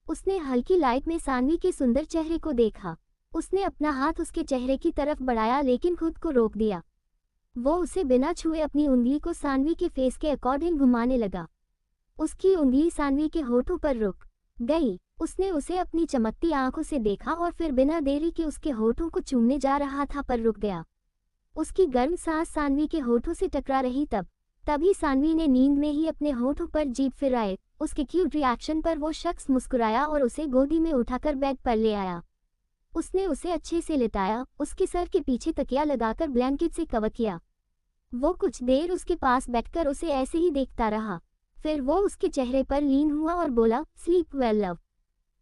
उसने हल्की लाइट में सानवी के सुंदर चेहरे को देखा। उसने अपना हाथ उसके चेहरे की तरफ बढ़ाया लेकिन खुद को रोक दिया। वो उसे बिना छुए अपनी उंगली को सानवी के फेस के अकॉर्डिंग घुमाने लगा। उसकी उंगली सानवी के होठों पर रुक गई। उसने उसे अपनी चमकती आंखों से देखा और फिर बिना देरी के उसके होठों को चूमने जा रहा था पर रुक गया। उसकी गर्म सांस सानवी के होठों से टकरा रही तभी सानवी ने नींद में ही अपने होठों पर जीभ फिराए। उसके क्यूट रिएक्शन पर वो शख्स मुस्कुराया और उसे गोदी में उठाकर बेड पर ले आया। उसने उसे अच्छे से लिटाया, उसके सर के पीछे तकिया लगाकर ब्लैंकेट से कवर किया। वो कुछ देर उसके पास बैठकर उसे ऐसे ही देखता रहा। फिर वो उसके चेहरे पर लीन हुआ और बोला, स्लीप वेल लव।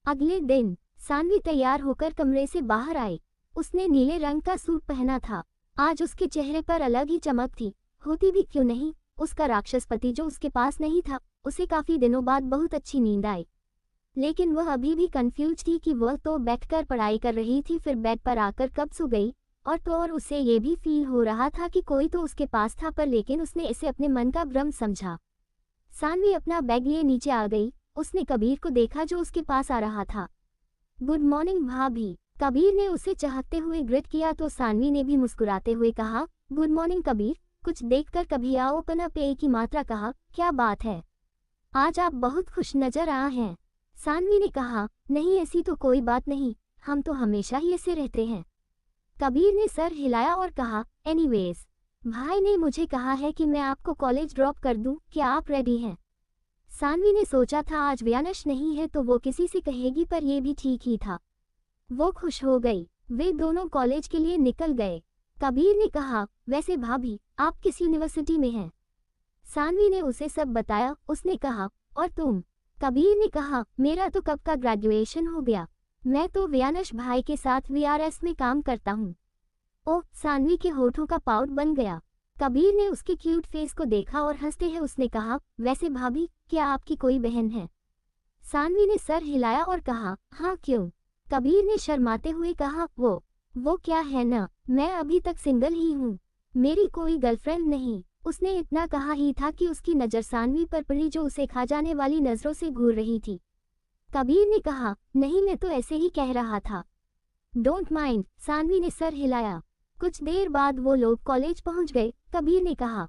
अगले दिन सानवी तैयार होकर कमरे से बाहर आई। उसने नीले रंग का सूट पहना था। आज उसके चेहरे पर अलग ही चमक थी, होती भी क्यों नहीं। उसका राक्षस पति जो उसके पास नहीं था, उसे काफी दिनों बाद बहुत अच्छी नींद आई। लेकिन वह अभी भी कंफ्यूज थी कि वह तो बैठकर पढ़ाई कर रही थी, फिर बेड पर आकर कब सो गई। और उसे ये भी फील हो रहा था कि कोई तो उसके पास था, पर लेकिन उसने इसे अपने मन का भ्रम समझा। सानवी अपना बैग लिए नीचे आ गई। उसने कबीर को देखा जो उसके पास आ रहा था। गुड मॉर्निंग भाभी। कबीर ने उसे चाहते हुए ग्रीट किया तो सानवी ने भी मुस्कुराते हुए कहा, गुड मॉर्निंग कबीर। कुछ देखकर कभी आओ पना पे की मात्रा कहा, क्या बात है, आज आप बहुत खुश नजर आ हैं। सानवी ने कहा, नहीं ऐसी तो कोई बात नहीं, हम तो हमेशा ही ऐसे रहते हैं। कबीर ने सर हिलाया और कहा, एनीवेज भाई ने मुझे कहा है कि मैं आपको कॉलेज ड्रॉप कर दूं, क्या आप रेडी हैं? सानवी ने सोचा था आज व्यानश नहीं है तो वो किसी से कहेगी, पर यह भी ठीक ही था। वो खुश हो गई। वे दोनों कॉलेज के लिए निकल गए। कबीर ने कहा, वैसे भाभी आप किस यूनिवर्सिटी में हैं? सानवी ने उसे सब बताया। उसने कहा, और तुम? कबीर ने कहा, मेरा तो कब का ग्रेजुएशन हो गया, मैं तो व्यानश भाई के साथ वीआरएस में काम करता हूँ। ओह, सानवी के होठों का पाउट बन गया। कबीर ने उसके क्यूट फेस को देखा और हंसते हुए उसने कहा, वैसे भाभी क्या आपकी कोई बहन है? सानवी ने सर हिलाया और कहा, हाँ क्यों? कबीर ने शर्माते हुए कहा, वो क्या है ना, मैं अभी तक सिंगल ही हूँ, मेरी कोई गर्लफ्रेंड नहीं। उसने इतना कहा ही था कि उसकी नज़र सानवी पर पड़ी जो उसे खा जाने वाली नज़रों से घूर रही थी। कबीर ने कहा, नहीं मैं तो ऐसे ही कह रहा था। Don't mind. सानवी ने सर हिलाया। कुछ देर बाद वो लोग कॉलेज पहुंच गए। कबीर ने कहा,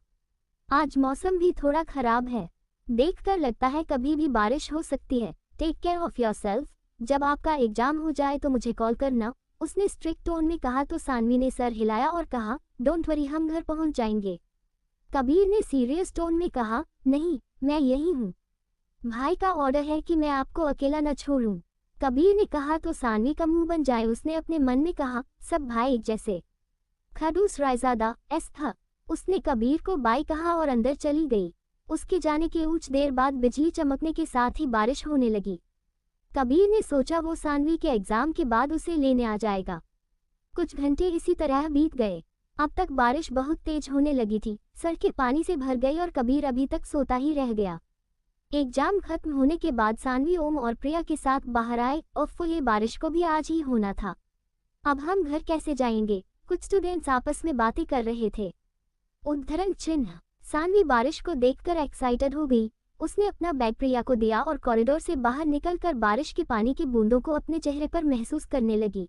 आज मौसम भी थोड़ा खराब है, देखकर लगता है कभी भी बारिश हो सकती है। Take care of yourself. जब आपका एग्जाम हो जाए तो मुझे कॉल करना, उसने स्ट्रिक्ट टोन में कहा तो सानवी ने सर हिलाया और कहा, डोंट वरी हम घर पहुंच जाएंगे। कबीर ने सीरियस टोन में कहा, नहीं मैं यही हूँ, भाई का ऑर्डर है कि मैं आपको अकेला न छोड़ूं। कबीर ने कहा तो सानवी का मुंह बन जाए। उसने अपने मन में कहा, सब भाई एक जैसे। खडूस रायजादा एस था। उसने कबीर को बाय कहा और अंदर चली गई। उसके जाने के कुछ देर बाद बिजली चमकने के साथ ही बारिश होने लगी। कबीर ने सोचा वो सानवी के एग्जाम के बाद उसे लेने आ जाएगा। कुछ घंटे इसी तरह बीत गए। अब तक बारिश बहुत तेज होने लगी थी। सड़कें पानी से भर गई और कबीर अभी तक सोता ही रह गया। एग्जाम खत्म होने के बाद सानवी ओम और प्रिया के साथ बाहर आए। ओफ, ये बारिश को भी आज ही होना था। अब हम घर कैसे जाएंगे? कुछ स्टूडेंट्स आपस में बातें कर रहे थे। उद्धरण चिन्ह। सानवी बारिश को देखकर एक्साइटेड हो गई। उसने अपना बैग प्रिया को दिया और कॉरिडोर से बाहर निकलकर बारिश के पानी की बूंदों को अपने चेहरे पर महसूस करने लगी।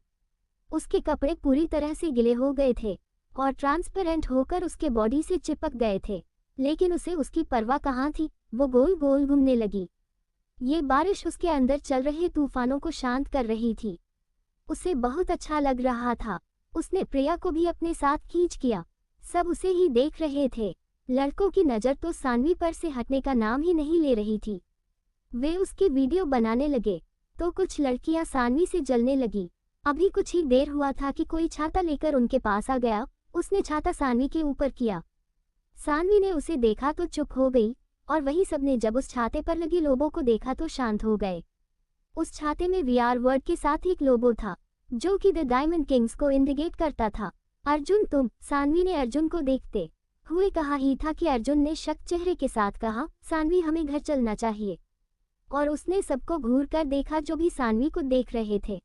उसके कपड़े पूरी तरह से गीले हो गए थे और ट्रांसपेरेंट होकर उसके बॉडी से चिपक गए थे, लेकिन उसे उसकी परवाह कहाँ थी। वो गोल गोल घूमने लगी। ये बारिश उसके अंदर चल रहे तूफानों को शांत कर रही थी। उसे बहुत अच्छा लग रहा था। उसने प्रिया को भी अपने साथ खींच किया। सब उसे ही देख रहे थे। लड़कों की नज़र तो सानवी पर से हटने का नाम ही नहीं ले रही थी। वे उसकी वीडियो बनाने लगे तो कुछ लड़कियां सानवी से जलने लगी। अभी कुछ ही देर हुआ था कि कोई छाता लेकर उनके पास आ गया। उसने छाता सानवी के ऊपर किया। सानवी ने उसे देखा तो चुप हो गई और वही सबने जब उस छाते पर लगी लोबो को देखा तो शांत हो गए। उस छाते में VR वर्ड के साथ एक लोगो था जो कि द डायमंड किंग्स को इंडिकेट करता था। अर्जुन तुम, सानवी ने अर्जुन को देखते हुए कहा ही था कि अर्जुन ने शक चेहरे के साथ कहा, सानवी हमें घर चलना चाहिए। और उसने सबको घूर कर देखा जो भी सानवी को देख रहे थे।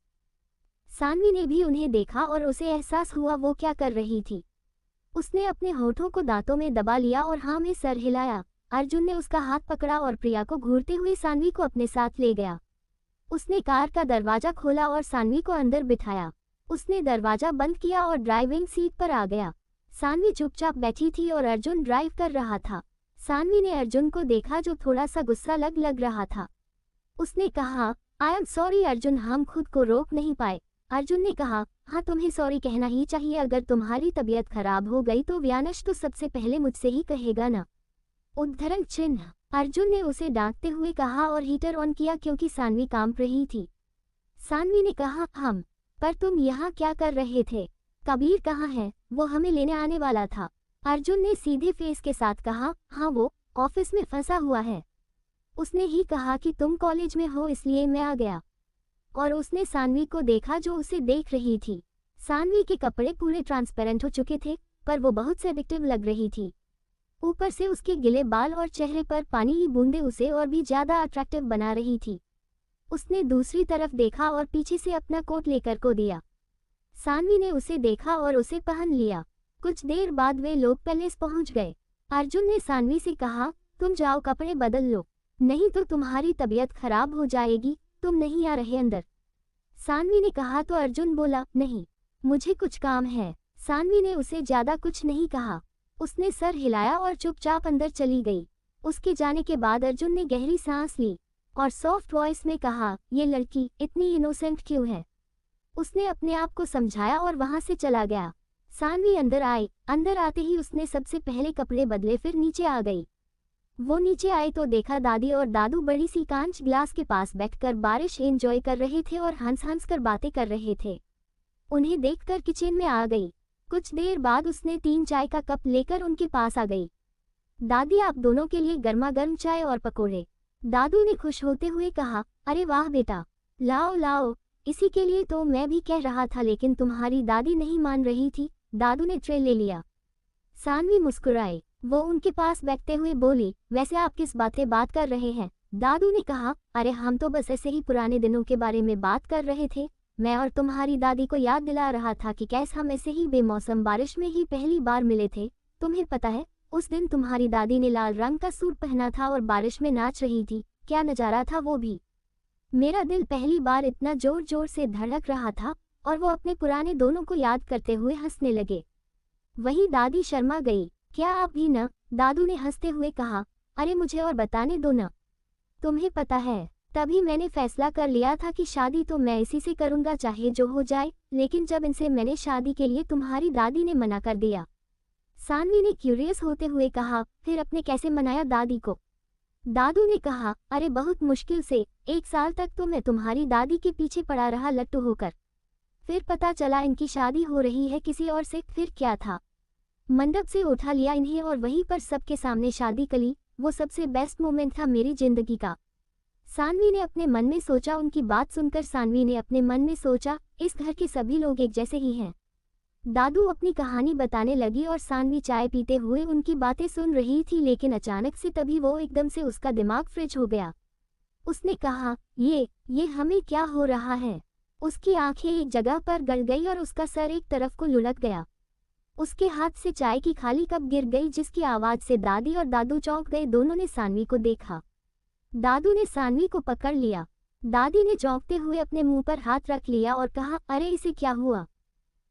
सानवी ने भी उन्हें देखा और उसे एहसास हुआ वो क्या कर रही थी। उसने अपने होठों को दांतों में दबा लिया और हाँ में सर हिलाया। अर्जुन ने उसका हाथ पकड़ा और प्रिया को घूरते हुए सानवी को अपने साथ ले गया। उसने कार का दरवाजा खोला और सानवी को अंदर बिठाया। उसने दरवाजा बंद किया और ड्राइविंग सीट पर आ गया। सानवी चुपचाप बैठी थी और अर्जुन ड्राइव कर रहा था। सानवी ने अर्जुन को देखा जो थोड़ा सा गुस्सा लग रहा था। उसने कहा, आई एम सॉरी अर्जुन, हम खुद को रोक नहीं पाए। अर्जुन ने कहा, हाँ तुम्हें सॉरी कहना ही चाहिए। अगर तुम्हारी तबीयत खराब हो गई तो व्यानश तो सबसे पहले मुझसे ही कहेगा ना। उद्धरण चिन्ह। अर्जुन ने उसे डांटते हुए कहा और हीटर ऑन किया क्योंकि सानवी कांप रही थी। सानवी ने कहा, हम, पर तुम यहाँ क्या कर रहे थे? कबीर कहाँ है? वो हमें लेने आने वाला था। अर्जुन ने सीधे फेस के साथ कहा, हाँ वो ऑफिस में फंसा हुआ है। उसने ही कहा कि तुम कॉलेज में हो इसलिए मैं आ गया। और उसने सानवी को देखा जो उसे देख रही थी। सानवी के कपड़े पूरे ट्रांसपेरेंट हो चुके थे पर वो बहुत सेडिक्टिव लग रही थी। ऊपर से उसके गिले बाल और चेहरे पर पानी की बूंदें उसे और भी ज्यादा अट्रैक्टिव बना रही थी। उसने दूसरी तरफ देखा और पीछे से अपना कोट लेकर को दिया। सानवी ने उसे देखा और उसे पहन लिया। कुछ देर बाद वे लोग पैलेस पहुंच गए। अर्जुन ने सानवी से कहा, तुम जाओ कपड़े बदल लो, नहीं तो तुम्हारी तबीयत खराब हो जाएगी। तुम नहीं आ रहे अंदर? सानवी ने कहा तो अर्जुन बोला, नहीं मुझे कुछ काम है। सानवी ने उसे ज्यादा कुछ नहीं कहा। उसने सर हिलाया और चुपचाप अंदर चली गई। उसके जाने के बाद अर्जुन ने गहरी सांस ली और सॉफ्ट वॉइस में कहा, ये लड़की इतनी इनोसेंट क्यों है? उसने अपने आप को समझाया और वहां से चला गया। सानवी अंदर आई। अंदर आते ही उसने सबसे पहले कपड़े बदले, फिर नीचे आ गई। वो नीचे आई तो देखा दादी और दादू बड़ी सी कांच ग्लास के पास बैठकर बारिश एंजॉय कर रहे थे और हंस हंस कर बातें कर रहे थे। उन्हें देखकर किचन में आ गई। कुछ देर बाद उसने 3 चाय का कप लेकर उनके पास आ गई। दादी आप दोनों के लिए गर्मा गर्म चाय और पकोड़े। दादू ने खुश होते हुए कहा, अरे वाह बेटा, लाओ लाओ, इसी के लिए तो मैं भी कह रहा था लेकिन तुम्हारी दादी नहीं मान रही थी। दादू ने ट्रे ले लिया। सानवी मुस्कुराई। वो उनके पास बैठते हुए बोली, वैसे आप किस बात कर रहे हैं? दादू ने कहा, अरे हम तो बस ऐसे ही पुराने दिनों के बारे में बात कर रहे थे। मैं और तुम्हारी दादी को याद दिला रहा था कि कैसे हम ऐसे ही बेमौसम बारिश में ही पहली बार मिले थे। तुम्हें पता है, उस दिन तुम्हारी दादी ने लाल रंग का सूट पहना था और बारिश में नाच रही थी। क्या नजारा था वो भी। मेरा दिल पहली बार इतना जोर जोर से धड़क रहा था। और वो अपने पुराने दोनों को याद करते हुए हंसने लगे। वहीं दादी शर्मा गई। क्या आप भी न? दादू ने हंसते हुए कहा, अरे मुझे और बताने दो न। तुम्हें पता है, तभी मैंने फैसला कर लिया था कि शादी तो मैं इसी से करूंगा चाहे जो हो जाए, लेकिन जब इनसे मैंने शादी के लिए तुम्हारी दादी ने मना कर दिया। सानवी ने क्यूरियस होते हुए कहा, फिर अपने कैसे मनाया दादी को? दादू ने कहा, अरे बहुत मुश्किल से। 1 साल तक तो मैं तुम्हारी दादी के पीछे पड़ा रहा लट्टू होकर। फिर पता चला इनकी शादी हो रही है किसी और से। फिर क्या था, मंडप से उठा लिया इन्हें और वहीं पर सबके सामने शादी करी। वो सबसे बेस्ट मोमेंट था मेरी जिंदगी का। सानवी ने अपने मन में सोचा। उनकी बात सुनकर सानवी ने अपने मन में सोचा, इस घर के सभी लोग एक जैसे ही हैं। दादू अपनी कहानी बताने लगी और सानवी चाय पीते हुए उनकी बातें सुन रही थी, लेकिन अचानक से तभी वो एकदम से उसका दिमाग फ्रिज हो गया। उसने कहा, ये हमें क्या हो रहा है? उसकी आंखें एक जगह पर गड़ गई और उसका सर एक तरफ को लुढ़क गया। उसके हाथ से चाय की खाली कप गिर गई, जिसकी आवाज से दादी और दादू चौंक गए। दोनों ने सानवी को देखा। दादू ने सानवी को पकड़ लिया। दादी ने चौंकते हुए अपने मुंह पर हाथ रख लिया और कहा, अरे इसे क्या हुआ?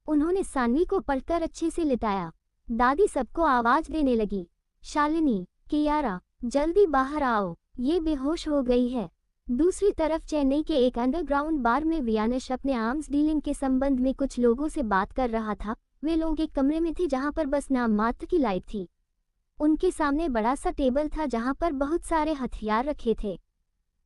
उन्होंने सानवी को पकड़कर अच्छे से लिटाया। दादी सबको आवाज देने लगी, शालिनी, कियारा, जल्दी बाहर आओ, ये बेहोश हो गई है। दूसरी तरफ चेन्नई के एक अंडरग्राउंड बार में वियानेश अपने आर्म्स डीलिंग के संबंध में कुछ लोगों से बात कर रहा था। वे लोग एक कमरे में थे जहां पर बस नाम मात्र की लाइट थी। उनके सामने बड़ा सा टेबल था जहां पर बहुत सारे हथियार रखे थे।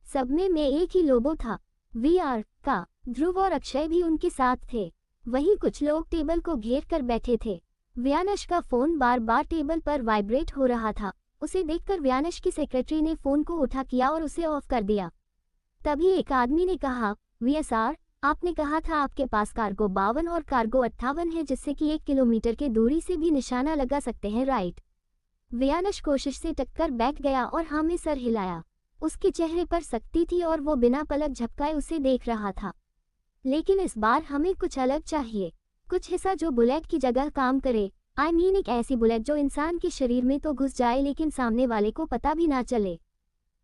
सब में एक ही लोगो था, वीआर का। ध्रुव और अक्षय भी उनके साथ थे। वहीं कुछ लोग टेबल को घेर कर बैठे थे। वियानेश का फोन बार बार टेबल पर वाइब्रेट हो रहा था। उसे देखकर वियानेश की सेक्रेटरी ने फोन को उठा किया और उसे ऑफ कर दिया। तभी एक आदमी ने कहा, वीएसआर, आपने कहा था आपके पास कार्गो 52 और कार्गो 58 है, जिससे कि 1 किलोमीटर की दूरी से भी निशाना लगा सकते हैं, राइट? वियानेश कोशिश से टक्कर बैठ गया और हाँ में सर हिलाया। उसके चेहरे पर सख्ती थी और वो बिना पलक झपकाए उसे देख रहा था। लेकिन इस बार हमें कुछ अलग चाहिए, कुछ हिस्सा जो बुलेट की जगह काम करे। आई मीन एक ऐसी बुलेट जो इंसान के शरीर में तो घुस जाए लेकिन सामने वाले को पता भी ना चले।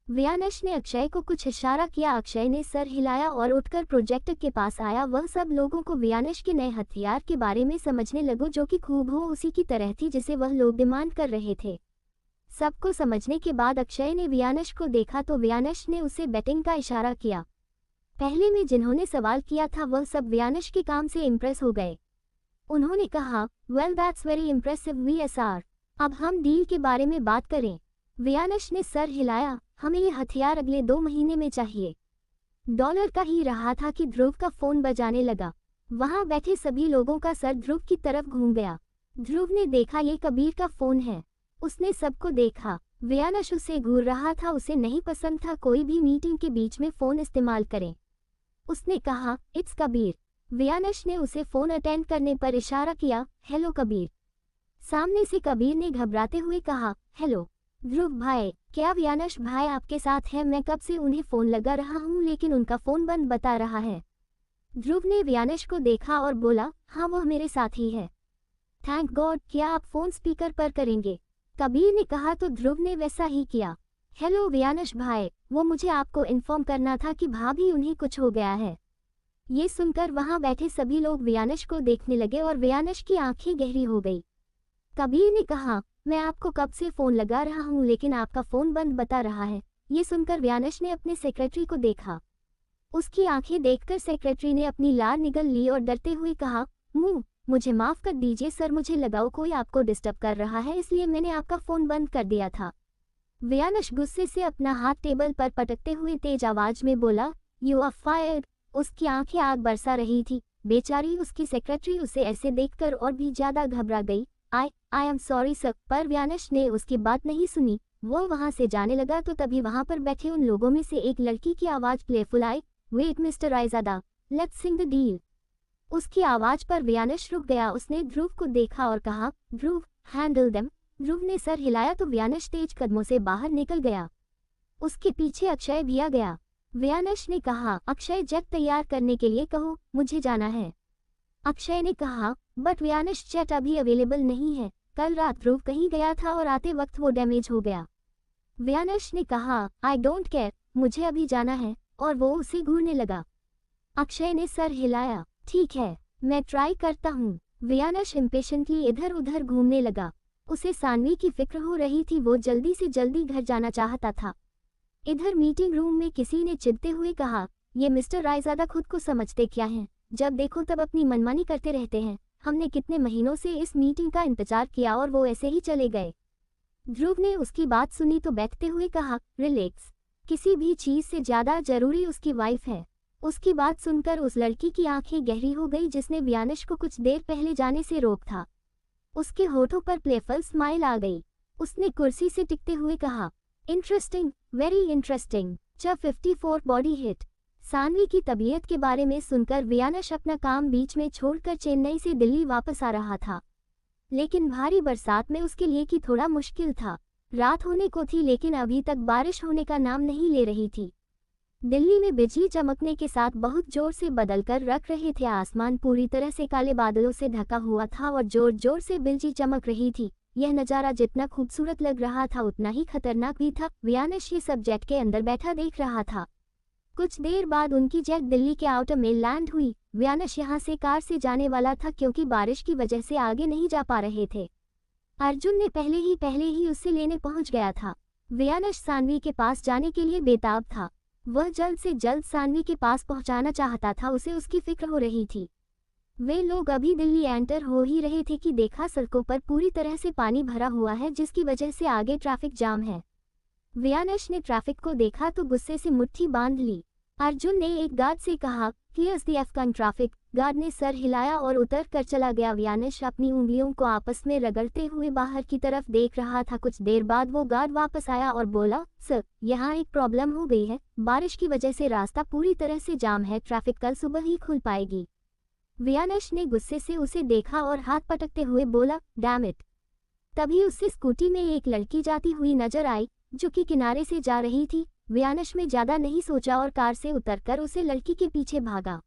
वियानेश ने अक्षय को कुछ इशारा किया। अक्षय ने सर हिलाया और उठकर प्रोजेक्टर के पास आया। वह सब लोगों को वियानेश के नए हथियार के बारे में समझने लगो, जो कि खूब हो उसी की तरह थी जिसे वह लोग डिमांड कर रहे थे। सबको समझने के बाद अक्षय ने वियानेश को देखा तो वियानेश ने उसे बैटिंग का इशारा किया। पहले में जिन्होंने सवाल किया था वह सब वियानेश के काम से इम्प्रेस हो गए। उन्होंने कहा, well that's very impressive VSR, अब हम डील के बारे में बात करें। वियानेश ने सर हिलाया, हमें ये हथियार अगले 2 महीने में चाहिए। डॉलर का ही रहा था कि ध्रुव का फोन बजाने लगा। वहां बैठे सभी लोगों का सर ध्रुव की तरफ घूम गया। ध्रुव ने देखा ये कबीर का फोन है। उसने सबको देखा। वियानेश उसे घूर रहा था। उसे नहीं पसंद था कोई भी मीटिंग के बीच में फोन इस्तेमाल करे। उसने कहा, इट्स कबीर। वियानेश ने उसे फोन अटेंड करने पर इशारा किया, हेलो कबीर। सामने से कबीर ने घबराते हुए कहा, हेलो ध्रुव भाई, क्या वियानेश भाई आपके साथ है? मैं कब से उन्हें फोन लगा रहा हूं लेकिन उनका फोन बंद बता रहा है। ध्रुव ने वियानेश को देखा और बोला, हाँ वह मेरे साथ ही है। थैंक गॉड, क्या आप फोन स्पीकर पर करेंगे? कबीर ने कहा तो ध्रुव ने वैसा ही किया। हेलो वियानेश भाई, वो मुझे आपको इन्फॉर्म करना था कि भाभी उन्हें कुछ हो गया है। ये सुनकर वहां बैठे सभी लोग वियानेश को देखने लगे और वियानेश की आंखें गहरी हो गई। कबीर ने कहा, मैं आपको कब से फोन लगा रहा हूं लेकिन आपका फोन बंद बता रहा है। ये सुनकर वियानेश ने अपने सेक्रेटरी को देखा। उसकी आंखें देखकर सेक्रेटरी ने अपनी लार निगल ली और डरते हुए कहा, मुझे माफ कर दीजिए सर, मुझे लगाओ कोई आपको डिस्टर्ब कर रहा है इसलिए मैंने आपका फोन बंद कर दिया था। वियानेश गुस्से से अपना हाथ टेबल पर पटकते हुए तेज आवाज में बोला, यू आर फायर्ड। उसकी आंखें आग बरसा रही थी। बेचारी उसकी सेक्रेटरी उसे ऐसे देखकर और भी ज्यादा घबरा गई। आई एम सॉरी सर, पर वियानेश ने उसकी बात नहीं सुनी। वो वहां से जाने लगा तो तभी वहां पर बैठे उन लोगों में से एक लड़की की आवाज प्लेफुल आई, wait mister Raizada, let's sing the deal. उसकी आवाज पर वियानेश रुक गया। उसने ध्रुव को देखा और कहा, ध्रुव हैंडल देम। ध्रुव ने सर हिलाया तो वियानेश तेज कदमों से बाहर निकल गया। उसके पीछे अक्षय भी आ गया। वियानेश ने कहा, अक्षय जेट तैयार करने के लिए कहो, मुझे जाना है। अक्षय ने कहा, बट वियानेश जेट अभी अवेलेबल नहीं है। कल रात ध्रुव कहीं गया था और आते वक्त वो डैमेज हो गया। वियानेश ने कहा, आई डोंट केयर, मुझे अभी जाना है, और वो उसे घूरने लगा। अक्षय ने सर हिलाया, ठीक है, मैं ट्राई करता हूँ। वियानेश इम्पेशेंटली इधर उधर घूमने लगा। उसे सानवी की फिक्र हो रही थी। वो जल्दी से जल्दी घर जाना चाहता था। इधर मीटिंग रूम में किसी ने चिढ़ते हुए कहा, ये मिस्टर रायजादा खुद को समझते क्या हैं? जब देखो तब अपनी मनमानी करते रहते हैं। हमने कितने महीनों से इस मीटिंग का इंतजार किया और वो ऐसे ही चले गए। ध्रुव ने उसकी बात सुनी तो बैठते हुए कहा, रिलैक्स, किसी भी चीज से ज्यादा जरूरी उसकी वाइफ है। उसकी बात सुनकर उस लड़की की आंखें गहरी हो गई जिसने वियानेश को कुछ देर पहले जाने से रोक था। उसके होठों पर प्लेफुल स्माइल आ गई। उसने कुर्सी से टिकते हुए कहा, interesting, very interesting. 54 body hit. Sanvi की तबीयत के बारे में सुनकर वियानश अपना काम बीच में छोड़कर चेन्नई से दिल्ली वापस आ रहा था, लेकिन भारी बरसात में उसके लिए कि थोड़ा मुश्किल था। रात होने को थी लेकिन अभी तक बारिश होने का नाम नहीं ले रही थी। दिल्ली में बिजली चमकने के साथ बहुत जोर से बदलकर रख रहे थे। आसमान पूरी तरह से काले बादलों से ढका हुआ था और जोर जोर से बिजली चमक रही थी। यह नज़ारा जितना खूबसूरत लग रहा था उतना ही खतरनाक भी था। वियानश ये सब जेट के अंदर बैठा देख रहा था। कुछ देर बाद उनकी जेट दिल्ली के आउटर में लैंड हुई। वियानश यहाँ से कार से जाने वाला था क्योंकि बारिश की वजह से आगे नहीं जा पा रहे थे। अर्जुन ने पहले ही उससे लेने पहुंच गया था। वियानश सानवी के पास जाने के लिए बेताब था। वह जल्द से जल्द सानवी के पास पहुंचाना चाहता था। उसे उसकी फिक्र हो रही थी। वे लोग अभी दिल्ली एंटर हो ही रहे थे कि देखा सड़कों पर पूरी तरह से पानी भरा हुआ है, जिसकी वजह से आगे ट्रैफिक जाम है। वियानश ने ट्रैफिक को देखा तो गुस्से से मुट्ठी बांध ली। अर्जुन ने एक गार्ड से कहा, clears the Afghan traffic. Guard ने सर हिलाया और उतर कर चला गया। वियानश अपनी उंगलियों को आपस में रगड़ते हुए बाहर की तरफ देख रहा था। कुछ देर बाद वो गार्ड वापस आया और बोला, सर, यहाँ एक प्रॉब्लम हो गई है। बारिश की वजह से रास्ता पूरी तरह से जाम है। ट्रैफिक कल सुबह ही खुल पाएगी। वियानश ने गुस्से से उसे देखा और हाथ पटकते हुए बोला, डैम इट। तभी उससे स्कूटी में एक लड़की जाती हुई नजर आई जो कि किनारे से जा रही थी। वियानश में ज्यादा नहीं सोचा और कार से उतरकर उसे लड़की के पीछे भागा।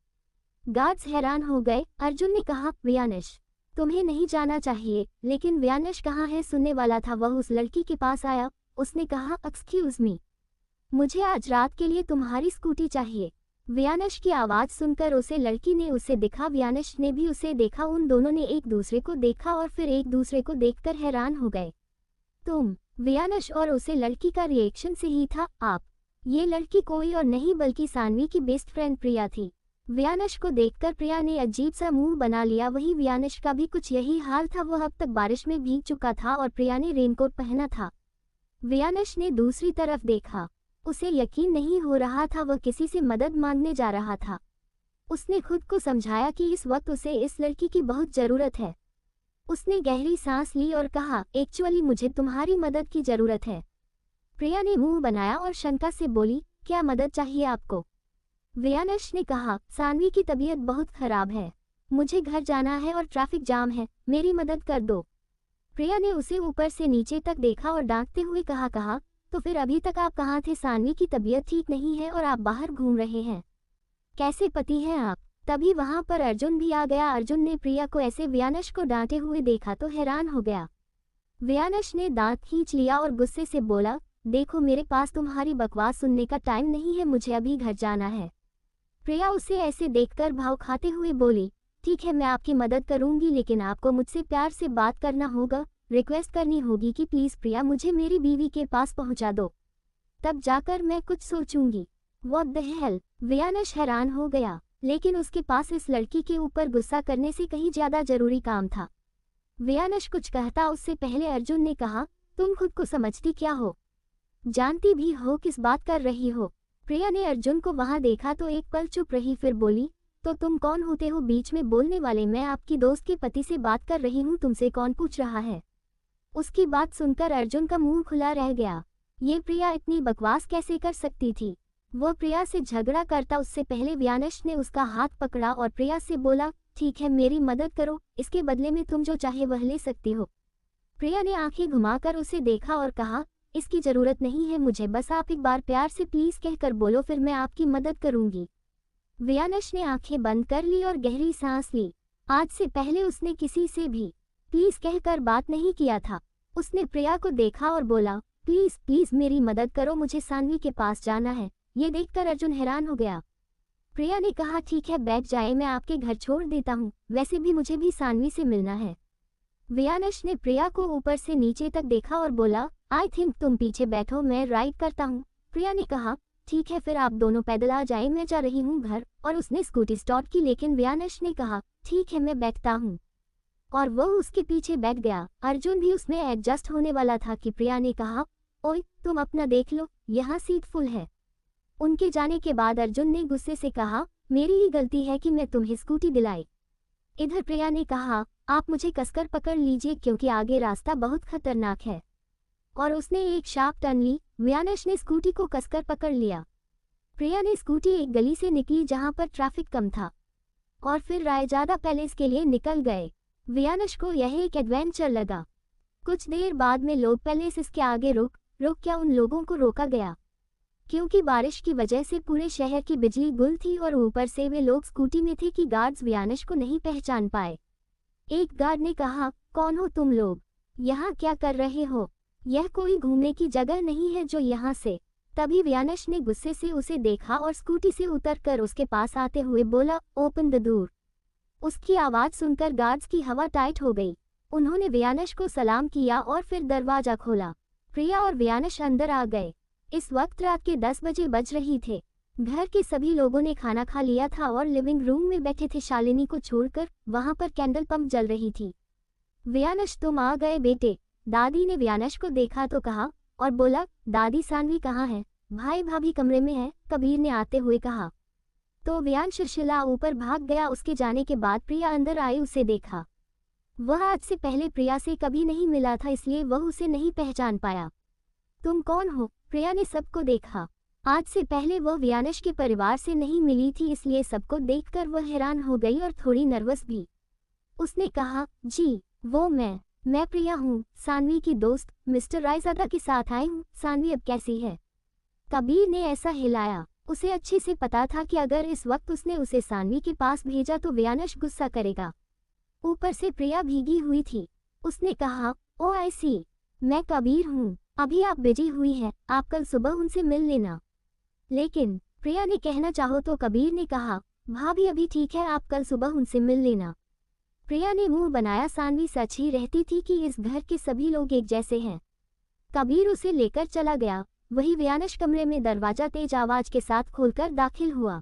गार्ड्स हैरान हो गए। अर्जुन ने कहा, वियानश, तुम्हें नहीं जाना चाहिए। लेकिन वियानश कहाँ है सुनने वाला था। वह उस लड़की के पास आया। उसने कहा, एक्सक्यूज मी, मुझे आज रात के लिए तुम्हारी स्कूटी चाहिए। वियानश की आवाज़ सुनकर उसे लड़की ने उसे देखा। वियानश ने भी उसे देखा। उन दोनों ने एक दूसरे को देखा और फिर एक दूसरे को देखकर हैरान हो गए। तुम? वियानश और उसे लड़की का रिएक्शन से ही था, आप? ये लड़की कोई और नहीं बल्कि सानवी की बेस्ट फ्रेंड प्रिया थी। वियानश को देखकर प्रिया ने अजीब सा मुंह बना लिया। वही वियानश का भी कुछ यही हाल था। वह अब तक बारिश में भीग चुका था और प्रिया ने रेनकोट पहना था। वियानश ने दूसरी तरफ देखा। उसे यकीन नहीं हो रहा था। वह किसी से मदद मांगने जा रहा था। उसने खुद को समझाया कि इस वक्त उसे इस लड़की की बहुत ज़रूरत है। उसने गहरी सांस ली और कहा, एक्चुअली मुझे तुम्हारी मदद की ज़रूरत है। प्रिया ने मुंह बनाया और शंका से बोली, क्या मदद चाहिए आपको? वियानश ने कहा, सानवी की तबीयत बहुत खराब है। मुझे घर जाना है और ट्रैफिक जाम है। मेरी मदद कर दो। प्रिया ने उसे ऊपर से नीचे तक देखा और डांटते हुए कहा, तो फिर अभी तक आप कहाँ थे? सानवी की तबीयत ठीक नहीं है और आप बाहर घूम रहे हैं। कैसे पति हैं आप? तभी वहां पर अर्जुन भी आ गया। अर्जुन ने प्रिया को ऐसे वियानश को डांटे हुए देखा तो हैरान हो गया। वियानश ने दांत खींच लिया और गुस्से से बोला, देखो, मेरे पास तुम्हारी बकवास सुनने का टाइम नहीं है। मुझे अभी घर जाना है। प्रिया उसे ऐसे देखकर भाव खाते हुए बोली, ठीक है, मैं आपकी मदद करूंगी, लेकिन आपको मुझसे प्यार से बात करना होगा। रिक्वेस्ट करनी होगी कि प्लीज प्रिया, मुझे मेरी बीवी के पास पहुंचा दो, तब जाकर मैं कुछ सोचूंगी। What the hell? वियानश हैरान हो गया, लेकिन उसके पास इस लड़की के ऊपर गुस्सा करने से कहीं ज्यादा जरूरी काम था। वियानश कुछ कहता उससे पहले अर्जुन ने कहा, तुम खुद को समझती क्या हो? जानती भी हो किस बात कर रही हो? प्रिया ने अर्जुन को वहां देखा तो एक पल चुप रही, फिर बोली, तो तुम कौन होते हो बीच में बोलने वाले? मैं आपकी दोस्त के पति से बात कर रही हूँ, तुमसे कौन पूछ रहा है? उसकी बात सुनकर अर्जुन का मुंह खुला रह गया। ये प्रिया इतनी बकवास कैसे कर सकती थी? वो प्रिया से झगड़ा करता उससे पहले वियानश ने उसका हाथ पकड़ा और प्रिया से बोला, ठीक है, मेरी मदद करो, इसके बदले में तुम जो चाहे वह ले सकती हो। प्रिया ने आंखें घुमाकर उसे देखा और कहा, इसकी जरूरत नहीं है मुझे, बस आप एक बार प्यार से प्लीज कहकर बोलो, फिर मैं आपकी मदद करूंगी। वियानश ने आंखें बंद कर ली और गहरी सांस ली। आज से पहले उसने किसी से भी प्लीज कहकर बात नहीं किया था। उसने प्रिया को देखा और बोला, प्लीज प्लीज मेरी मदद करो, मुझे सानवी के पास जाना है। ये देखकर अर्जुन हैरान हो गया। प्रिया ने कहा, ठीक है, बैठ जाए, मैं आपके घर छोड़ देता हूँ, वैसे भी मुझे भी सानवी से मिलना है। वियानश ने प्रिया को ऊपर से नीचे तक देखा और बोला, आई थिंक तुम पीछे बैठो, मैं राइड करता हूँ। प्रिया ने कहा, ठीक है, फिर आप दोनों पैदल आ जाए, मैं जा रही हूँ घर। और उसने स्कूटी स्टार्ट की, लेकिन वियानश ने कहा, ठीक है, मैं बैठता हूँ, और वो उसके पीछे बैठ गया। अर्जुन भी उसमें एडजस्ट होने वाला था कि प्रिया ने कहा, ओए, तुम अपना देख लो, यहाँ सीट फुल है। उनके जाने के बाद अर्जुन ने गुस्से से कहा, मेरी ही गलती है कि मैं तुम्हें स्कूटी दिलाई। इधर प्रिया ने कहा, आप मुझे कसकर पकड़ लीजिए क्योंकि आगे रास्ता बहुत खतरनाक है। और उसने एक शार्प टर्न ली। वियानश ने स्कूटी को कसकर पकड़ लिया। प्रिया ने स्कूटी एक गली से निकली जहां पर ट्रैफिक कम था और फिर रायजादा पैलेस के लिए निकल गए। वियानश को यह एक एडवेंचर लगा। कुछ देर बाद में लोग पैलेस इसके आगे रुक क्या उन लोगों को रोका गया क्योंकि बारिश की वजह से पूरे शहर की बिजली गुल थी और ऊपर से वे लोग स्कूटी में थे कि गार्ड्स वियानश को नहीं पहचान पाए। एक गार्ड ने कहा, कौन हो तुम लोग, यहाँ क्या कर रहे हो? यह कोई घूमने की जगह नहीं है जो यहाँ से। तभी वियानश ने गुस्से से उसे देखा और स्कूटी से उतरकर उसके पास आते हुए बोला, ओपन द डोर। उसकी आवाज सुनकर गार्ड्स की हवा टाइट हो गई। उन्होंने वियानश को सलाम किया और फिर दरवाजा खोला। प्रिया और वियानश अंदर आ गए। इस वक्त रात के 10 बजे बज रही थे। घर के सभी लोगों ने खाना खा लिया था और लिविंग रूम में बैठे थे शालिनी को छोड़कर। वहां पर कैंडल पंप जल रही थी। वियानश, तुम आ गए बेटे। दादी ने वियानश को देखा तो कहा और बोला, दादी सानवी कहाँ है? भाई भाभी कमरे में है, कबीर ने आते हुए कहा। तो वियानश शिला ऊपर भाग गया। उसके जाने के बाद प्रिया अंदर आई, उसे देखा। वह आज से पहले प्रिया से कभी नहीं मिला था, इसलिए वह उसे नहीं पहचान पाया। तुम कौन हो? प्रिया ने सबको देखा। आज से पहले वह वियानश के परिवार से नहीं मिली थी, इसलिए सबको देखकर वह हैरान हो गई और थोड़ी नर्वस भी। उसने कहा, जी वो मैं प्रिया हूँ, सानवी की दोस्त, मिस्टर रायजादा के साथ आई हूँ। सानवी अब कैसी है? कबीर ने ऐसा हिलाया। उसे अच्छे से पता था कि अगर इस वक्त उसने उसे सानवी के पास भेजा तो वियानश गुस्सा करेगा। ऊपर से प्रिया भीगी हुई थी। उसने कहा, ओ आई सी, मैं कबीर हूँ। अभी आप बिजी हुई हैं, आप कल सुबह उनसे मिल लेना। लेकिन प्रिया ने कहना चाहो तो कबीर ने कहा, भाभी अभी ठीक है, आप कल सुबह उनसे मिल लेना। प्रिया ने मुंह बनाया। सानवी सच ही रहती थी कि इस घर के सभी लोग एक जैसे हैं। कबीर उसे लेकर चला गया। वही वियानश कमरे में दरवाजा तेज आवाज के साथ खोलकर दाखिल हुआ।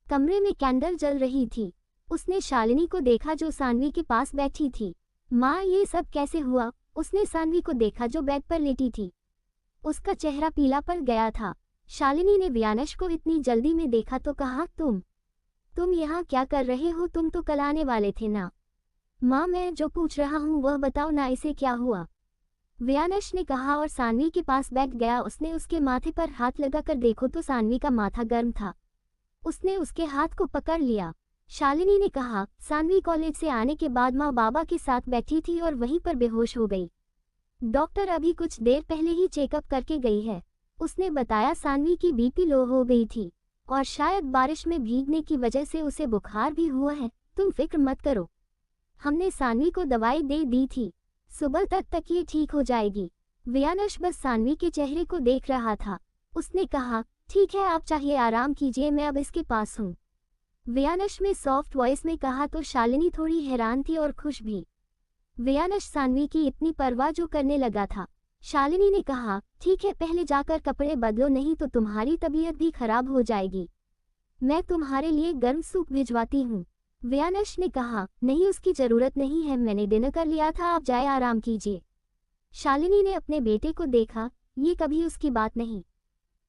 कमरे में कैंडल जल रही थी। उसने शालिनी को देखा जो सानवी के पास बैठी थी। माँ, ये सब कैसे हुआ? उसने सानवी को देखा जो बेड पर लेटी थी। उसका चेहरा पीला पड़ गया था। शालिनी ने वियानश को इतनी जल्दी में देखा तो कहा, तुम यहाँ क्या कर रहे हो? तुम तो कल आने वाले थे ना। माँ, मैं जो पूछ रहा हूँ वह बताओ ना, इसे क्या हुआ? वियानश ने कहा और सानवी के पास बैठ गया। उसने उसके माथे पर हाथ लगाकर देखो तो सानवी का माथा गर्म था। उसने उसके हाथ को पकड़ लिया। शालिनी ने कहा, सानवी कॉलेज से आने के बाद माँ बाबा के साथ बैठी थी और वहीं पर बेहोश हो गई। डॉक्टर अभी कुछ देर पहले ही चेकअप करके गई है। उसने बताया सानवी की बीपी लो हो गई थी और शायद बारिश में भीगने की वजह से उसे बुखार भी हुआ है। तुम फिक्र मत करो, हमने सानवी को दवाई दे दी थी, सुबह तक ये ठीक हो जाएगी। वियानश बस सानवी के चेहरे को देख रहा था। उसने कहा, ठीक है, आप चाहिए आराम कीजिए, मैं अब इसके पास हूँ। वियानश में सॉफ्ट वॉइस में कहा तो शालिनी थोड़ी हैरान थी और खुश भी। वियानश सानवी की इतनी परवाह जो करने लगा था। शालिनी ने कहा, ठीक है, पहले जाकर कपड़े बदलो, नहीं तो तुम्हारी तबीयत भी खराब हो जाएगी। मैं तुम्हारे लिए गर्म सूप भिजवाती हूँ। वियानश ने कहा, नहीं, उसकी जरूरत नहीं है, मैंने डिनर कर लिया था, आप जाए आराम कीजिए। शालिनी ने अपने बेटे को देखा। ये कभी उसकी बात नहीं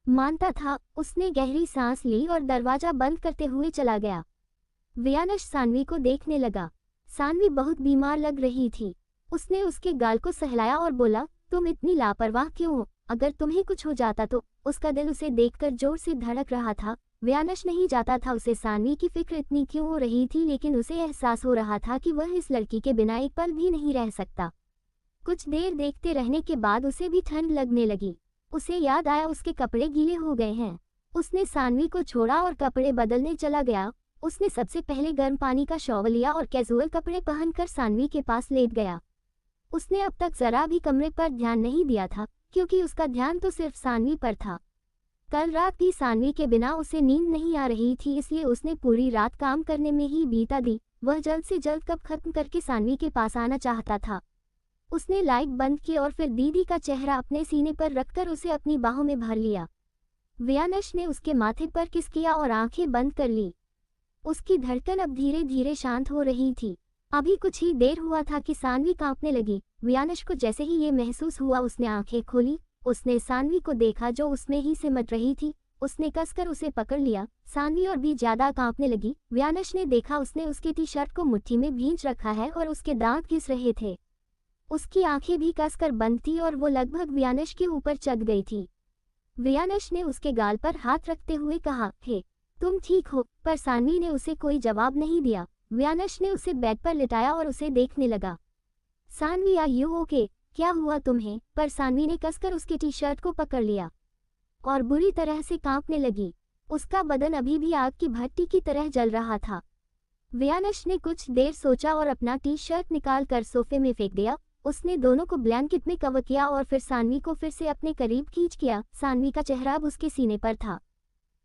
मानता था। उसने गहरी सांस ली और दरवाजा बंद करते हुए चला गया। वियानश सानवी को देखने लगा। सानवी बहुत बीमार लग रही थी। उसने उसके गाल को सहलाया और बोला, तुम इतनी लापरवाह क्यों हो? अगर तुम्हें कुछ हो जाता तो? उसका दिल उसे देखकर जोर से धड़क रहा था। वियानश नहीं जाता था उसे सानवी की फिक्र इतनी क्यों हो रही थी, लेकिन उसे एहसास हो रहा था कि वह इस लड़की के बिना एक पल भी नहीं रह सकता। कुछ देर देखते रहने के बाद उसे भी ठंड लगने लगी। उसे याद आया उसके कपड़े गीले हो गए हैं। उसने सानवी को छोड़ा और कपड़े बदलने चला गया। उसने सबसे पहले गर्म पानी का शॉवर लिया और कैजुअल कपड़े पहनकर सानवी के पास लेट गया। उसने अब तक जरा भी कमरे पर ध्यान नहीं दिया था क्योंकि उसका ध्यान तो सिर्फ सानवी पर था। कल रात भी सानवी के बिना उसे नींद नहीं आ रही थी, इसलिए उसने पूरी रात काम करने में ही बीता दी। वह जल्द से जल्द कब खत्म करके सानवी के पास आना चाहता था। उसने लाइट बंद की और फिर दीदी का चेहरा अपने सीने पर रखकर उसे अपनी बाहों में भर लिया। वियानश ने उसके माथे पर किस किया और आंखें बंद कर ली। उसकी धड़कन अब धीरे धीरे शांत हो रही थी। अभी कुछ ही देर हुआ था कि सानवी कांपने लगी। वियानश को जैसे ही ये महसूस हुआ उसने आंखें खोली। उसने सानवी को देखा जो उसमें ही सिमट रही थी। उसने कसकर उसे पकड़ लिया। सानवी और भी ज्यादा कांपने लगी। वियानश ने देखा उसने उसकी टी शर्ट को मुट्ठी में भींच रखा है और उसके दांत घिस रहे थे। उसकी आंखें भी कसकर बंद थी और वो लगभग वियानश के ऊपर चढ़ गई थी। व्यानश ने उसके गाल पर हाथ रखते हुए कहा, हे, तुम ठीक हो? पर सानवी ने उसे कोई जवाब नहीं दिया। व्यानश ने उसे बेड पर लिटाया और उसे देखने लगा। Sanvi, are you okay? क्या हुआ तुम्हें? पर सानवी ने कसकर उसकी टी शर्ट को पकड़ लिया और बुरी तरह से कांपने लगी। उसका बदन अभी भी आग की भट्टी की तरह जल रहा था। व्यानश ने कुछ देर सोचा और अपना टी शर्ट निकाल कर सोफे में फेंक दिया। उसने दोनों को ब्लैंकेट में कवर किया और फिर सानवी को फिर से अपने करीब खींच किया। सानवी का चेहरा अब उसके सीने पर था।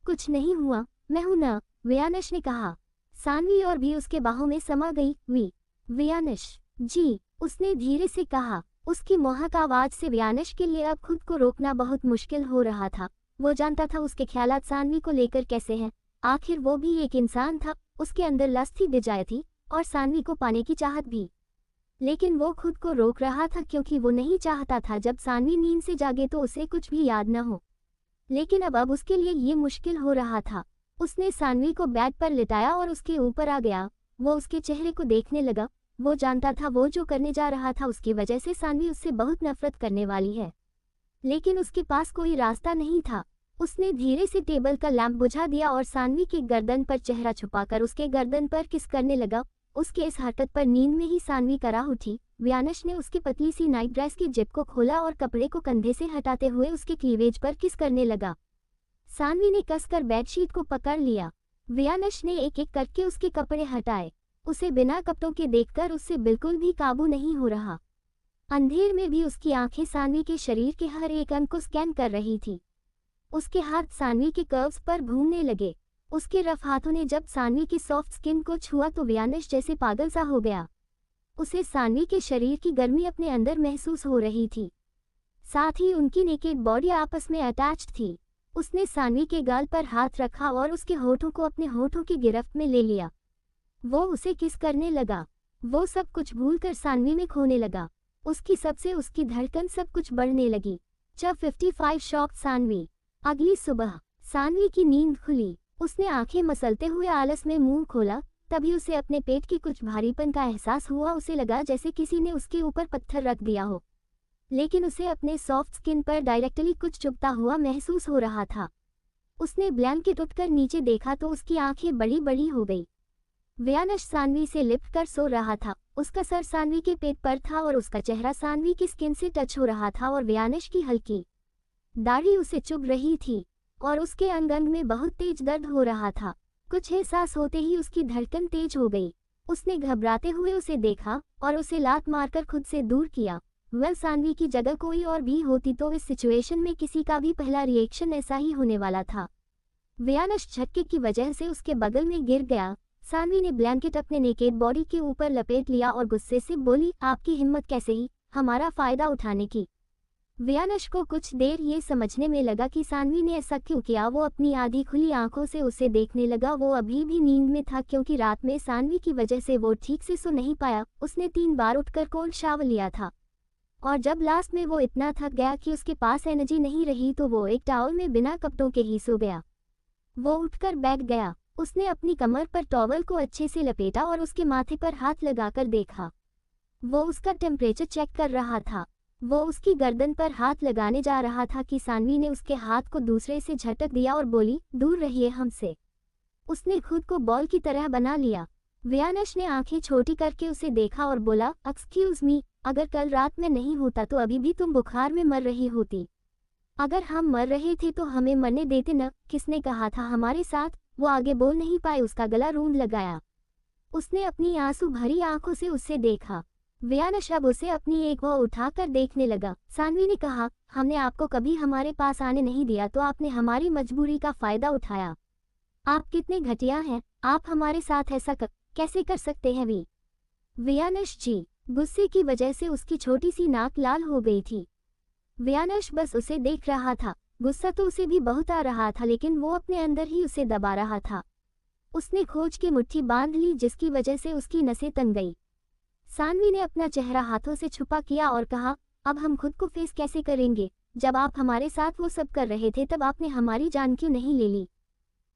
कुछ नहीं हुआ, मैं हूं ना, व्यानश ने कहा। सानवी और भी उसके बाहों में समा गई। व्यानश जी, उसने धीरे से कहा। उसकी मोहक आवाज से व्यानश के लिए अब खुद को रोकना बहुत मुश्किल हो रहा था। वो जानता था उसके ख्यालात सानवी को लेकर कैसे हैं। आखिर वो भी एक इंसान था, उसके अंदर लस्ट थी, डिजायर थी और सानवी को पाने की चाहत भी। लेकिन वो खुद को रोक रहा था क्योंकि वो नहीं चाहता था जब सानवी नींद से जागे तो उसे कुछ भी याद न हो। लेकिन अब उसके लिए ये मुश्किल हो रहा था। उसने सानवी को बेड पर लिटाया और उसके ऊपर आ गया। वो उसके चेहरे को देखने लगा। वो जानता था वो जो करने जा रहा था उसकी वजह से सानवी उससे बहुत नफरत करने वाली है, लेकिन उसके पास कोई रास्ता नहीं था। उसने धीरे से टेबल का लैंप बुझा दिया और सानवी के गर्दन पर चेहरा छुपाकर उसके गर्दन पर किस करने लगा। उसके इस हरकत पर नींद में ही सानवी कराह उठी। व्यानश ने उसकी पतली सी नाइट ड्रेस की जिप को खोला और कपड़े को कंधे से हटाते हुए उसके क्लीवेज पर किस करने लगा। सानवी ने कसकर बेडशीट को पकड़ लिया। व्यानश ने एक एक करके उसके कपड़े हटाए। उसे बिना कपड़ों के देखकर उससे बिल्कुल भी काबू नहीं हो रहा। अंधेर में भी उसकी आंखें सानवी के शरीर के हर एक अंग को स्कैन कर रही थी। उसके हाथ सानवी के कर्व्स पर घूमने लगे। उसके रफ हाथों ने जब सानवी की सॉफ्ट स्किन को छुआ तो व्यानश जैसे पागल सा हो गया। उसे सानवी के शरीर की गर्मी अपने अंदर महसूस हो रही थी, साथ ही उनकी नेकेड बॉडी आपस में अटैच्ड थी। उसने सानवी के गाल पर हाथ रखा और उसके होठों को अपने होठों की गिरफ्त में ले लिया। वो उसे किस करने लगा। वो सब कुछ भूलकर सानवी में खोने लगा। उसकी सबसे उसकी धड़कन सब कुछ बढ़ने लगी। 55 शॉक्ड सानवी। अगली सुबह सानवी की नींद खुली। उसने आंखें मसलते हुए आलस में मुंह खोला। तभी उसे अपने पेट की कुछ भारीपन का एहसास हुआ। उसे लगा जैसे किसी ने उसके ऊपर पत्थर रख दिया हो, लेकिन उसे अपने सॉफ्ट स्किन पर डायरेक्टली कुछ चुभता हुआ महसूस हो रहा था। उसने ब्लैंकेट उठकर नीचे देखा तो उसकी आंखें बड़ी बड़ी हो गई। व्यानश सानवी से लिपट कर सो रहा था। उसका सर सानवी के पेट पर था और उसका चेहरा सानवी की स्किन से टच हो रहा था और व्यानश की हल्की दाढ़ी उसे चुभ रही थी और उसके अंग अंग में बहुत तेज दर्द हो रहा था। कुछ एहसास होते ही उसकी धड़कन तेज हो गई। उसने घबराते हुए उसे देखा और उसे लात मारकर खुद से दूर किया। सानवी की जगह कोई और भी होती तो इस सिचुएशन में किसी का भी पहला रिएक्शन ऐसा ही होने वाला था। व्यानश झटके की वजह से उसके बगल में गिर गया। सानवी ने ब्लैंकेट अपने नेकेड बॉडी के ऊपर लपेट लिया और गुस्से से बोली, आपकी हिम्मत कैसे ही हमारा फायदा उठाने की। व्यानश को कुछ देर ये समझने में लगा कि सानवी ने ऐसा क्यों किया। वो अपनी आधी खुली आंखों से उसे देखने लगा। वो अभी भी नींद में था क्योंकि रात में सानवी की वजह से वो ठीक से सो नहीं पाया। उसने 3 बार उठकर कोल्ड शावर लिया था और जब लास्ट में वो इतना थक गया कि उसके पास एनर्जी नहीं रही तो वो एक टॉवल में बिना कपड़ों के ही सो गया। वो उठकर बैठ गया। उसने अपनी कमर पर टॉवल को अच्छे से लपेटा और उसके माथे पर हाथ लगाकर देखा। वो उसका टेम्परेचर चेक कर रहा था। वो उसकी गर्दन पर हाथ लगाने जा रहा था कि सानवी ने उसके हाथ को दूसरे से झटक दिया और बोली, दूर रहिए हमसे। उसने खुद को बॉल की तरह बना लिया। व्यानश ने आंखें छोटी करके उसे देखा और बोला, एक्सक्यूज मी, अगर कल रात में नहीं होता तो अभी भी तुम बुखार में मर रही होती। अगर हम मर रहे थे तो हमें मरने देते न। किसने कहा था हमारे साथ? वो आगे बोल नहीं पाए। उसका गला रूंध लगाया। उसने अपनी आंसू भरी आंखों से उसे देखा। व्यानश अब उसे अपनी एक वो उठाकर देखने लगा। सानवी ने कहा, हमने आपको कभी हमारे पास आने नहीं दिया तो आपने हमारी मजबूरी का फायदा उठाया। आप कितने घटिया हैं। आप हमारे साथ ऐसा कैसे कर सकते हैं? व्यानश जी। गुस्से की वजह से उसकी छोटी सी नाक लाल हो गई थी। व्यानश बस उसे देख रहा था। गुस्सा तो उसे भी बहुत आ रहा था लेकिन वो अपने अंदर ही उसे दबा रहा था। उसने खोज की मुट्ठी बांध ली जिसकी वजह से उसकी नसें तन गई। सानवी ने अपना चेहरा हाथों से छुपा किया और कहा, अब हम खुद को फेस कैसे करेंगे? जब आप हमारे साथ वो सब कर रहे थे तब आपने हमारी जान क्यों नहीं ले ली?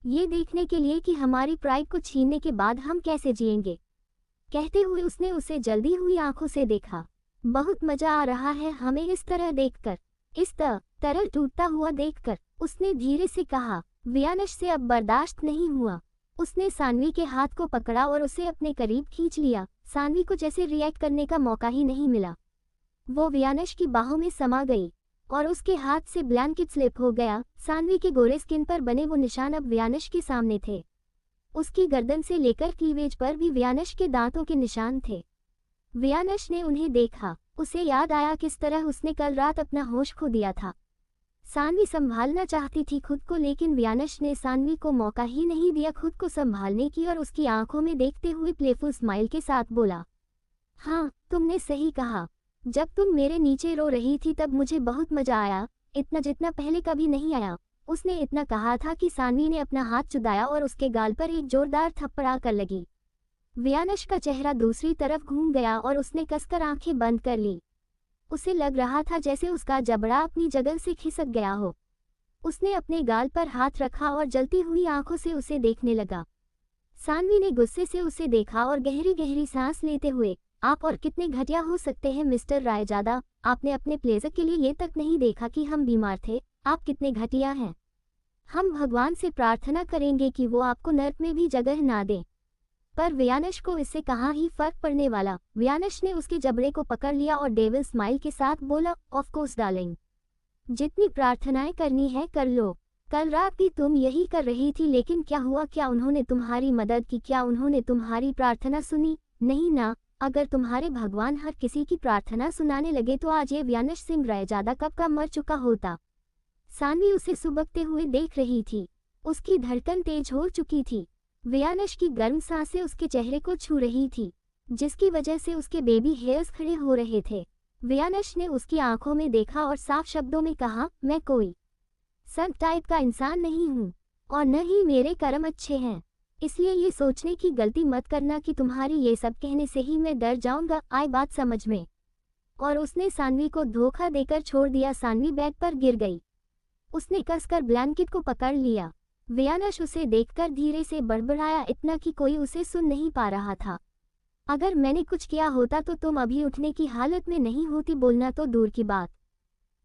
ये देखने के लिए कि हमारी प्राइड को छीनने के बाद हम कैसे जिएंगे। कहते हुए उसने उसे जल्दी हुई आंखों से देखा। बहुत मजा आ रहा है हमें इस तरह देखकर। इस तरह तरल टूटता हुआ देखकर उसने धीरे से कहा। वियानश से अब बर्दाश्त नहीं हुआ। उसने सानवी के हाथ को पकड़ा और उसे अपने करीब खींच लिया। सानवी को जैसे रिएक्ट करने का मौका ही नहीं मिला। वो वियानश की बाहों में समा गई और उसके हाथ से ब्लैंकेट स्लिप हो गया। सानवी के गोरे स्किन पर बने वो निशान अब वियानश के सामने थे। उसकी गर्दन से लेकर क्लीवेज पर भी वियानश के दांतों के निशान थे। वियानश ने उन्हें देखा। उसे याद आया किस तरह उसने कल रात अपना होश खो दिया था। सानवी संभालना चाहती थी खुद को, लेकिन वियानश ने सानवी को मौका ही नहीं दिया खुद को संभालने की और उसकी आंखों में देखते हुए प्लेफुल स्माइल के साथ बोला, हाँ तुमने सही कहा। जब तुम मेरे नीचे रो रही थी तब मुझे बहुत मजा आया, इतना जितना पहले कभी नहीं आया। उसने इतना कहा था कि सानवी ने अपना हाथ चुदाया और उसके गाल पर एक जोरदार थप्पड़ आकर लगी। वियानश का चेहरा दूसरी तरफ घूम गया और उसने कसकर आंखें बंद कर ली। उसे लग रहा था जैसे उसका जबड़ा अपनी जगह से खिसक गया हो। उसने अपने गाल पर हाथ रखा और जलती हुई आंखों से उसे देखने लगा। सानवी ने गुस्से से उसे देखा और गहरी गहरी सांस लेते हुए, आप और कितने घटिया हो सकते हैं मिस्टर रायजादा। आपने अपने प्लेजर के लिए ये तक नहीं देखा कि हम बीमार थे। आप कितने घटिया हैं। हम भगवान से प्रार्थना करेंगे कि वो आपको नर्क में भी जगह ना दे। पर वियानश को इससे कहाँ ही फर्क पड़ने वाला। वियानश ने उसके जबड़े को पकड़ लिया और डेविल स्माइल के साथ बोला, ऑफ कोर्स डार्लिंग, जितनी प्रार्थनाएं करनी है कर लो। कल रात भी तुम यही कर रही थी, लेकिन क्या हुआ? क्या उन्होंने तुम्हारी मदद की? क्या उन्होंने तुम्हारी प्रार्थना सुनी? नहीं ना। अगर तुम्हारे भगवान हर किसी की प्रार्थना सुनाने लगे तो आज ये वियानश सिंह रायजादा कब का मर चुका होता। सानवी उसे सुबकते हुए देख रही थी। उसकी धड़कन तेज हो चुकी थी। वियानश की गर्म सांसें उसके चेहरे को छू रही थी, जिसकी वजह से उसके बेबी हेयर्स खड़े हो रहे थे। वियानश ने उसकी आंखों में देखा और साफ शब्दों में कहा, मैं कोई सब टाइप का इंसान नहीं हूँ और न ही मेरे कर्म अच्छे हैं, इसलिए ये सोचने की गलती मत करना कि तुम्हारी ये सब कहने से ही मैं डर जाऊंगा। आई बात समझ में? और उसने सानवी को धोखा देकर छोड़ दिया। सानवी बेड पर गिर गई। उसने कसकर ब्लैंकेट को पकड़ लिया। वियानश उसे देखकर धीरे से बड़बड़ाया, इतना कि कोई उसे सुन नहीं पा रहा था। अगर मैंने कुछ किया होता तो तुम अभी उठने की हालत में नहीं होती, बोलना तो दूर की बात।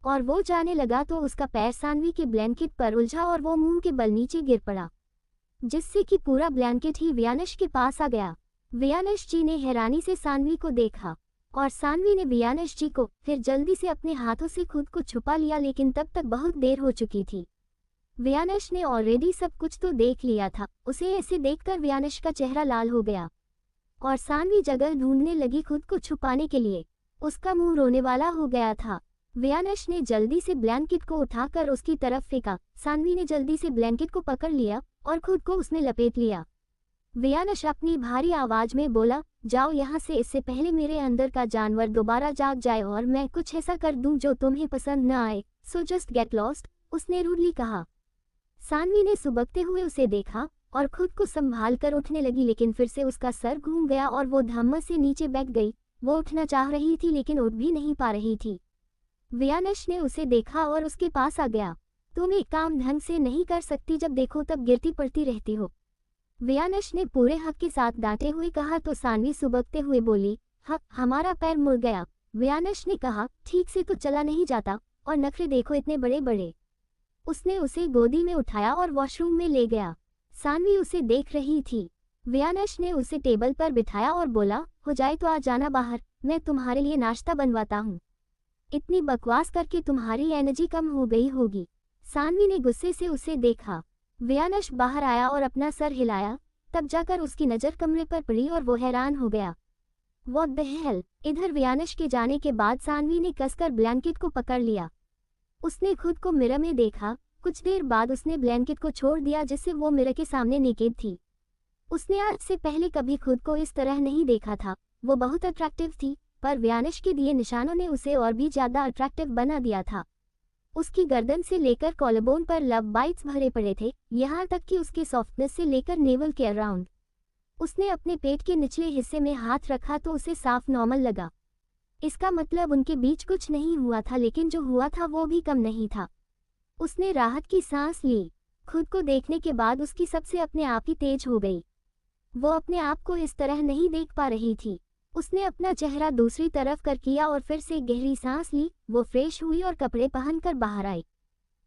और वो जाने लगा तो उसका पैर सानवी के ब्लैंकेट पर उलझा और वो मुंह के बल नीचे गिर पड़ा, जिससे कि पूरा ब्लैंकेट ही वियानश के पास आ गया। वियानश जी ने हैरानी से सानवी को देखा और सानवी ने वियानश जी को। फिर जल्दी से अपने हाथों से खुद को छुपा लिया, लेकिन तब तक बहुत देर हो चुकी थी। वियानश ने ऑलरेडी सब कुछ तो देख लिया था। उसे ऐसे देखकर वियानश का चेहरा लाल हो गया और सानवी जगह ढूंढने लगी खुद को छुपाने के लिए। उसका मुंह रोने वाला हो गया था। वियानश ने जल्दी से ब्लैंकेट को उठाकर उसकी तरफ फेंका। सानवी ने जल्दी से ब्लैंकेट को पकड़ लिया और खुद को उसमें लपेट लिया। वियानश अपनी भारी आवाज में बोला, जाओ यहाँ से, इससे पहले मेरे अंदर का जानवर दोबारा जाग जाए और मैं कुछ ऐसा कर दूं जो तुम्हें पसंद न आए। सो जस्ट गेट लॉस्ट, उसने रूडली कहा। सानवी ने सुबकते हुए उसे देखा और खुद को संभाल कर उठने लगी, लेकिन फिर से उसका सर घूम गया और वो धम्म से नीचे बैठ गई। वो उठना चाह रही थी लेकिन उठ भी नहीं पा रही थी। वियानश ने उसे देखा और उसके पास आ गया। तुम एक काम ढंग से नहीं कर सकती, जब देखो तब गिरती पड़ती रहती हो, वियानश ने पूरे हक के साथ डांटे हुए कहा। तो सानवी सुबकते हुए बोली, हाँ हमारा पैर मुड़ गया। वियानश ने कहा, ठीक से तो चला नहीं जाता और नखरे देखो इतने बड़े बड़े। उसने उसे गोदी में उठाया और वॉशरूम में ले गया। सानवी उसे देख रही थी। वियानश ने उसे टेबल पर बिठाया और बोला, हो जाए तो आ जाना बाहर, मैं तुम्हारे लिए नाश्ता बनवाता हूँ। इतनी बकवास करके तुम्हारी एनर्जी कम हो गई होगी। सानवी ने गुस्से से उसे देखा। वियानश बाहर आया और अपना सर हिलाया। तब जाकर उसकी नज़र कमरे पर पड़ी और वो हैरान हो गया। What the hello. इधर वियानश के जाने के बाद सानवी ने कसकर ब्लैंकेट को पकड़ लिया। उसने खुद को मिरर में देखा। कुछ देर बाद उसने ब्लैंकेट को छोड़ दिया, जिससे वो मिरर के सामने नेकेड थी। उसने आज से पहले कभी खुद को इस तरह नहीं देखा था। वो बहुत अट्रैक्टिव थी, पर वियानश के दिए निशानों ने उसे और भी ज्यादा अट्रैक्टिव बना दिया था। उसकी गर्दन से लेकर कॉलरबोन पर लव बाइट्स भरे पड़े थे, यहाँ तक कि उसके सॉफ्टनेस से लेकर नेवल के अराउंड। उसने अपने पेट के निचले हिस्से में हाथ रखा तो उसे साफ नॉर्मल लगा। इसका मतलब उनके बीच कुछ नहीं हुआ था, लेकिन जो हुआ था वो भी कम नहीं था। उसने राहत की सांस ली। खुद को देखने के बाद उसकी सबसे अपने आप ही तेज हो गई। वो अपने आप को इस तरह नहीं देख पा रही थी। उसने अपना चेहरा दूसरी तरफ कर किया और फिर से गहरी सांस ली। वो फ्रेश हुई और कपड़े पहनकर बाहर आई।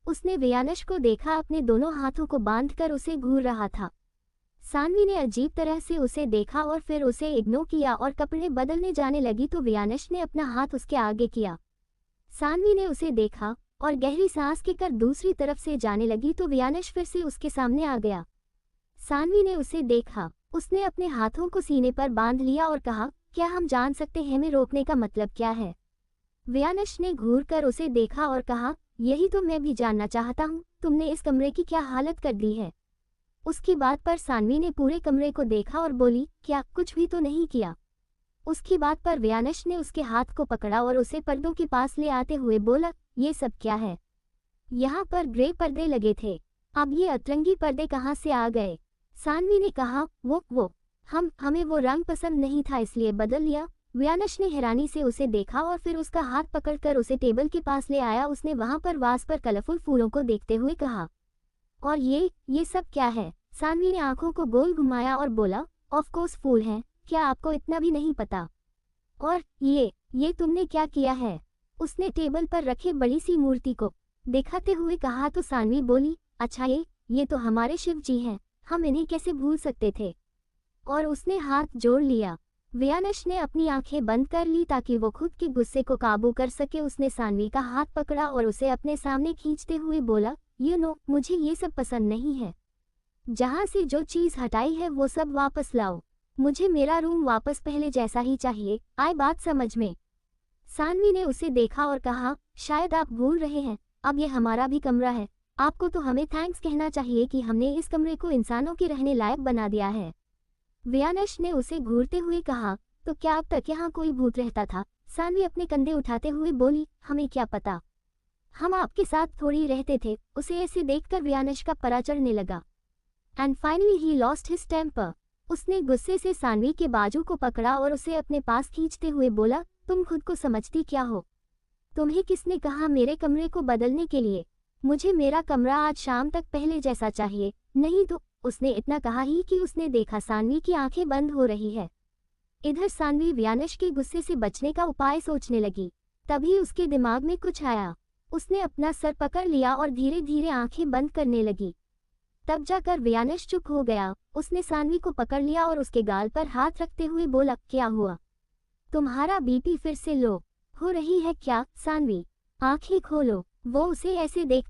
उसने वियानश को देखा, अपने दोनों हाथों को बांधकर उसे घूर रहा था। सानवी ने अजीब तरह से उसे देखा और फिर उसे इग्नोर किया और कपड़े बदलने जाने लगी तो वियानश ने अपना हाथ उसके आगे किया। सानवी ने उसे देखा और गहरी सांस लेकर दूसरी तरफ से जाने लगी तो वियानश फिर से उसके सामने आ गया। सानवी ने उसे देखा। उसने अपने हाथों को सीने पर बांध लिया और कहा, क्या हम जान सकते हैं हमें रोकने का मतलब क्या है? वियानश ने घूर कर उसे देखा और कहा, यही तो मैं भी जानना चाहता हूँ, तुमने इस कमरे की क्या हालत कर दी है? उसकी बात पर सानवी ने पूरे कमरे को देखा और बोली, क्या कुछ भी तो नहीं किया? उसकी बात पर वियानश ने उसके हाथ को पकड़ा और उसे पर्दों के पास ले आते हुए बोला, ये सब क्या है? यहाँ पर ग्रे पर्दे लगे थे, अब ये अतरंगी पर्दे कहाँ से आ गए? सानवी ने कहा, वो हमें वो रंग पसंद नहीं था इसलिए बदल लिया। वियानश ने हैरानी से उसे देखा और फिर उसका हाथ पकड़कर उसे टेबल के पास ले आया। उसने वहां पर वास पर कलरफुल फूलों को देखते हुए कहा, और ये सब क्या है? सानवी ने आंखों को गोल घुमाया और बोला, ऑफ कोर्स फूल हैं, क्या आपको इतना भी नहीं पता? और ये तुमने क्या किया है? उसने टेबल पर रखे बड़ी सी मूर्ति को दिखाते हुए कहा तो सानवी बोली, अच्छा ये तो हमारे शिव जी हैं, हम इन्हें कैसे भूल सकते थे? और उसने हाथ जोड़ लिया। वियानश ने अपनी आंखें बंद कर ली ताकि वो खुद के गुस्से को काबू कर सके। उसने सानवी का हाथ पकड़ा और उसे अपने सामने खींचते हुए बोला, मुझे ये सब पसंद नहीं है। जहाँ से जो चीज़ हटाई है वो सब वापस लाओ। मुझे मेरा रूम वापस पहले जैसा ही चाहिए, आए बात समझ में? सानवी ने उसे देखा और कहा, शायद आप भूल रहे हैं, अब ये हमारा भी कमरा है। आपको तो हमें थैंक्स कहना चाहिए कि हमने इस कमरे को इंसानों के रहने लायक बना दिया है। वियानश ने उसे घूरते हुए कहा, तो क्या अब तक यहाँ कोई भूत रहता था? सानवी अपने कंधे उठाते हुए बोली, हमें क्या पता, हम आपके साथ थोड़ी रहते थे। उसे ऐसे देखकर वियानश का परा चढ़ने लगा। And finally he lost his temper. उसने गुस्से से सानवी के बाजू को पकड़ा और उसे अपने पास खींचते हुए बोला, तुम खुद को समझती क्या हो? तुम्हें किसने कहा मेरे कमरे को बदलने के लिए? मुझे मेरा कमरा आज शाम तक पहले जैसा चाहिए, नहीं तो। उसने इतना कहा ही कि उसने देखा सानवी की आंखें बंद हो रही है। इधर सानवी वियानश के गुस्से से बचने का उपाय सोचने लगी। तभी उसके दिमाग में कुछ आया। उसने अपना सर पकड़ लिया और धीरे धीरे आंखें बंद करने लगी। तब जाकर वियानश चुप हो गया। उसने सानवी को पकड़ लिया और उसके गाल पर हाथ रखते हुए बोला, क्या हुआ? तुम्हारा बीपी फिर से लो हो रही है क्या? सानवी, आंखें खोलो। वो उसे ऐसे देख